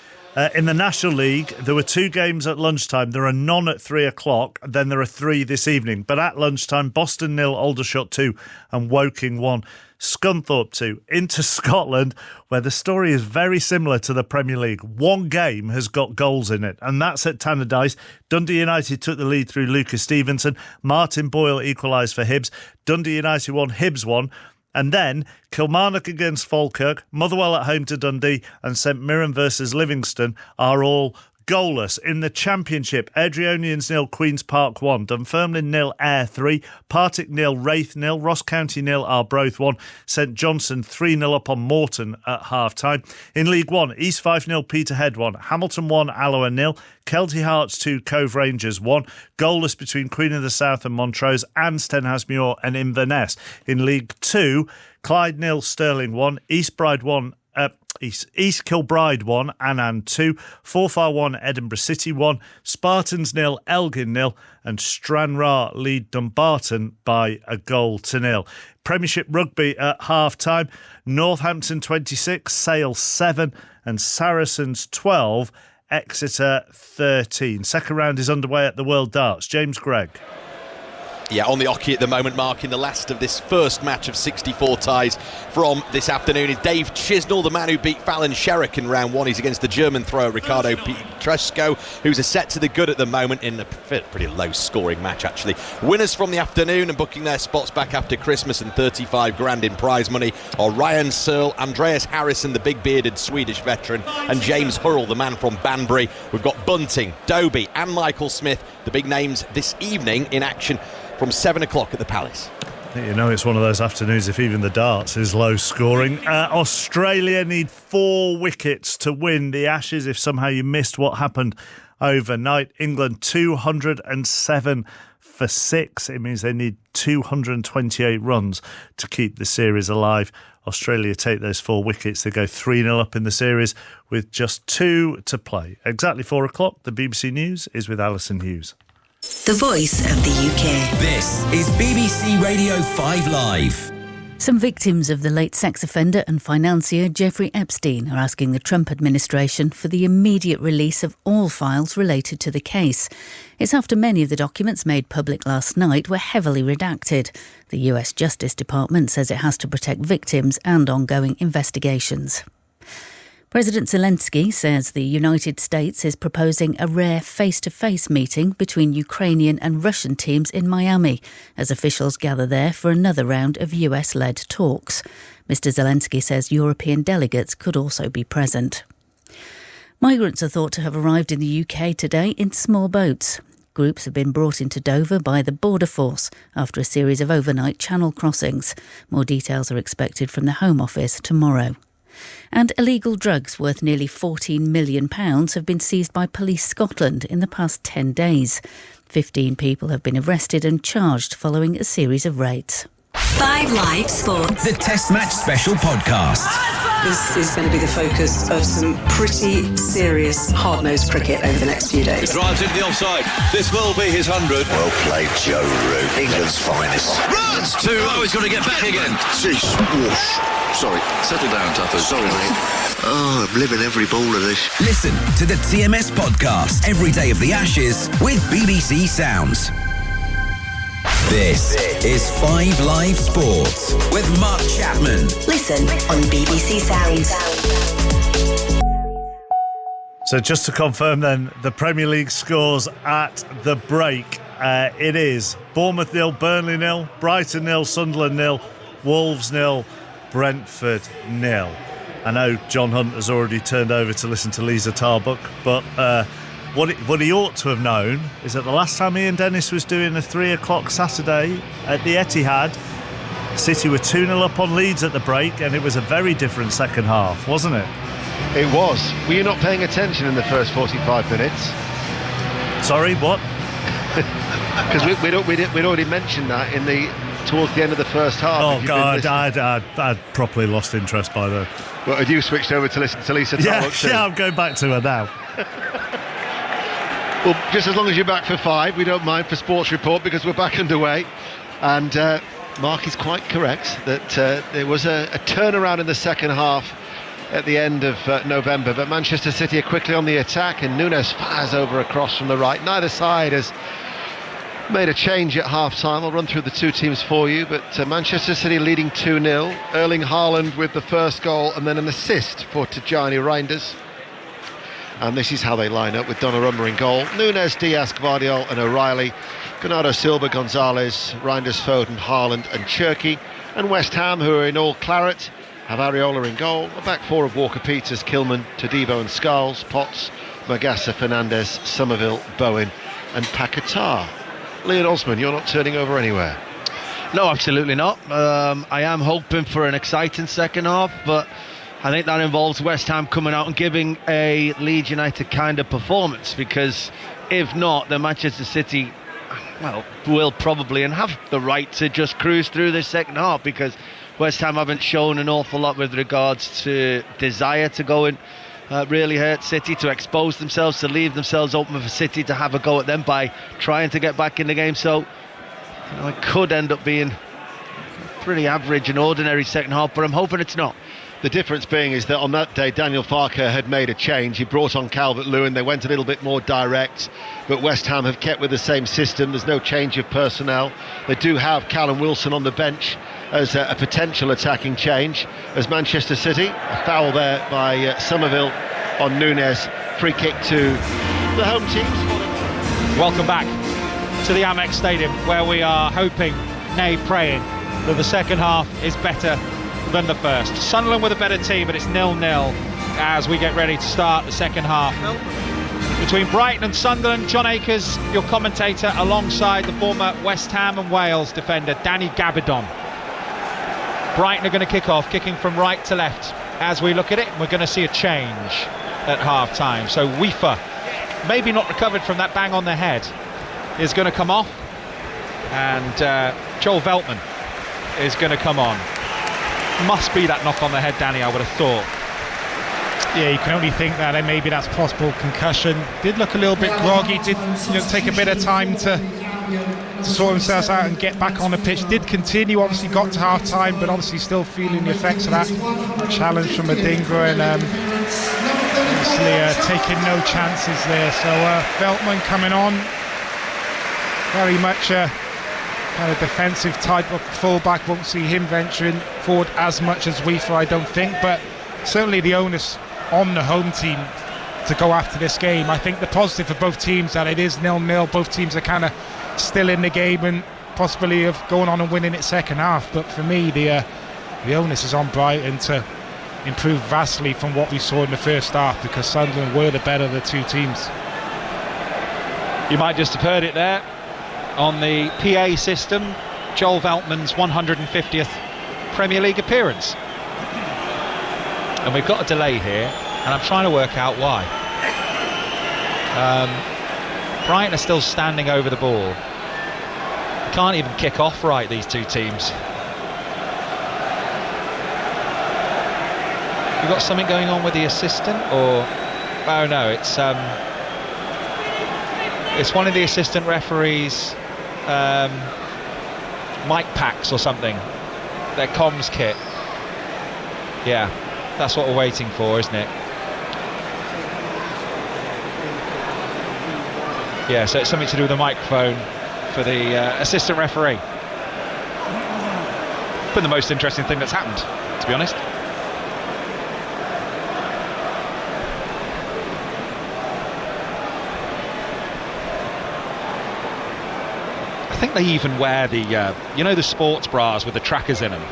In the National League, there were 2 games at lunchtime. There are none at 3 o'clock. Then there are 3 this evening. But at lunchtime, Boston 0, Aldershot 2 and Woking 1. Scunthorpe 2 into Scotland, where the story is very similar to the Premier League. One game has got goals in it, and that's at Tannadice. Dundee United took the lead through Lucas Stevenson. Martin Boyle equalised for Hibs. Dundee United won, Hibs won. And then Kilmarnock against Falkirk, Motherwell at home to Dundee, and St Mirren versus Livingston are all goalless. In the Championship, Airdrieonians 0, Queen's Park 1, Dunfermline 0, Ayr 3, Partick 0, Wraith 0, Ross County 0, Arbroath 1, St Johnstone 3-0 up on Morton at half-time. In League 1, East Fife 0, Peterhead 1, Hamilton 1, Alloa 0, Kelty Hearts 2, Cove Rangers 1, goalless between Queen of the South and Montrose, and Stenhousemuir and Inverness. In League 2, Clyde 0, Stirling 1, East Kilbride 1, Annan 2, Forfar 1, Edinburgh City 1, Spartans 0, Elgin 0, and Stranraer lead Dumbarton by a goal to 0. Premiership Rugby at half-time, Northampton 26, Sale 7, and Saracens 12, Exeter 13. Second round is underway at the World Darts. James Gregg. Yeah, on the hockey at the moment, marking the last of this first match of 64 ties from this afternoon is Dave Chisnell, the man who beat Fallon Sherrick in round 1. He's against the German thrower Ricardo Petresco, who's a set to the good at the moment in a pretty low-scoring match, actually. Winners from the afternoon and booking their spots back after Christmas and 35 grand in prize money are Ryan Searle, Andreas Harrison, the big-bearded Swedish veteran, and James Hurrell, the man from Banbury. We've got Bunting, Doby and Michael Smith, the big names this evening in action from 7 o'clock at the Palace. You know, it's one of those afternoons if even the darts is low scoring. Australia need 4 wickets to win the Ashes. If somehow you missed what happened overnight, England 207 for 6. It means they need 228 runs to keep the series alive. Australia take those 4 wickets. They go 3-0 up in the series with just 2 to play. Exactly 4 o'clock. The BBC News is with Alison Hughes. The voice of the UK. This is BBC Radio 5 Live. Some victims of the late sex offender and financier Jeffrey Epstein are asking the Trump administration for the immediate release of all files related to the case. It's after many of the documents made public last night were heavily redacted. The US Justice Department says it has to protect victims and ongoing investigations. President Zelensky says the United States is proposing a rare face-to-face meeting between Ukrainian and Russian teams in Miami as officials gather there for another round of US-led talks. Mr. Zelensky says European delegates could also be present. Migrants are thought to have arrived in the UK today in small boats. Groups have been brought into Dover by the Border Force after a series of overnight channel crossings. More details are expected from the Home Office tomorrow. And illegal drugs worth nearly £14 million have been seized by Police Scotland in the past 10 days. 15 people have been arrested and charged following a series of raids. 5 Live Sports. The Test Match Special Podcast. This is going to be the focus of some pretty serious hard-nosed cricket over the next few days. He drives into the offside. This will be his 100. Well played, Joe Root. England's finest. Runs! 2. Oh, he's going to get back again. Jeez, whoosh. Sorry. Settle down, Tuffers. Sorry, mate. Oh, I'm living every ball of this. Listen to the TMS podcast every day of the Ashes with BBC Sounds. This is 5 Live Sports with Mark Chapman. Listen on BBC Sounds. So just to confirm then, the Premier League scores at the break. It is Bournemouth 0, Burnley 0, Brighton 0, Sunderland 0, Wolves 0, Brentford 0. I know John Hunt has already turned over to listen to Lisa Tarbuck, but what he ought to have known is that the last time Ian Dennis was doing a 3 o'clock Saturday at the Etihad, City were 2-0 up on Leeds at the break, and it was a very different second half, wasn't it? It was. Were you not paying attention in the first 45 minutes? Sorry, what? Because we'd already mentioned that towards the end of the first half. Oh God, I'd properly lost interest by then. Well, had you switched over to listen to Lisa Tarbuck too? Yeah, I'm going back to her now. Well, just as long as you're back for 5, we don't mind for Sports Report because we're back underway. And Mark is quite correct that there was a turnaround in the second half at the end of November, but Manchester City are quickly on the attack and Nunes fires over across from the right. Neither side has made a change at half-time. I'll run through the two teams for you, but Manchester City leading 2-0. Erling Haaland with the first goal and then an assist for Tijani Reinders. And this is how they line up with Donnarumma in goal. Nunes, Diaz, Gvardiol and O'Reilly. Bernardo Silva, Gonzalez, Reinders, Foden, Haaland and Cherki. And West Ham, who are in all claret, have Areola in goal. A back four of Walker Peters, Kilman, Todibo and Scholes, Potts, Magassa, Fernandes, Somerville, Bowen and Paquetá. Leon Osman, you're not turning over anywhere. No, absolutely not. I am hoping for an exciting second half, but I think that involves West Ham coming out and giving a Leeds United kind of performance, because if not, then Manchester City, will probably and have the right to just cruise through this second half, because West Ham haven't shown an awful lot with regards to desire to go and really hurt City, to expose themselves, to leave themselves open for City to have a go at them by trying to get back in the game. So it could end up being pretty average and ordinary second half, but I'm hoping it's not. The difference being is that on that day Daniel Farke had made a change. He brought on Calvert-Lewin. They went a little bit more direct, but West Ham have kept with the same system. There's no change of personnel. They do have Callum Wilson on the bench as a potential attacking change. As Manchester City, a foul there by Somerville on Nunes. Free kick to the home teams. Welcome back to the Amex Stadium, where we are hoping, nay praying, that the second half is better than the first. Sunderland with a better team, but it's 0-0 as we get ready to start the second half. between Brighton and Sunderland. John Akers, your commentator, alongside the former West Ham and Wales defender Danny Gabidon. Brighton are going to kick off, kicking from right to left. As we look at it, we're going to see a change at half-time. So Weaver, maybe not recovered from that bang on the head, is going to come off, and Joel Veltman is going to come on. Must be that knock on the head, Danny, I would have thought. Yeah, you can only think that, and maybe that's possible concussion. Did look a little bit groggy, did take a bit of time to sort themselves out and get back on the pitch. Did continue, obviously got to half time, but obviously still feeling the effects of that challenge from Adingra, and obviously taking no chances there. So Veltman coming on, very much kind of defensive type of fullback. Won't see him venturing forward as much as Weaver, I don't think, but certainly the onus on the home team to go after this game. I think the positive for both teams that it is 0-0. Both teams are kind of still in the game and possibly of going on and winning it second half. But for me, the onus is on Brighton to improve vastly from what we saw in the first half, because Sunderland were the better of the two teams. You might just have heard it there on the PA system. Joel Veltman's 150th Premier League appearance. And we've got a delay here, and I'm trying to work out why. Brighton are still standing over the ball. Can't even kick off right, these two teams. We've got something going on with the assistant, or... Oh no, it's one of the assistant referees' mic packs or something. Their comms kit. Yeah. That's what we're waiting for, isn't it? Yeah, so it's something to do with the microphone for the assistant referee. Been the most interesting thing that's happened, to be honest. I think they even wear the, the sports bras with the trackers in them.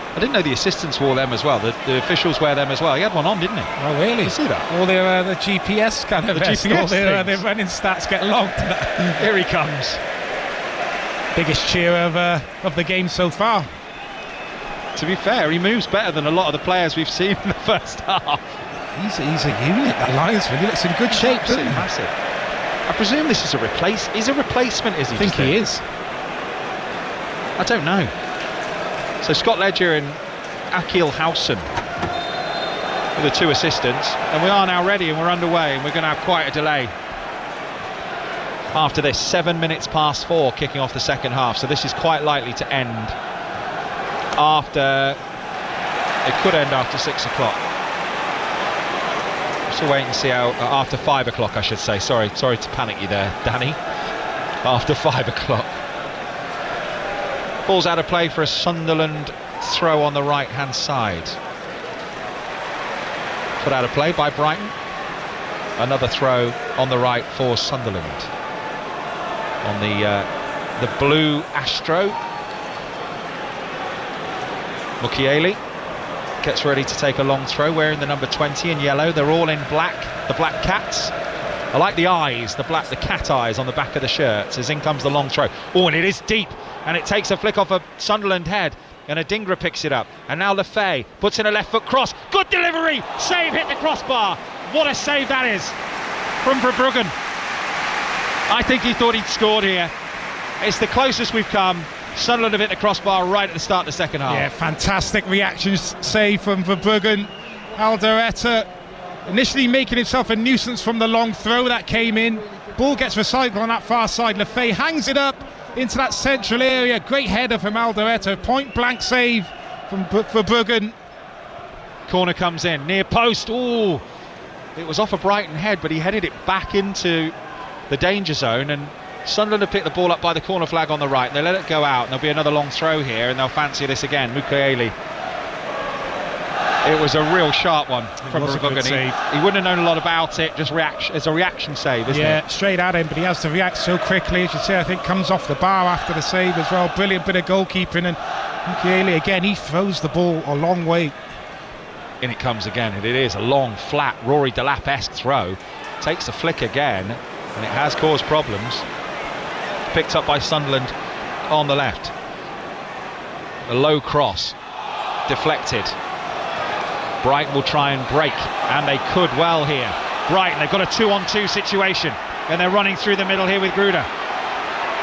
I didn't know the assistants wore them as well. The officials wear them as well. He had one on, didn't he? Oh, really? You see that? All their the GPS kind of vest, all their running stats get logged. Here he comes. Biggest cheer of the game so far. To be fair, he moves better than a lot of the players we've seen in the first half. He's a unit, that linesman. He looks in good shape, doesn't he? Massive. I presume this is a replace. He's a replacement, is he? I think he is. I don't know. So Scott Ledger and Akil Howson are the two assistants, and we are now ready and we're underway, and we're going to have quite a delay after this. 7 minutes past 4 kicking off the second half, so this is quite likely to end after, it could end after 6 o'clock. So wait and see how, after 5 o'clock I should say. Sorry to panic you there, Danny. After 5 o'clock. Ball's out of play for a Sunderland throw on the right-hand side. Put out of play by Brighton. Another throw on the right for Sunderland. On the blue Astro. Mukiele gets ready to take a long throw, wearing the number 20 in yellow. They're all in black, the Black Cats. I like the eyes, the cat eyes on the back of the shirts. As in comes the long throw. Oh, and it is deep, and it takes a flick off a Sunderland head, and Adingra picks it up. And now Lefay puts in a left foot cross. Good delivery! Save, hit the crossbar. What a save that is from Verbruggen. I think he thought he'd scored here. It's the closest we've come. Sunderland have hit the crossbar right at the start of the second half. Yeah, fantastic reactions, save from Verbruggen. Aldereta initially making himself a nuisance from the long throw that came in. Ball gets recycled on that far side. Lefay hangs it up into that central area. Great header from Aldereta. Point blank save from Verbruggen. Corner comes in, near post. Ooh, it was off a Brighton head, but he headed it back into the danger zone, and Sunderland have picked the ball up by the corner flag on the right. They let it go out, and there'll be another long throw here, and they'll fancy this again. Mukiele. It was a real sharp one from Verbruggen. He wouldn't have known a lot about it, just reaction. It's a reaction save, isn't it? Yeah, straight at him, but he has to react so quickly. As you say, I think comes off the bar after the save as well. Brilliant bit of goalkeeping, and Mukiele again, he throws the ball a long way. In it comes again, and it is a long, flat, Rory Delap-esque throw. takes a flick again, and it has caused problems. Picked up by Sunderland on the left. A low cross, deflected. Brighton will try and break, and they could well here. Brighton, they've got a 2-on-2 situation, and they're running through the middle here with Gruder.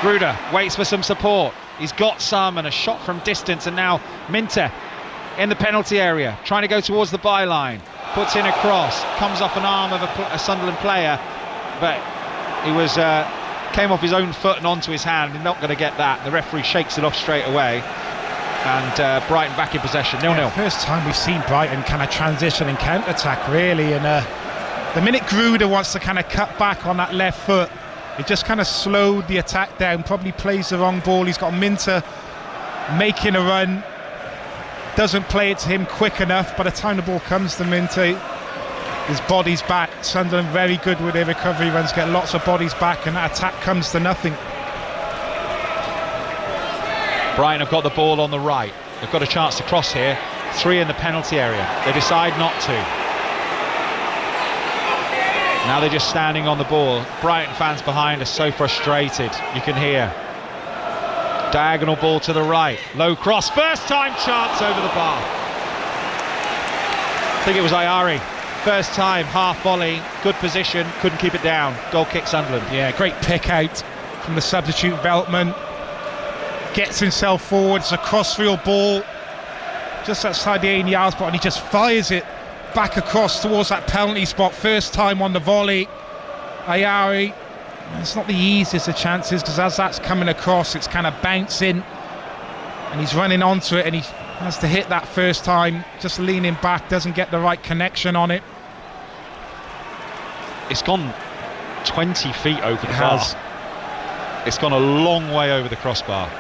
Gruder waits for some support. He's got some, and a shot from distance, and now Minter in the penalty area, trying to go towards the byline. Puts in a cross, comes off an arm of a Sunderland player, but he was came off his own foot and onto his hand. He's not going to get that. The referee shakes it off straight away, and Brighton back in possession, 0-0. First time we've seen Brighton kind of transition and counter-attack, really, and the minute Gruder wants to kind of cut back on that left foot, it just kind of slowed the attack down. Probably plays the wrong ball. He's got Minter making a run, doesn't play it to him quick enough. By the time the ball comes to Minter, his body's back. Sunderland very good with their recovery runs, get lots of bodies back, and that attack comes to nothing. Brighton have got the ball on the right. They've got a chance to cross here. 3 in the penalty area. They decide not to. Now they're just standing on the ball. Brighton fans behind are so frustrated. You can hear. Diagonal ball to the right. Low cross. First time chance over the bar. I think it was Ayari. First time, half volley. Good position. Couldn't keep it down. Goal kick Sunderland. Yeah, great pick out from the substitute Veltman. Gets himself forward. It's a crossfield ball just outside the 18-yard spot, and he just fires it back across towards that penalty spot. First time on the volley. Ayari, it's not the easiest of chances, because as that's coming across, it's kind of bouncing, and he's running onto it, and he has to hit that first time, just leaning back, doesn't get the right connection on it. It's gone 20 feet over the bar. It's gone a long way over the crossbar.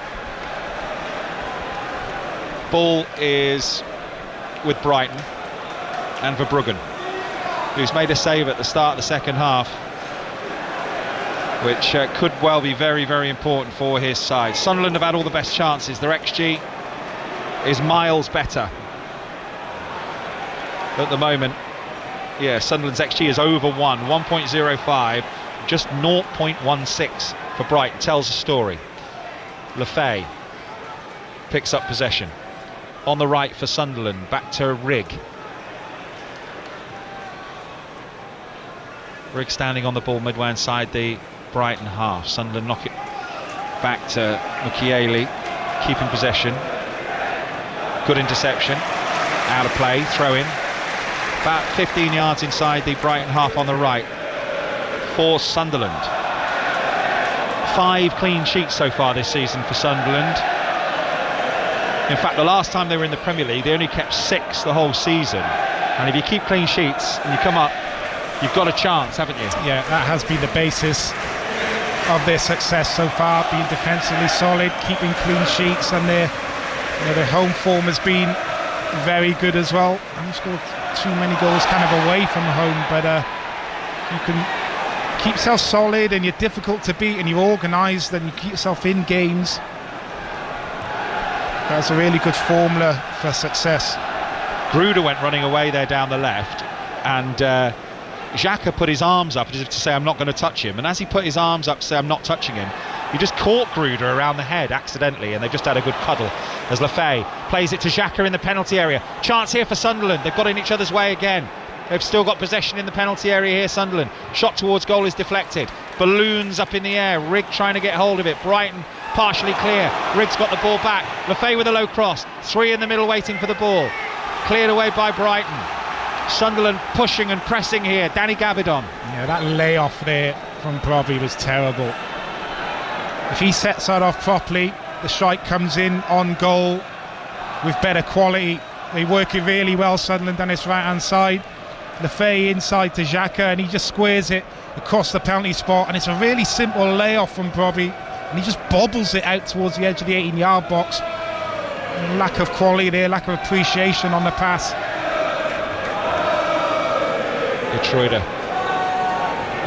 Ball is with Brighton and Verbruggen, who's made a save at the start of the second half, which could well be very, very important for his side. Sunderland have had all the best chances. Their XG is miles better at the moment. Yeah, Sunderland's XG is over 1.05, just 0.16 for Brighton. Tells a story. Lefay picks up possession on the right for Sunderland, back to Rigg. Rigg standing on the ball midway inside the Brighton half. Sunderland knock it back to Mukiele, keeping possession. Good interception, out of play, throw in. About 15 yards inside the Brighton half on the right for Sunderland. 5 clean sheets so far this season for Sunderland. In fact, the last time they were in the Premier League, they only kept 6 the whole season. And if you keep clean sheets and you come up, you've got a chance, haven't you? Yeah, that has been the basis of their success so far, being defensively solid, keeping clean sheets, and their home form has been very good as well. They've scored too many goals kind of away from home, but you can keep yourself solid, and you're difficult to beat, and you're organised, and you keep yourself in games. That's a really good formula for success. Gruder went running away there down the left, and Xhaka put his arms up as if to say, I'm not going to touch him, and as he put his arms up to say, I'm not touching him, he just caught Gruder around the head accidentally, and they just had a good cuddle as Lefay plays it to Xhaka in the penalty area. Chance here for Sunderland. They've got in each other's way again. They've still got possession in the penalty area here, Sunderland. Shot towards goal is deflected. Balloons up in the air. Rigg trying to get hold of it. Brighton partially clear. Rigg's got the ball back. Lefay with a low cross. 3 in the middle waiting for the ball. Cleared away by Brighton. Sunderland pushing and pressing here. Danny Gavidon. Yeah, that layoff there from Brobby was terrible. If he sets that off properly, the strike comes in on goal with better quality. They work it really well, Sunderland, on his right hand side. Lefay inside to Xhaka, and he just squares it across the penalty spot, and it's a really simple layoff from Brobby, and he just bobbles it out towards the edge of the 18-yard box. Lack of quality there, lack of appreciation on the pass. Getruida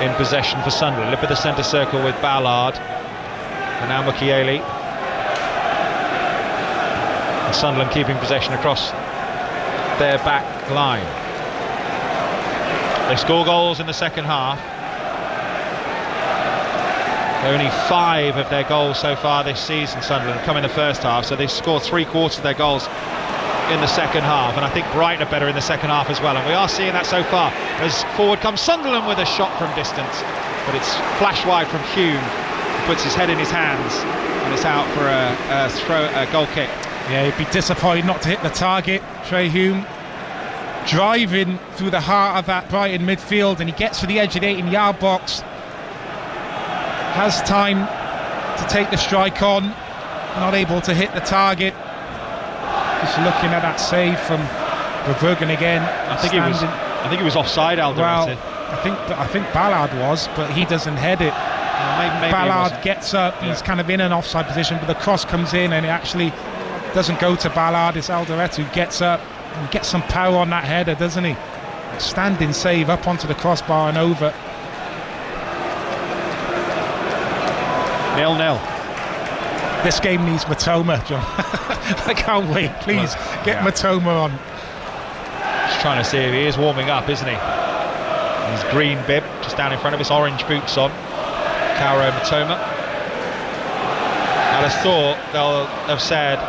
in possession for Sunderland. Lip of the centre circle with Ballard, and now Mukiele. And Sunderland keeping possession across their back line. They score goals in the second half. Only 5 of their goals so far this season, Sunderland, have come in the first half, so they scored 3/4 of their goals in the second half, and I think Brighton are better in the second half as well, and we are seeing that so far. As forward comes Sunderland with a shot from distance, but it's flash wide from Hume, who puts his head in his hands, and it's out for a goal kick. Yeah, he'd be disappointed not to hit the target. Trey Hume driving through the heart of that Brighton midfield, and he gets to the edge of the 18-yard box, has time to take the strike on, not able to hit the target. Just looking at that save from Verbruggen again. I think he was offside, Alderete. Well, I think Ballard was, but he doesn't head it. Maybe Ballard gets up, he's kind of in an offside position, but the cross comes in and it actually doesn't go to Ballard. It's Alderete who gets up and gets some power on that header, doesn't he? Standing save up onto the crossbar and over. 0-0. This game needs Matoma, John. I can't wait. Please get Matoma on. Just trying to see if he is warming up, isn't he? His green bib just down in front of his orange boots on. Kaoru Matoma. I'd have thought they'll have said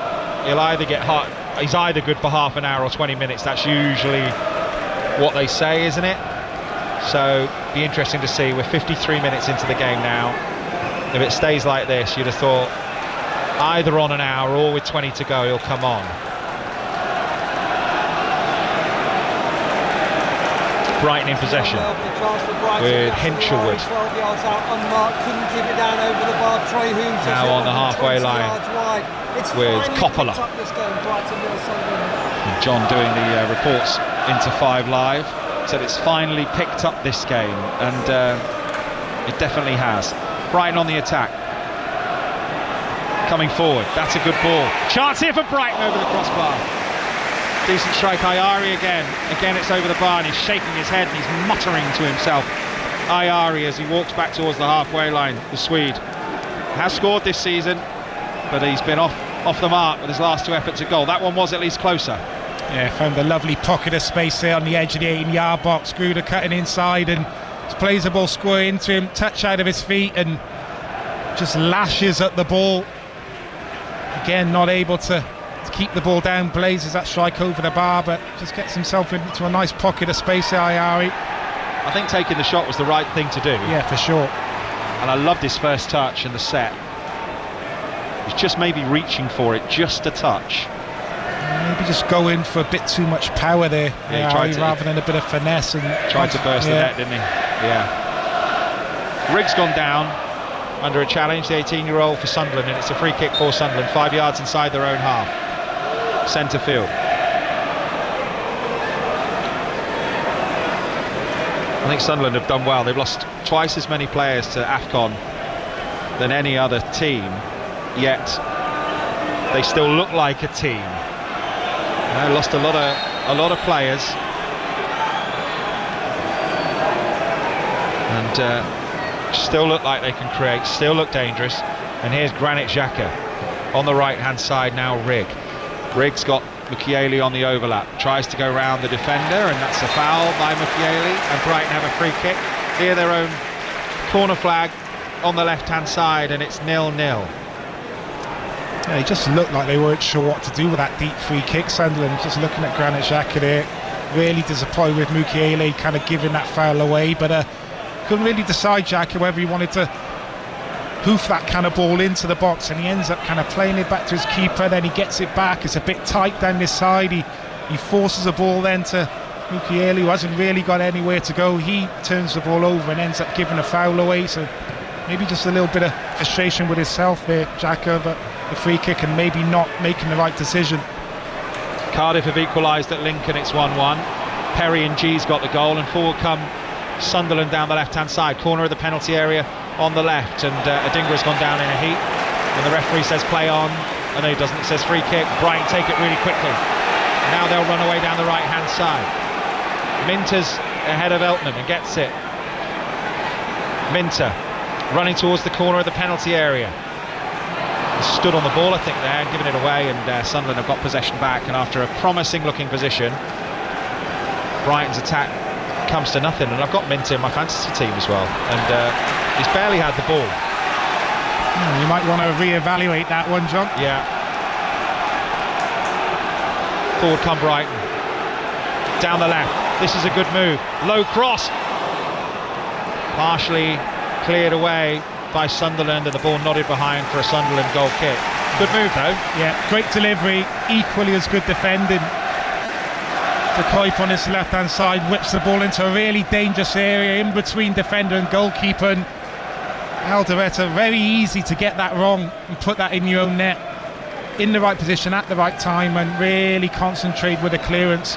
he'll either get hot. He's either good for half an hour or 20 minutes. That's usually what they say, isn't it? So be interesting to see. We're 53 minutes into the game now. If it stays like this, you'd have thought either on an hour or with 20 to go he'll come on. Brighton in possession with Hinchelwood 12 yards out unmarked, couldn't keep it down over the bar. Trey Hume now on the halfway line with Coppola. And John doing the reports into 5 Live said it's finally picked up this game, and it definitely has. Brighton on the attack, coming forward. That's a good ball. Chance here for Brighton over the crossbar. Decent strike. Ayari again it's over the bar, and he's shaking his head and he's muttering to himself. Ayari, as he walks back towards the halfway line, the Swede has scored this season, but he's been off the mark with his last 2 efforts at goal. That one was at least closer. Yeah, found a lovely pocket of space there on the edge of the 18-yard box. Gruder cutting inside and plays the ball square into him, touch out of his feet, and just lashes at the ball. Again, not able to keep the ball down, blazes that strike over the bar, but just gets himself into a nice pocket of space there, Ayari. I think taking the shot was the right thing to do. Yeah, for sure. And I loved his first touch in the set. He's just maybe reaching for it just a touch. Maybe just go in for a bit too much power there, yeah, he tried to, rather than a bit of finesse. And tried to burst the net, didn't he? Yeah. Riggs gone down under a challenge, the 18-year-old for Sunderland, and it's a free kick for Sunderland, 5 yards inside their own half. Centre field. I think Sunderland have done well. They've lost twice as many players to AFCON than any other team, yet they still look like a team. They lost a lot of players, and still look like they can create, still look dangerous. And here's Granit Xhaka on the right hand side now. Riggs got Mukiele on the overlap, tries to go round the defender, and that's a foul by Mukiele, and Brighton have a free kick. Here their own corner flag on the left hand side, and it's 0-0. Yeah, it just looked like they weren't sure what to do with that deep free kick. Sunderland, just looking at Granit Xhaka there, really disappointed with Mukiele kind of giving that foul away, but couldn't really decide, Xhaka, whether he wanted to hoof that kind of ball into the box, and he ends up kind of playing it back to his keeper. Then he gets it back, it's a bit tight down this side, he forces the ball then to Mukiele, who hasn't really got anywhere to go. He turns the ball over and ends up giving a foul away, so maybe just a little bit of frustration with himself there, Xhaka, but the free kick and maybe not making the right decision. Cardiff have equalised at Lincoln, it's 1-1. Perry and G's got the goal, and forward come Sunderland down the left hand side, corner of the penalty area on the left, and Adingra's gone down in a heap, and the referee says play on. Oh no, he doesn't, it says free kick. Brighton take it really quickly. Now they'll run away down the right hand side. Minter's ahead of Eltman and gets it. Minter running towards the corner of the penalty area. He stood on the ball, I think, there, and giving it away, and Sunderland have got possession back, and after a promising looking position, Brighton's attack comes to nothing. And I've got Minter in my fantasy team as well, and he's barely had the ball. You might want to re-evaluate that one, John. Yeah. Forward come Brighton. Down the left. This is a good move. Low cross. Partially cleared away by Sunderland, and the ball nodded behind for a Sunderland goal kick. Good move though. Yeah, great delivery, equally as good defending. De Kuyp on his left hand side whips the ball into a really dangerous area in between defender and goalkeeper, and Aldereta, very easy to get that wrong and put that in your own net, in the right position at the right time, and really concentrate with the clearance.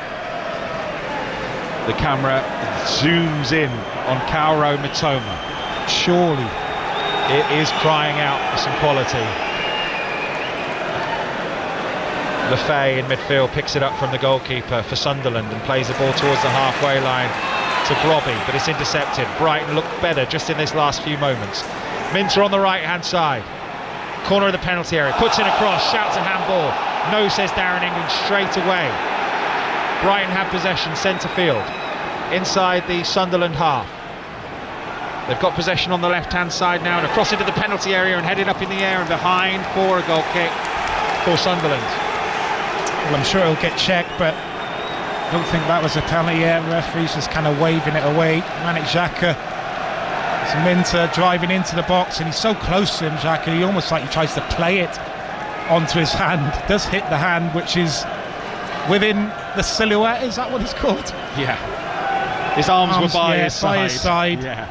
The camera zooms in on Kaoru Mitoma. Surely it is crying out for some quality. Lefay in midfield picks it up from the goalkeeper for Sunderland and plays the ball towards the halfway line to Brobby, but it's intercepted. Brighton looked better just in this last few moments. Minter on the right hand side, corner of the penalty area, puts in a cross, shouts a handball. No, says Darren England straight away. Brighton have possession centre field, inside the Sunderland half. They've got possession on the left hand side now, and across into the penalty area and headed up in the air and behind for a goal kick for Sunderland. Well, I'm sure it'll get checked, but I don't think that was a penalty yet. The referee's just kind of waving it away. Manik Xhaka, it's Minter driving into the box, and he's so close to him, Xhaka, he almost like he tries to play it onto his hand. Does hit the hand, which is within the silhouette, is that what it's called? Yeah. His arms were by his side. Yeah.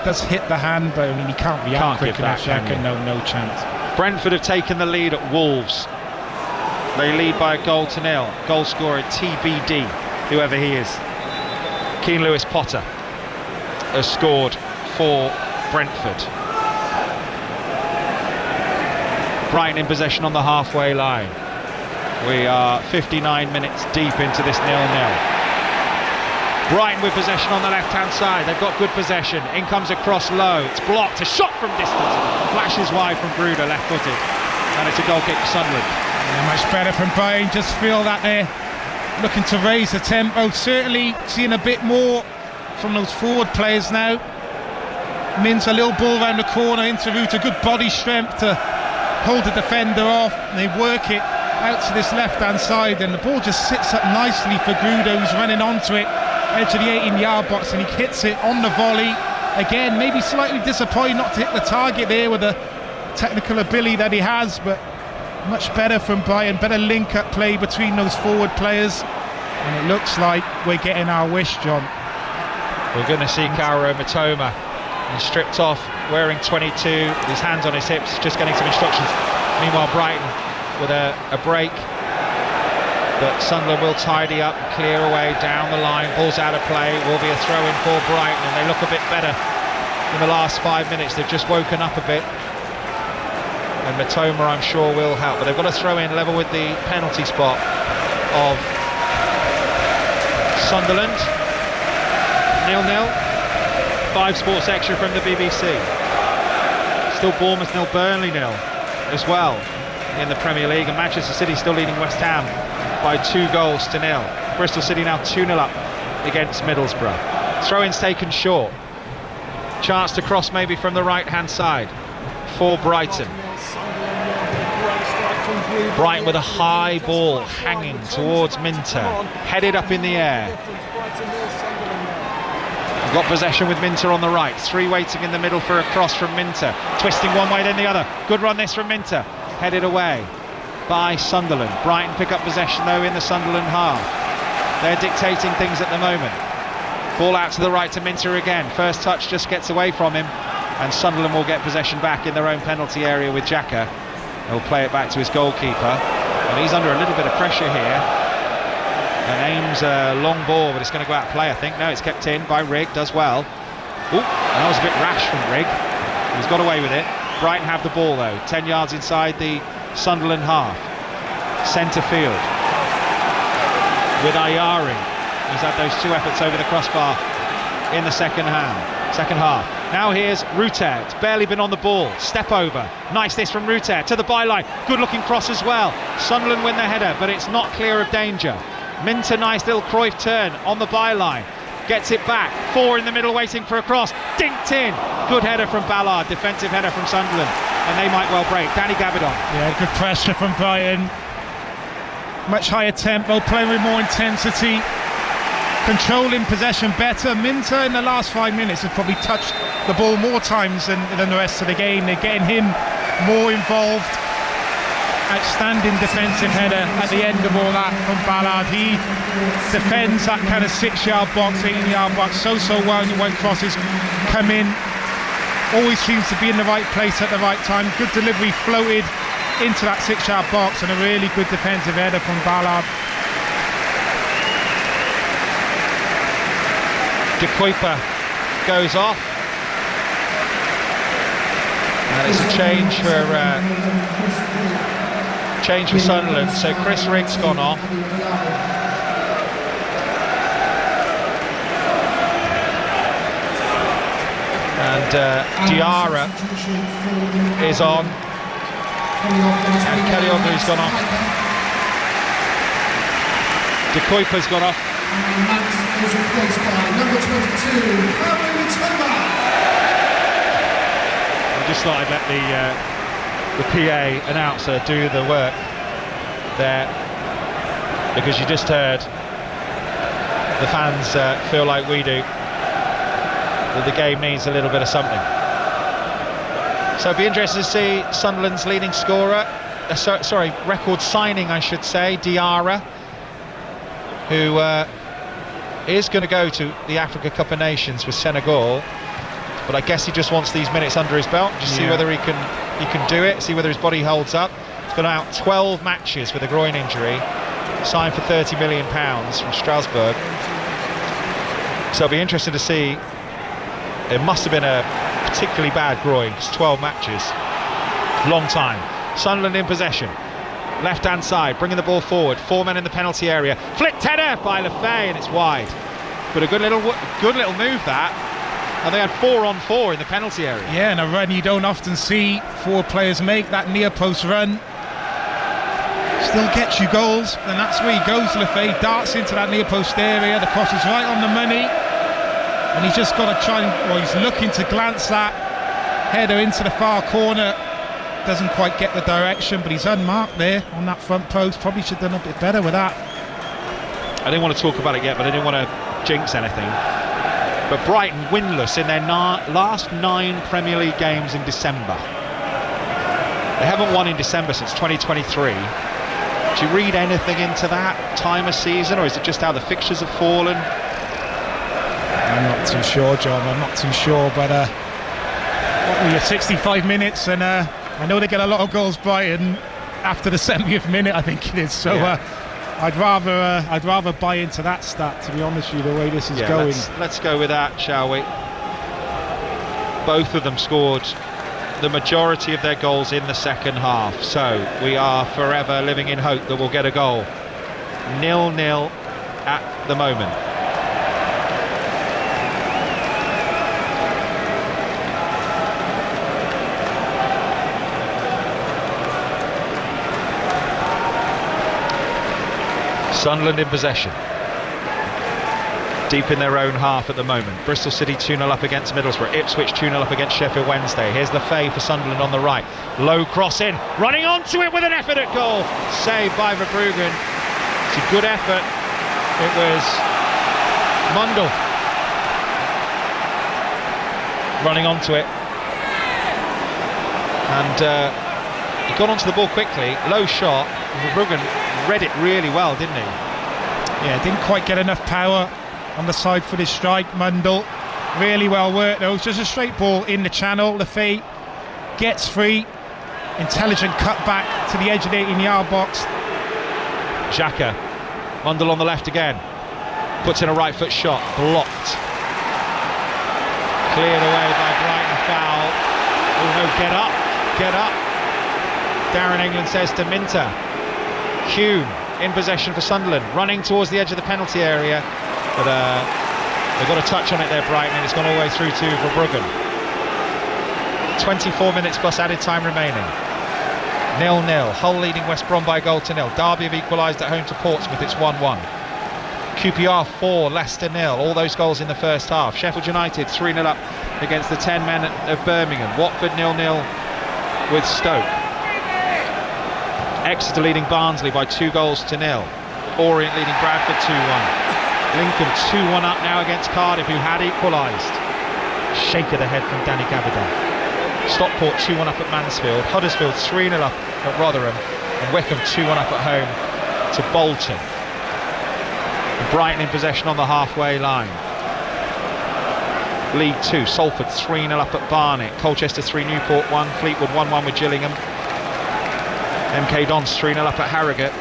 Does hit the hand, but I mean, he can't react quick enough, Xhaka. No chance. Brentford have taken the lead at Wolves. They lead by 1-0. Goal scorer TBD, whoever he is. Keane Lewis Potter has scored for Brentford. Brighton in possession on the halfway line. We are 59 minutes deep into this 0-0. Brighton with possession on the left-hand side. They've got good possession. In comes a cross low. It's blocked. A shot from distance. Flashes wide from Bruder, left-footed. And it's a goal kick for Sunderland. Yeah, much better from Brighton. Just feel that they're looking to raise the tempo. Certainly seeing a bit more from those forward players now. Mins a little ball around the corner into route. A good body strength to hold the defender off. And they work it out to this left-hand side, and the ball just sits up nicely for Gruder, who's running onto it, edge of the 18-yard box, and he hits it on the volley. Again, maybe slightly disappointed not to hit the target there with the technical ability that he has, but much better from Brighton, better link-up play between those forward players, and it looks like we're getting our wish, John. We're going to see Kaoru Mitoma. He's stripped off, wearing 22, with his hands on his hips, just getting some instructions. Meanwhile, Brighton with a break, but Sunderland will tidy up, clear away down the line. Ball's out of play, will be a throw-in for Brighton, and they look a bit better in the last 5 minutes. They've just woken up a bit, and Mitoma, I'm sure, will help. But they've got a throw-in level with the penalty spot of Sunderland. 0-0. 5 Sports Extra from the BBC. Still Bournemouth 0, Burnley 0 as well in the Premier League, and Manchester City still leading West Ham by 2-0. Bristol City now 2-0 up against Middlesbrough. Throw-ins taken short. Chance to cross maybe from the right-hand side for Brighton. Brighton with a high ball hanging towards Minter, headed up in the air. Got possession with Minter on the right, 3 waiting in the middle for a cross from Minter, twisting one way then the other. Good run this from Minter, headed away by Sunderland. Brighton pick up possession though in the Sunderland half. They're dictating things at the moment. Ball out to the right to Minter again. First touch just gets away from him, and Sunderland will get possession back in their own penalty area with Xhaka. He'll play it back to his goalkeeper, and he's under a little bit of pressure here. And aims a long ball, but it's going to go out of play, I think. No, it's kept in by Rigg, does well. Ooh, that was a bit rash from Rigg. He's got away with it. Brighton have the ball though, 10 yards inside the Sunderland half. Centre field with Ayari. He's had those 2 efforts over the crossbar in the second half. Now here's Ruter. It's barely been on the ball. Step over. Nice this from Ruter to the byline. Good looking cross as well. Sunderland win the header, but it's not clear of danger. Minter, nice little Cruyff turn on the byline. gets it back. 4 in the middle waiting for a cross. Dinked in. Good header from Ballard, defensive header from Sunderland. And they might well break. Danny Gabidon. Yeah, good pressure from Brighton. Much higher tempo, playing with more intensity, controlling possession better. Minter in the last 5 minutes has probably touched the ball more times than the rest of the game. They're getting him more involved. Outstanding defensive header at the end of all that from Ballard. He defends that kind of 6-yard box, 18-yard box so well when crosses come in. Always seems to be in the right place at the right time. Good delivery, floated into that 6-yard box, and a really good defensive header from Ballard. De Kuyper goes off, and it's a change for Sunderland. So Chris Rigg's gone off. And Diarra is on. And Kelly Oglery's gone off. De Kuyper's gone off. And Max is replaced by number 22, Harry Timber. I just thought I'd let the PA announcer do the work there, because you just heard the fans feel like we do that the game needs a little bit of something. So it'd be interesting to see Sunderland's leading scorer, record signing I should say, Diarra, who is going to go to the Africa Cup of Nations with Senegal, but I guess he just wants these minutes under his belt, just see whether he can do it, see whether his body holds up. He's been out 12 matches with a groin injury, signed for £30 million from Strasbourg. So it'll be interesting to see. It must have been a particularly bad groin. It's 12 matches, long time. Sunderland in possession, left hand side, bringing the ball forward. 4 men in the penalty area. Flicked header by Lefay, and it's wide. But a good little move that. And they had 4-on-4 in the penalty area. Yeah, and a run you don't often see 4 players make, that near post run. Still gets you goals, and that's where he goes. Lefay darts into that near post area. The cross is right on the money, and he's just got to try and, he's looking to glance that header into the far corner. Doesn't quite get the direction, but he's unmarked there on that front post. Probably should have done a bit better with that. I didn't want to talk about it yet, but I didn't want to jinx anything. But Brighton winless in their last 9 Premier League games in December. They haven't won in December since 2023. Do you read anything into that time of season, or is it just how the fixtures have fallen? I'm not too sure, John. I'm not too sure, but what were you, 65 minutes, and I know they get a lot of goals, Brighton, after the 70th minute, I think it is. So I'd rather buy into that stat, to be honest with you, the way this is going. Let's go with that, shall we? Both of them scored the majority of their goals in the second half, so we are forever living in hope that we'll get a goal. 0-0 at the moment. Sunderland in possession, deep in their own half at the moment. Bristol City 2-0 up against Middlesbrough. Ipswich 2-0 up against Sheffield Wednesday. Here's Lefay for Sunderland on the right. Low cross in, running onto it with an effort at goal. Saved by Verbruggen. It's a good effort. It was Mundell running onto it. And he got onto the ball quickly. Low shot. Verbruggen read it really well, didn't he? Yeah, didn't quite get enough power on the side footed strike. Mundell, really well worked though. It's just a straight ball in the channel. Lefay gets free, intelligent cut back to the edge of the 18-yard box. Xhaka, Mundell on the left again, puts in a right foot shot, blocked, cleared away by Brighton. Foul. Oh no, get up. Darren England says to Minter. Hume in possession for Sunderland, running towards the edge of the penalty area, but they've got a touch on it there, Brighton, and it's gone all the way through to Verbruggen. 24 minutes plus added time remaining. 0-0. Hull leading West Brom by a goal to 0. Derby have equalised at home to Portsmouth. It's 1-1. QPR 4, Leicester 0. All those goals in the first half. Sheffield United 3-0 up against the 10 men of Birmingham. Watford 0-0 with Stoke. Exeter leading Barnsley by 2-0. Orient leading Bradford 2-1. Lincoln 2-1 up now against Cardiff, who had equalised. Shake of the head from Danny Gavidan. Stockport 2-1 up at Mansfield. Huddersfield 3-0 up at Rotherham. And Wickham 2-1 up at home to Bolton. And Brighton in possession on the halfway line. League 2, Salford 3-0 up at Barnet. Colchester 3, Newport 1. Fleetwood 1-1 with Gillingham. MK Dons 3-0 up at Harrogate.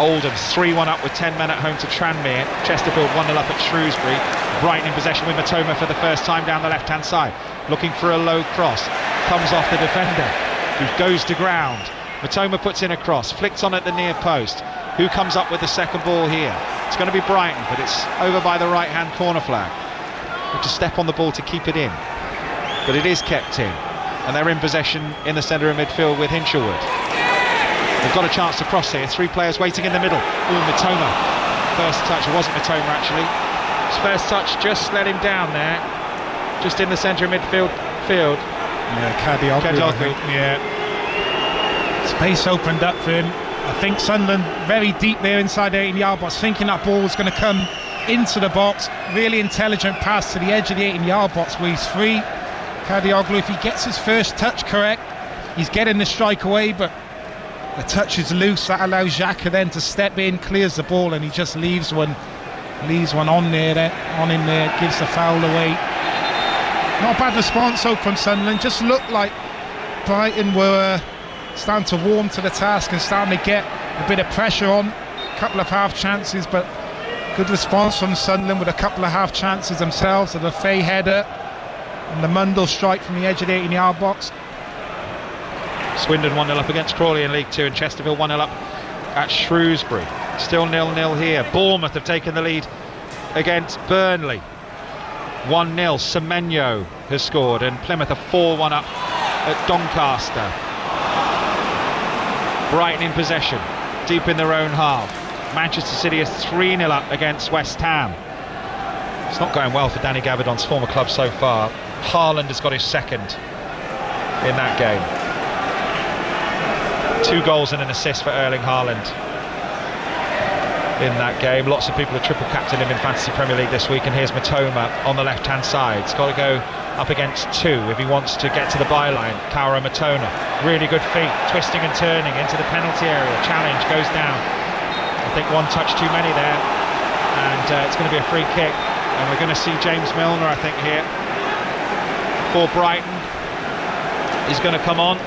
Oldham 3-1 up with 10 men at home to Tranmere. Chesterfield 1-0 up at Shrewsbury. Brighton in possession with Matoma for the first time down the left-hand side. Looking for a low cross. Comes off the defender, who goes to ground. Matoma puts in a cross, flicks on at the near post. Who comes up with the second ball here? It's going to be Brighton, but it's over by the right-hand corner flag. Have to step on the ball to keep it in. But it is kept in. And they're in possession in the centre of midfield with Hinshelwood. They've got a chance to cross here. 3 players waiting in the middle. Matoma. First touch. It wasn't Matoma, actually. His first touch just let him down there. Just in the centre of midfield. Yeah, Kadioglu. Yeah. Space opened up for him. I think Sunderland very deep there inside the 18-yard box, thinking that ball was going to come into the box. Really intelligent pass to the edge of the 18-yard box where he's free. Kadioglu, if he gets his first touch correct, he's getting the strike away, but the touch is loose. That allows Xhaka then to step in, clears the ball, and he just leaves one on in there, gives the foul away. Not a bad response though from Sunderland. Just looked like Brighton were starting to warm to the task and starting to get a bit of pressure on. A couple of half chances, but good response from Sunderland with a couple of half chances themselves. The Fay header and the Mundell strike from the edge of the 18-yard box. Swindon 1-0 up against Crawley in League 2, and Chesterfield 1-0 up at Shrewsbury. Still 0-0 here. Bournemouth have taken the lead against Burnley. 1-0. Semenyo has scored, and Plymouth are 4-1 up at Doncaster. Brighton in possession, deep in their own half. Manchester City is 3-0 up against West Ham. It's not going well for Danny Gavidan's former club so far. Haaland has got his second in that game. 2 goals and an assist for Erling Haaland in that game. Lots of people have triple captained him in Fantasy Premier League this week, and here's Matoma on the left-hand side. He's got to go up against 2 if he wants to get to the byline. Kaoru Matoma, really good feet, twisting and turning into the penalty area. Challenge goes down. I think 1 touch too many there, and it's going to be a free kick, and we're going to see James Milner, I think, here for Brighton. He's going to come on.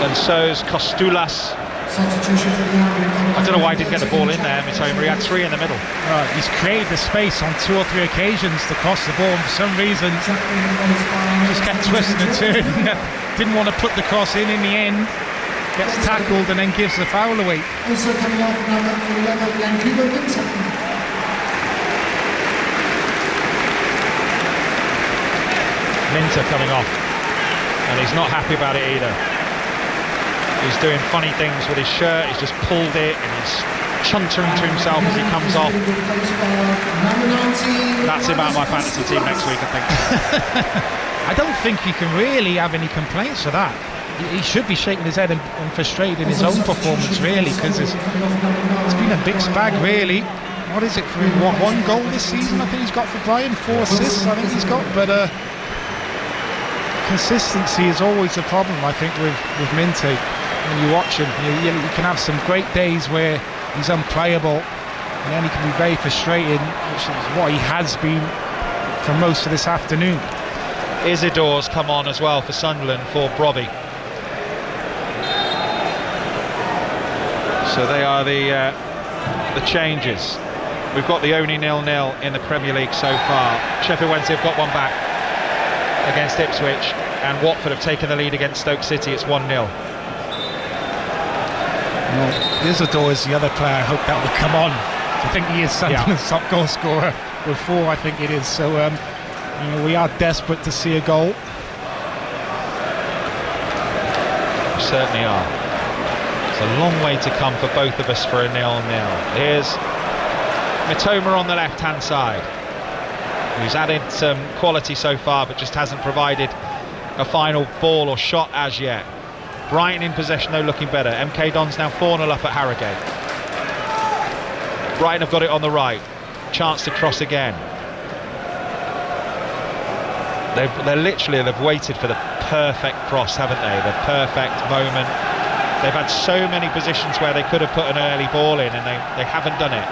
And so's Kostulas. I don't know why he didn't get the ball in there, Mitoma. He had 3 in the middle. He's created the space on 2 or 3 occasions to cross the ball, and for some reason he just kept twisting and turning. Didn't want to put the cross in the end. Gets tackled and then gives the foul away. Also coming off number 11, Vancouver Minter. Minter coming off, and he's not happy about it either. He's doing funny things with his shirt. He's just pulled it and he's chuntering to himself as he comes off. That's about my fantasy team next week, I think. I don't think he can really have any complaints for that. He should be shaking his head and frustrated in his own performance, really, because it's been a big spag, really. What is it for him? 1 goal this season, I think he's got for Brighton, 4 assists, I think he's got, but consistency is always a problem, I think, with Minty. When you watch him, you can have some great days where he's unplayable, and then he can be very frustrating, which is what he has been for most of this afternoon. Isidore's come on as well for Sunderland for Brobby. So they are the changes. We've got the only 0-0 in the Premier League so far. Sheffield Wednesday have got one back against Ipswich, and Watford have taken the lead against Stoke City. It's 1-0. Isidore is the other player I hope that will come on. I think he is Sunderland's top goal scorer with 4, I think it is. So we are desperate to see a goal. We certainly are. It's a long way to come for both of us for a 0-0. Here's Mitoma on the left-hand side, who's added some quality so far, but just hasn't provided a final ball or shot as yet. Brighton in possession, though, looking better. MK Dons now 4-0 up at Harrogate. Brighton have got it on the right. Chance to cross again. They've waited for the perfect cross, haven't they? The perfect moment. They've had so many positions where they could have put an early ball in, and they haven't done it.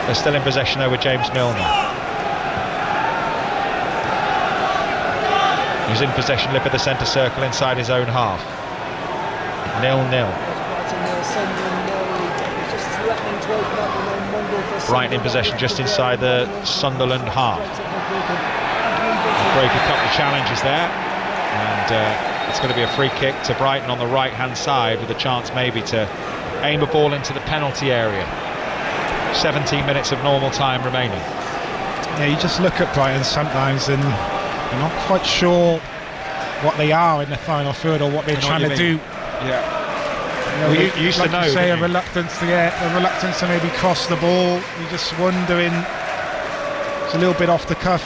They're still in possession though with James Milner, who's in possession, lip of the centre circle inside his own half. 0-0. Brighton in possession just inside the Sunderland half. Break a couple of challenges there, and it's going to be a free kick to Brighton on the right hand side, with a chance maybe to aim a ball into the penalty area. 17 minutes of normal time remaining. Yeah, you just look at Brighton sometimes and you're not quite sure what they are in the final third or what they're trying to do. Yeah. You used to know, a reluctance to maybe cross the ball. You're just wondering. It's a little bit off the cuff.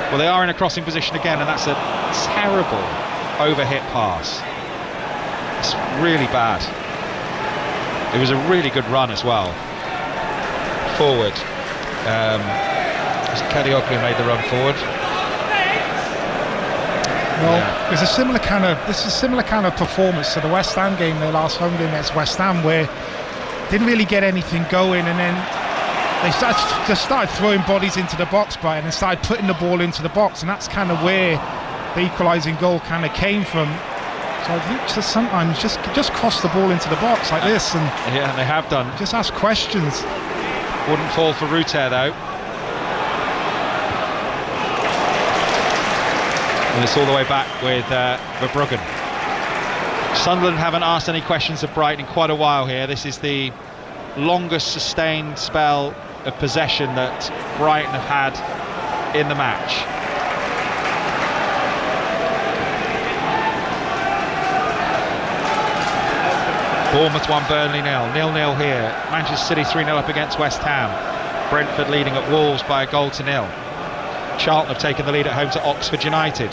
Well, they are in a crossing position again, and that's a terrible overhit pass. It's really bad. It was a really good run as well. Forward. Kadioglu who made the run forward. Well, there's a similar kind of performance to the West Ham game, their last home game against West Ham, where didn't really get anything going, and then they started throwing bodies into the box, Brighton, and started putting the ball into the box, and that's kind of where the equalising goal kind of came from. So I think just sometimes just cross the ball into the box like this, and yeah, they have done. Just ask questions. Wouldn't fall for Ruter though. And it's all the way back with Verbruggen. Sunderland haven't asked any questions of Brighton in quite a while here. This is the longest sustained spell of possession that Brighton have had in the match. Bournemouth 1, Burnley 0. 0-0 here. Manchester City 3-0 up against West Ham. Brentford leading at Wolves by a 1-0. Charlton have taken the lead at home to Oxford United.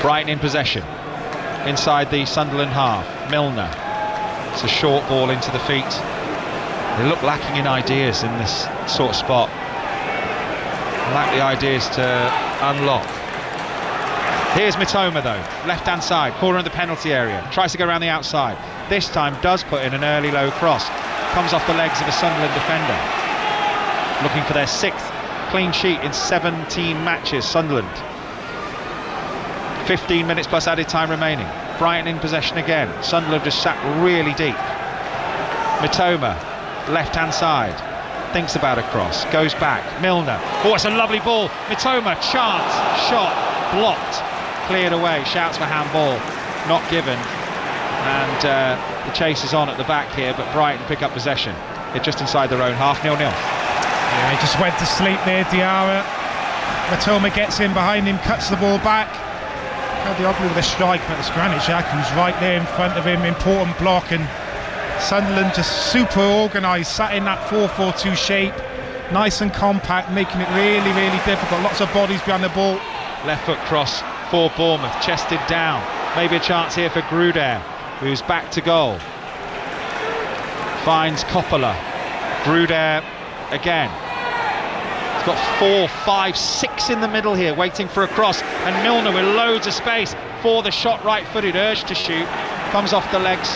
Brighton in possession inside the Sunderland half. Milner. It's a short ball into the feet. They look lacking in ideas in this sort of spot. Lack the ideas to unlock. Here's Mitoma though, left hand side, corner of the penalty area, tries to go around the outside. This time does put in an early low cross. Comes off the legs of a Sunderland defender. Looking for their 6th clean sheet in 17 matches, Sunderland. 15 minutes plus added time remaining. Brighton in possession again. Sunderland just sat really deep. Mitoma, left hand side, thinks about a cross, goes back. Milner, oh, it's a lovely ball. Mitoma, chance, shot, blocked, cleared away. Shouts for handball, not given. And the chase is on at the back here, but Brighton pick up possession. They're just inside their own half, 0-0. Yeah, he just went to sleep there, Diarra. Mitoma gets in behind him, cuts the ball back. Kadioglu with a strike, but it's Granit Xhaka who's right there in front of him. Important block, and Sunderland just super organised, sat in that 4-4-2 shape, nice and compact, making it really, really difficult. Lots of bodies behind the ball. Left foot cross for Bournemouth, chested down. Maybe a chance here for Gruder, who's back to goal. Finds Coppola. Gruder again. He's got 4, 5, 6 in the middle here, waiting for a cross, and Milner with loads of space for the shot, right-footed, urged to shoot, comes off the legs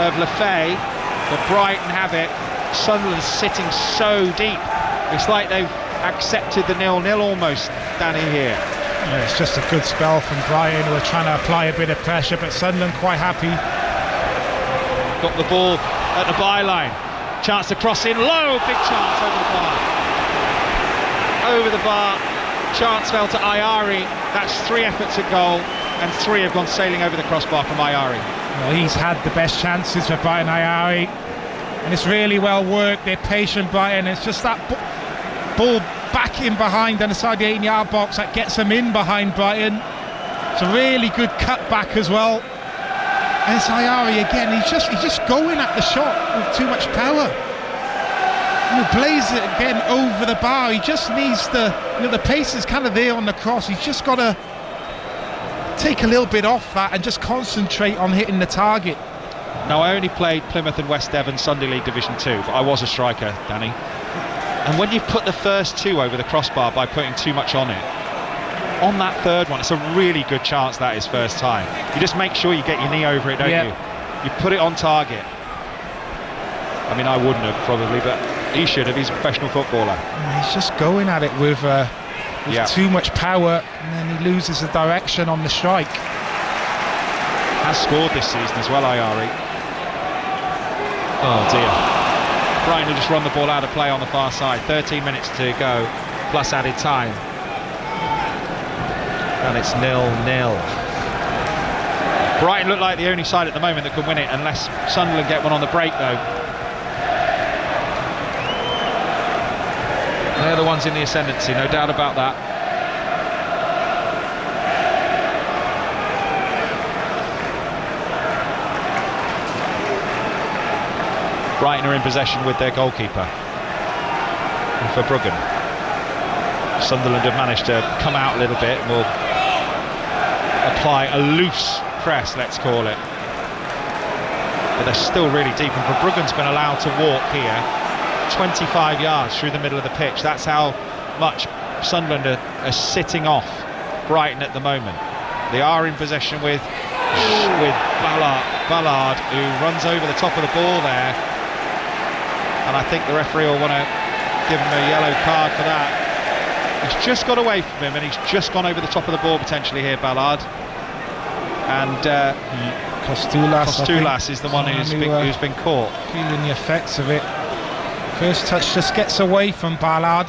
of Lefay, but Brighton have it. Sunderland sitting so deep, it's like they've accepted the 0-0 almost, Danny, here. Yeah, it's just a good spell from Brighton, who are trying to apply a bit of pressure, but Sunderland quite happy. Got the ball at the byline, chance to cross in low, big chance over the bar. Over the bar, chance fell to Ayari. That's 3 efforts at goal, and 3 have gone sailing over the crossbar from Ayari. Well, he's had the best chances for Brighton, Ayari, and it's really well worked. They're patient, Brighton. It's just that ball back in behind and inside the 8-yard box. That gets them in behind Brighton. It's a really good cut back as well. And it's Ayari again. He's just going at the shot with too much power. And he blazes it again over the bar. He just needs the pace is kind of there on the cross. He's just got to take a little bit off that and just concentrate on hitting the target. Now, I only played Plymouth and West Devon Sunday League Division 2, but I was a striker, Danny. And when you put the first two over the crossbar by putting too much on it, on that third one, it's a really good chance that is first time. You just make sure you get your knee over it, don't you? You put it on target. I mean, I wouldn't have probably, but he should have. He's a professional footballer. He's just going at it with too much power, and then he loses the direction on the strike. Has scored this season as well, Ayari. Oh dear. Brighton have just run the ball out of play on the far side. 13 minutes to go, plus added time. And it's 0-0. Brighton look like the only side at the moment that can win it, unless Sunderland get one on the break, though. They're the ones in the ascendancy, no doubt about that. Brighton are in possession with their goalkeeper. And for Bruggen, Sunderland have managed to come out a little bit and will apply a loose press, let's call it. But they're still really deep, and Verbruggen's been allowed to walk here 25 yards through the middle of the pitch. That's how much Sunderland are sitting off Brighton at the moment. They are in possession with Ballard, who runs over the top of the ball there, and I think the referee will want to give him a yellow card for that. He's just got away from him, and he's just gone over the top of the ball potentially here, Ballard. And Kostulas is the one who's been caught. Feeling the effects of it. First touch just gets away from Ballard,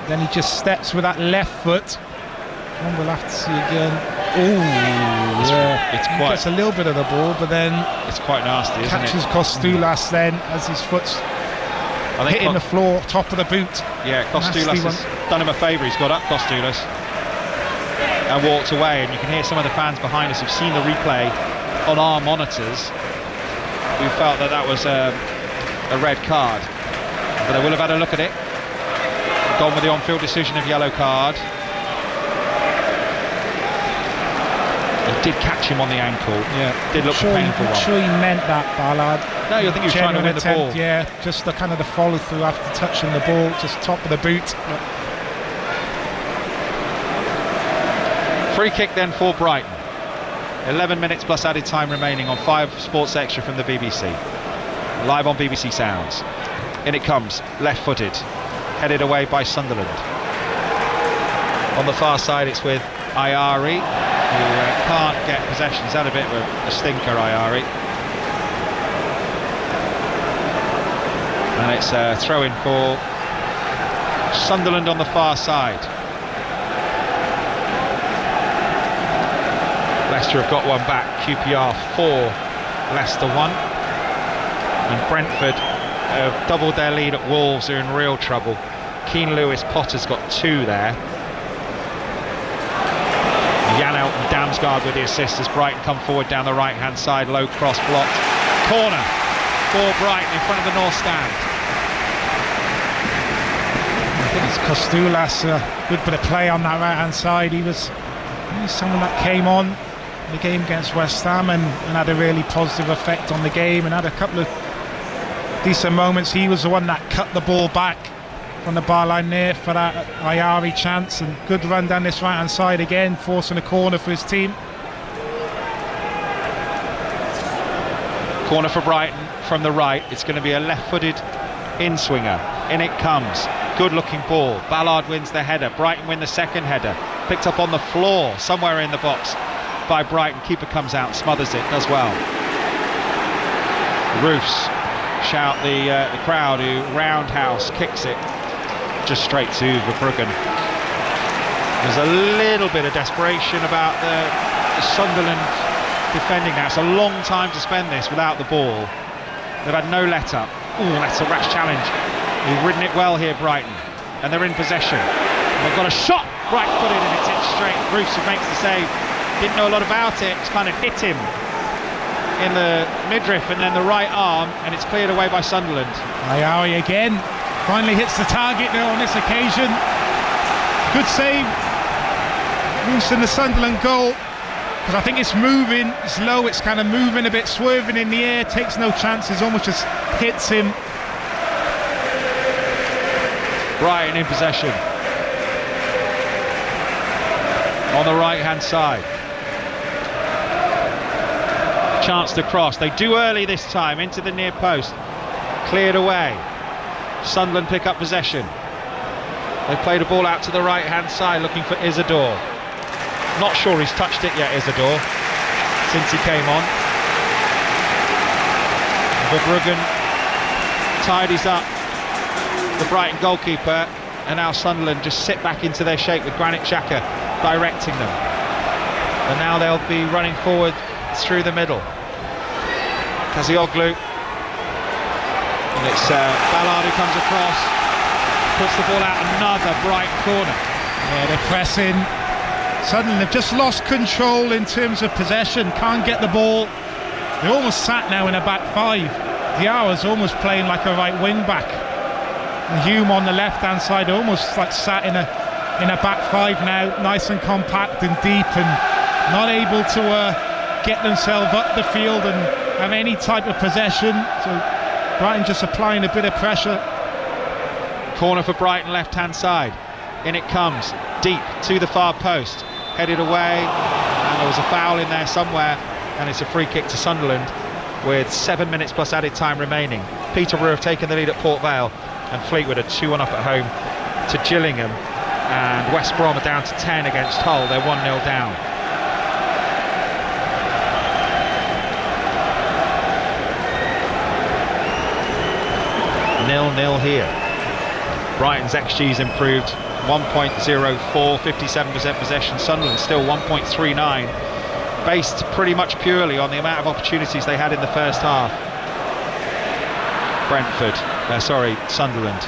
then he just steps with that left foot. And we'll have to see again. It's quite. Gets a little bit of the ball, but then it's quite nasty, isn't it? Catches Kostulas then as his foot's hitting the floor, top of the boot. Yeah, Kostulas has done him a favour. He's got up Kostulas and walked away, and you can hear some of the fans behind us who've seen the replay on our monitors who felt that was a red card, but they will have had a look at it. Gone with the on-field decision of yellow card. He did catch him on the ankle. Yeah, did look painful. I'm sure he meant that, Ballard. No, you think he was trying to win the ball? Yeah, just the kind of the follow through after touching the ball, just top of the boot. Free kick then for Brighton. 11 minutes plus added time remaining on 5 Sports Extra from the BBC. Live on BBC Sounds. In it comes, left-footed, headed away by Sunderland. On the far side it's with Ayari, who can't get possession. He's had a bit of a stinker, Ayari. And it's a throw-in for Sunderland on the far side. Leicester have got one back. QPR 4, Leicester 1. And Brentford have doubled their lead at Wolves, who are in real trouble. Keane Lewis Potter's got 2 there. Janelt and Damsgaard with the assist as Brighton come forward down the right hand side. Low cross blocked. Corner for Brighton in front of the North Stand. I think it's Kostulas, good bit of play on that right hand side. He was someone that came on in the game against West Ham and had a really positive effect on the game and had a couple of decent moments. He was the one that cut the ball back from the bar line there for that Ayari chance, and good run down this right hand side again, forcing a corner for his team. Corner for Brighton from the right. It's going to be a left-footed in-swinger. In it comes. Good looking ball. Ballard wins the header. Brighton win the second header. Picked up on the floor somewhere in the box by Brighton. Keeper comes out, smothers it, does well. Roofs shout the crowd, who roundhouse kicks it just straight to Verbruggen. There's a little bit of desperation about the Sunderland defending now. It's a long time to spend this without the ball. They've had no let up. That's a rash challenge. They've ridden it well here, Brighton. and they're in possession. They've got a shot, right-footed, and it's in straight. Bruce, who makes the save, didn't know a lot about it. It's kind of hit him in the midriff and then the right arm, and it's cleared away by Sunderland. Ayari again, finally hits the target now on this occasion. Good save. Moves in the Sunderland goal. Because I think it's moving, it's low, it's kind of moving a bit, swerving in the air, takes no chances, almost just hits him. Brighton in possession. On the right-hand side. Chance to cross. They do early this time, into the near post. Cleared away. Sunderland pick up possession. They played a ball out to the right-hand side, looking for Isidore. Not sure he's touched it yet, Isidore, since he came on. Verbruggen tidies up the Brighton goalkeeper, and now Sunderland just sit back into their shape with Granit Xhaka directing them. And now they'll be running forward through the middle. Kazioglu, and it's Ballard who comes across, puts the ball out another Brighton corner. Yeah, they're pressing. Sunderland have just lost control in terms of possession, can't get the ball. They're almost sat now in a back five. Diarra's almost playing like a right wing back. And Hume on the left hand side, almost like sat in a back five now, nice and compact and deep, and not able to get themselves up the field and have any type of possession. So Brighton just applying a bit of pressure. Corner for Brighton, left hand side. In it comes, deep to the far post, headed away, and there was a foul in there somewhere, and it's a free kick to Sunderland with 7 minutes plus added time remaining. Peterborough have taken the lead at Port Vale, and Fleetwood are 2-1 up at home to Gillingham, and West Brom are down to 10 against Hull. They're 1-0 down. Nil-nil here. Brighton's XG's improved 1.04, 57% possession. Sunderland still 1.39, based pretty much purely on the amount of opportunities they had in the first half. Sunderland,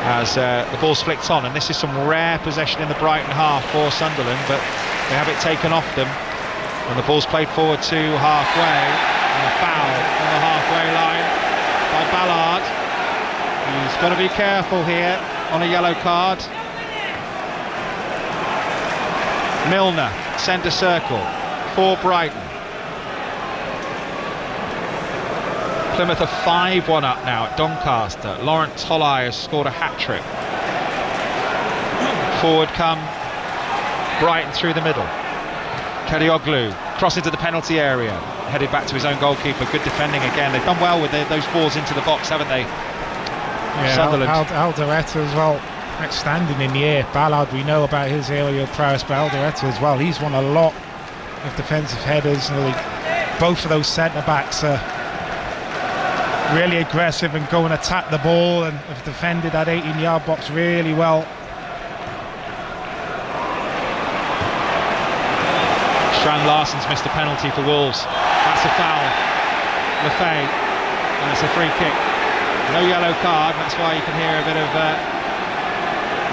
as the ball's flicked on, and this is some rare possession in the Brighton half for Sunderland, but they have it taken off them, and the ball's played forward to halfway, and a foul on the halfway line by Ballard. He's got to be careful here on a yellow card. Milner, centre circle for Brighton. Plymouth are 5-1 up now at Doncaster. Lawrence Holley has scored a hat-trick. Forward come Brighton through the middle. Kadioglu, cross into the penalty area, headed back to his own goalkeeper. Good defending again. They've done well with those balls into the box, haven't they? Yeah, Sunderland. Alderetta as well, outstanding in the air. Ballard, we know about his aerial prowess, but Alderetta as well. He's won a lot of defensive headers. Both of those centre backs are really aggressive and go and attack the ball, and have defended that 18-yard box really well. Strand Larsen's missed a penalty for Wolves. That's a foul. Lefay, and it's a free kick. No yellow card, that's why you can hear a bit of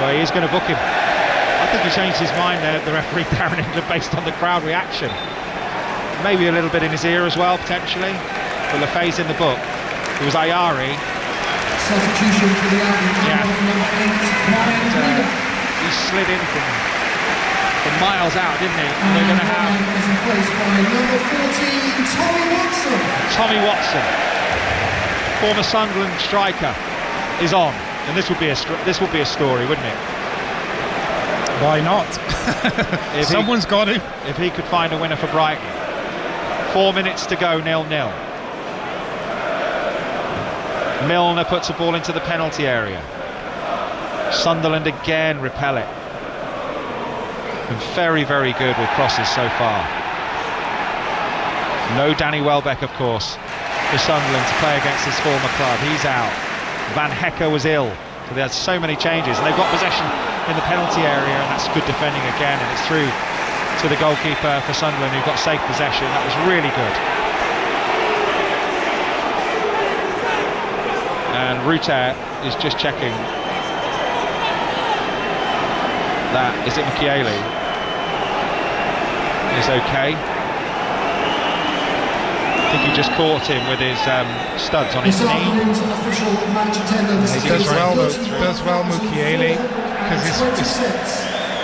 well, he is going to book him. I think he changed his mind there, the referee Darren England, based on the crowd reaction. Maybe a little bit in his ear as well, potentially. But Lefay's in the book. It was Ayari. Substitution for the Albion. He slid in from miles out, didn't he? And they're going to have is replaced by number 14, Tommy Watson. Tommy Watson, former Sunderland striker, is on, and this would be a story, wouldn't it? Why not? Someone's got to. If he could find a winner for Brighton. 4 minutes to go, 0-0. Milner puts a ball into the penalty area. Sunderland again repel it. Been very, very good with crosses so far. No Danny Welbeck, of course, for Sunderland to play against his former club. He's out. Van Hecke was ill. So there's so many changes, and they've got possession in the penalty area, and that's good defending again, and it's through to the goalkeeper for Sunderland, who got safe possession. That was really good. And Rutter is just checking that, is it Mukiele? Is okay. I think he just caught him with his studs on his knee. He does well, Mukiele, because his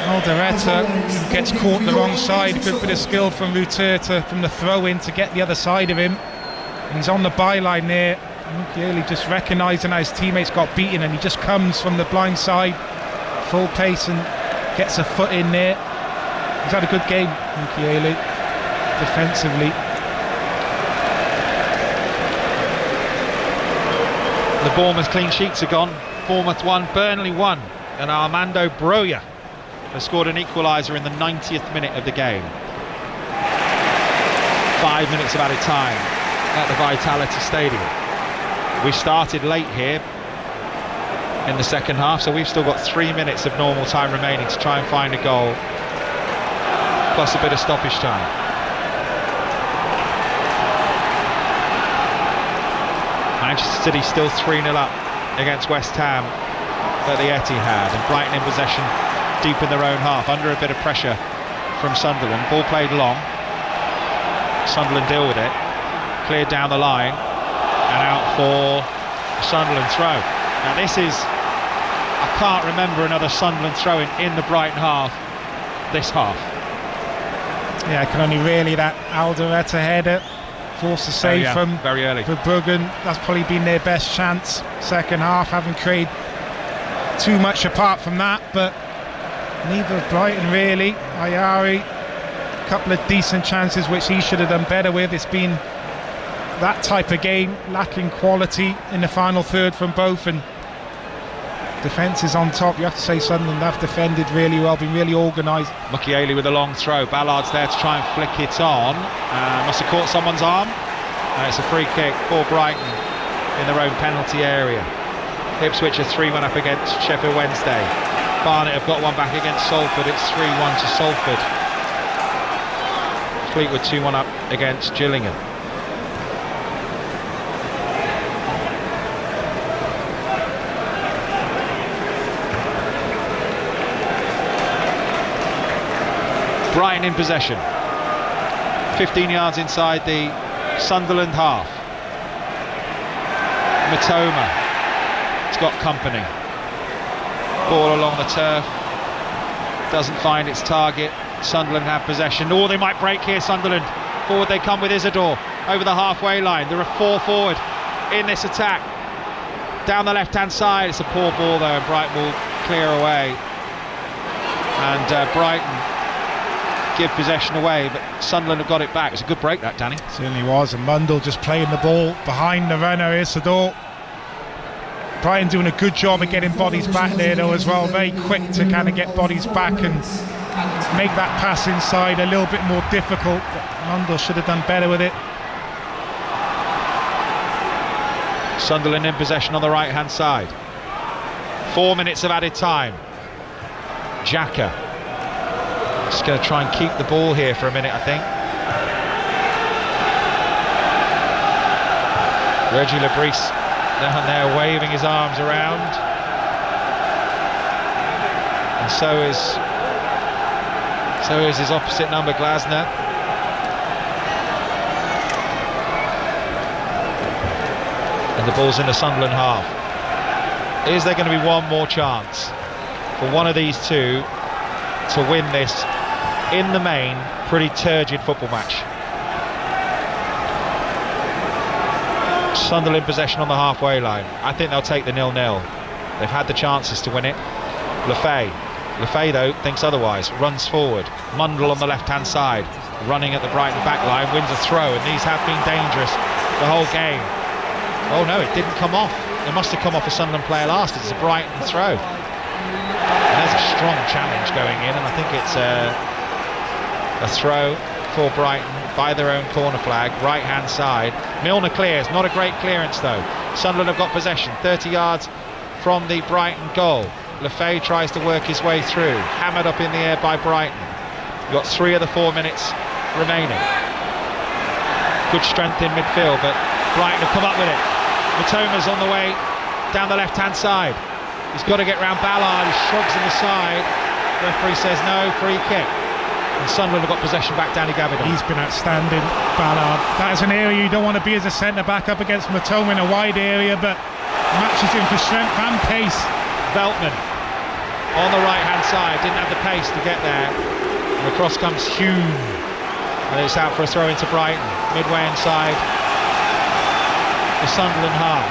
Aldereta gets caught on the wrong side. A good bit of skill from Ruter from the throw-in to get the other side of him. And he's on the byline there. Mukiele just recognising how his teammates got beaten, and he just comes from the blind side, full pace, and gets a foot in there. He's had a good game, Mukiele, defensively. The Bournemouth clean sheets are gone. Bournemouth 1, Burnley 1, and Armando Broja has scored an equaliser in the 90th minute of the game. 5 minutes of added time at the Vitality Stadium. We started late here in the second half, so we've still got 3 minutes of normal time remaining to try and find a goal, plus a bit of stoppage time. Manchester City still 3-0 up against West Ham at the Etihad, and Brighton in possession deep in their own half, under a bit of pressure from Sunderland. Ball played long. Sunderland deal with it. Cleared down the line and out for a Sunderland throw. Now this is, I can't remember another Sunderland throw in the Brighton half this half. Yeah, I can only really that Aldereta header forced a save from very early for Bruggen. That's probably been their best chance second half. Haven't created too much apart from that, but neither of Brighton really. Ayari, a couple of decent chances which he should have done better with. It's been that type of game, lacking quality in the final third from both, and defence is on top. You have to say Sunderland have defended really well, been really organised. Mukiele with a long throw. Ballard's there to try and flick it on. Must have caught someone's arm. It's a free kick for Brighton in their own penalty area. Ipswich are 3-1 up against Sheffield Wednesday. Barnet have got one back against Salford. It's 3-1 to Salford. Fleetwood 2-1 up against Gillingham. Brighton in possession, 15 yards inside the Sunderland half. Matoma, it's got company. Ball along the turf, doesn't find its target. Sunderland have possession. Oh, they might break here, Sunderland. Forward they come with Isidore over the halfway line. There are 4 forward in this attack. Down the left-hand side, it's a poor ball though, and Brighton will clear away. And Brighton give possession away, but Sunderland have got it back. It's a good break that, Danny. Certainly was, and Mundell just playing the ball behind the runner, Isidore. Brighton doing a good job of getting bodies back there though as well, very quick to kind of get bodies back and make that pass inside a little bit more difficult, but Mundell should have done better with it. Sunderland in possession on the right hand side. 4 minutes of added time. Xhaka just going to try and keep the ball here for a minute, I think. Reggie Lebris down there waving his arms around, and so is his opposite number, Glasner. And the ball's in the Sunderland half. Is there going to be one more chance for one of these two to win this, in the main, pretty turgid football match? Sunderland possession on the halfway line. I think they'll take the 0-0. They've had the chances to win it. Lefay though thinks otherwise, runs forward. Mundell on the left hand side, running at the Brighton back line, wins a throw, and these have been dangerous the whole game. Oh no, it didn't come off. It must have come off a Sunderland player last. It's a Brighton throw. And there's a strong challenge going in, and I think it's a throw for Brighton by their own corner flag, right hand side. Milner clears, not a great clearance though. Sunderland have got possession, 30 yards from the Brighton goal. Lefay tries to work his way through, hammered up in the air by Brighton. You've got 3 of the 4 minutes remaining. Good strength in midfield, but Brighton have come up with it. Matoma's on the way down the left hand side. He's got to get round Ballard, he shrugs him aside, Referee says no, free kick. And Sunderland have got possession back. Danny Gabidon. He's been outstanding, Ballard. That is an area you don't want to be as a centre-back up against Matoma in a wide area, but matches him for strength and pace. Veltman on the right-hand side, didn't have the pace to get there. And across comes Hume. And it's out for a throw into Brighton. Midway inside the Sunderland half.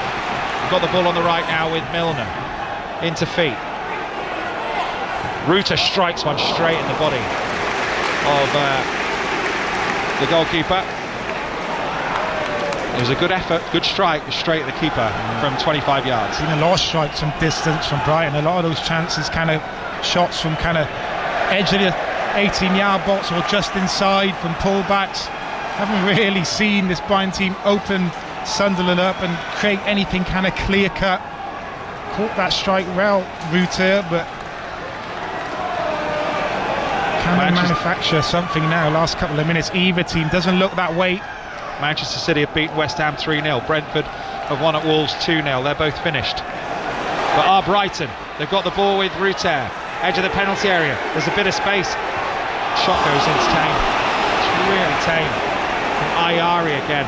We've got the ball on the right now with Milner. Into feet. Ruta strikes one straight in the body of the goalkeeper. It was a good effort, good strike, straight at the keeper from 25 yards. Seen a lot of strikes from distance from Brighton. A lot of those chances, kind of shots from kind of edge of the 18-yard box or just inside from pullbacks. Haven't really seen this Brighton team open Sunderland up and create anything kind of clear-cut. Caught that strike well, Ruta, but can they manufacture something now? Last couple of minutes, either team doesn't look that way. Manchester City have beaten West Ham 3-0. Brentford have won at Wolves 2-0. They're both finished. But Brighton, they've got the ball with Ruter. Edge of the penalty area. There's a bit of space. Shot goes in, it's tame. It's really tame. From Ayari again.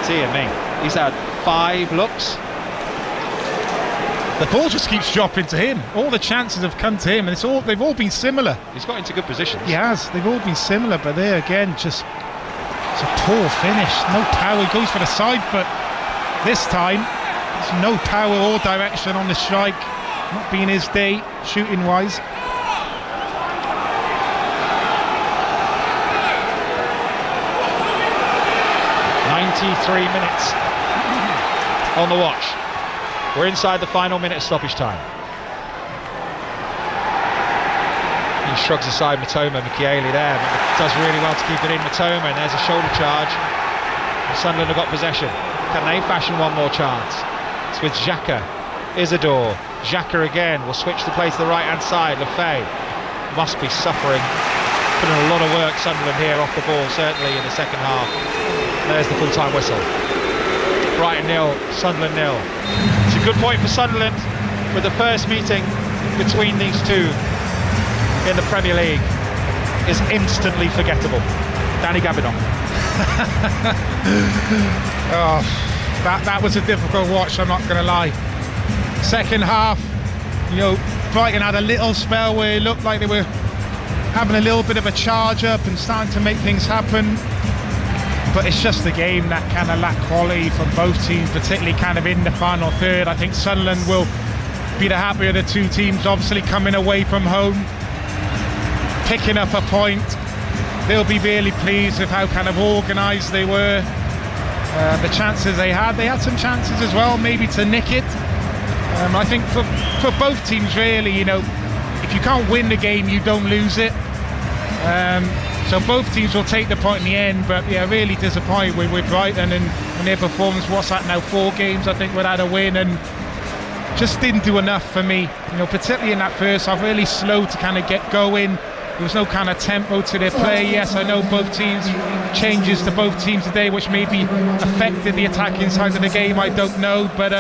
Dear me. He's had 5 looks. The ball just keeps dropping to him. All the chances have come to him, and they've all been similar. He's got into good positions. He has. They've all been similar, but there again, just it's a poor finish. No power. He goes for the side foot. This time, there's no power or direction on the strike. Not being his day, shooting-wise. 93 minutes on the watch. We're inside the final minute of stoppage time. He shrugs aside Matoma, Michele there, but does really well to keep it in. Matoma, and there's a shoulder charge. Sunderland have got possession. Can they fashion one more chance? It's with Xhaka, Isidore, Xhaka again. Will switch the play to the right-hand side. Lefebvre must be suffering. Put in a lot of work, Sunderland here off the ball, certainly in the second half. There's the full-time whistle. Brighton 0, Sunderland 0. It's a good point for Sunderland, with the first meeting between these two in the Premier League is instantly forgettable. Danny Gabidon. Oh, that was a difficult watch, I'm not going to lie. Second half, Brighton had a little spell where it looked like they were having a little bit of a charge up and starting to make things happen. But it's just a game that kind of lacked quality from both teams, particularly kind of in the final third. I think Sunderland will be the happier of the two teams, obviously coming away from home, picking up a point. They'll be really pleased with how kind of organised they were. The chances they had some chances as well, maybe to nick it. I think for both teams really, if you can't win the game, you don't lose it. So both teams will take the point in the end, but yeah, really disappointed with Brighton and their performance. What's that now? 4 games, I think, without a win, and just didn't do enough for me. Particularly in that first half, really slow to kind of get going. There was no kind of tempo to their play. Yes, I know both teams, changes to both teams today, which maybe affected the attacking side of the game. I don't know, but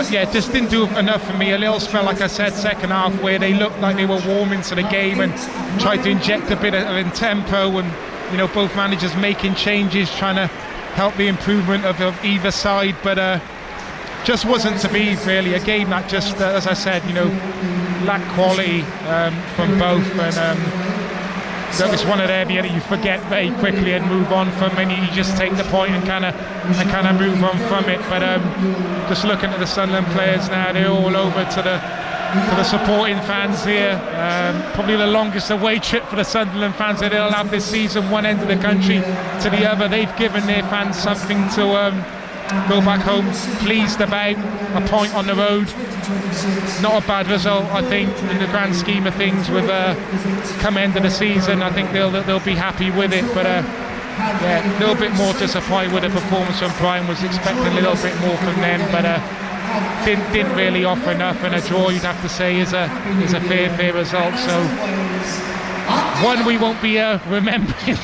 yeah, just didn't do enough for me. A little spell, like I said, second half, where they looked like they were warming to the game and tried to inject a bit of tempo, and both managers making changes, trying to help the improvement of either side, but just wasn't to be really. A game that just, as I said, lacked quality from both, and it's one of them that you forget very quickly and move on from, and you just take the point and kind of move on from it. But just looking at the Sunderland players now, they're all over to the supporting fans here. Probably the longest away trip for the Sunderland fans that they'll have this season, one end of the country to the other. They've given their fans something to go back home pleased about. A point on the road, not a bad result, I think, in the grand scheme of things. With come end of the season, I think they'll be happy with it. But yeah, a little bit more disappointed with the performance from Brighton. Was expecting a little bit more from them, but didn't really offer enough. And a draw, you'd have to say, is a fair result. So one we won't be remembering.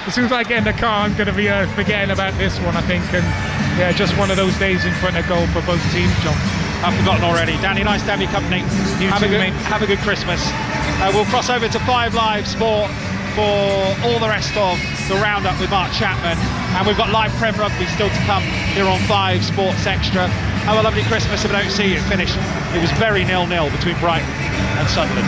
As soon as I get in the car, I'm going to be forgetting about this one, I think. And yeah, just one of those days in front of goal for both teams, John. I've forgotten already. Danny, nice to have your company. Have a good Christmas. We'll cross over to 5 Live Sport for all the rest of the roundup with Mark Chapman, and we've got live Prem Rugby still to come here on 5 Sports Extra. Have a lovely Christmas if I don't see you. Finish. It was very 0-0 between Brighton and Sunderland.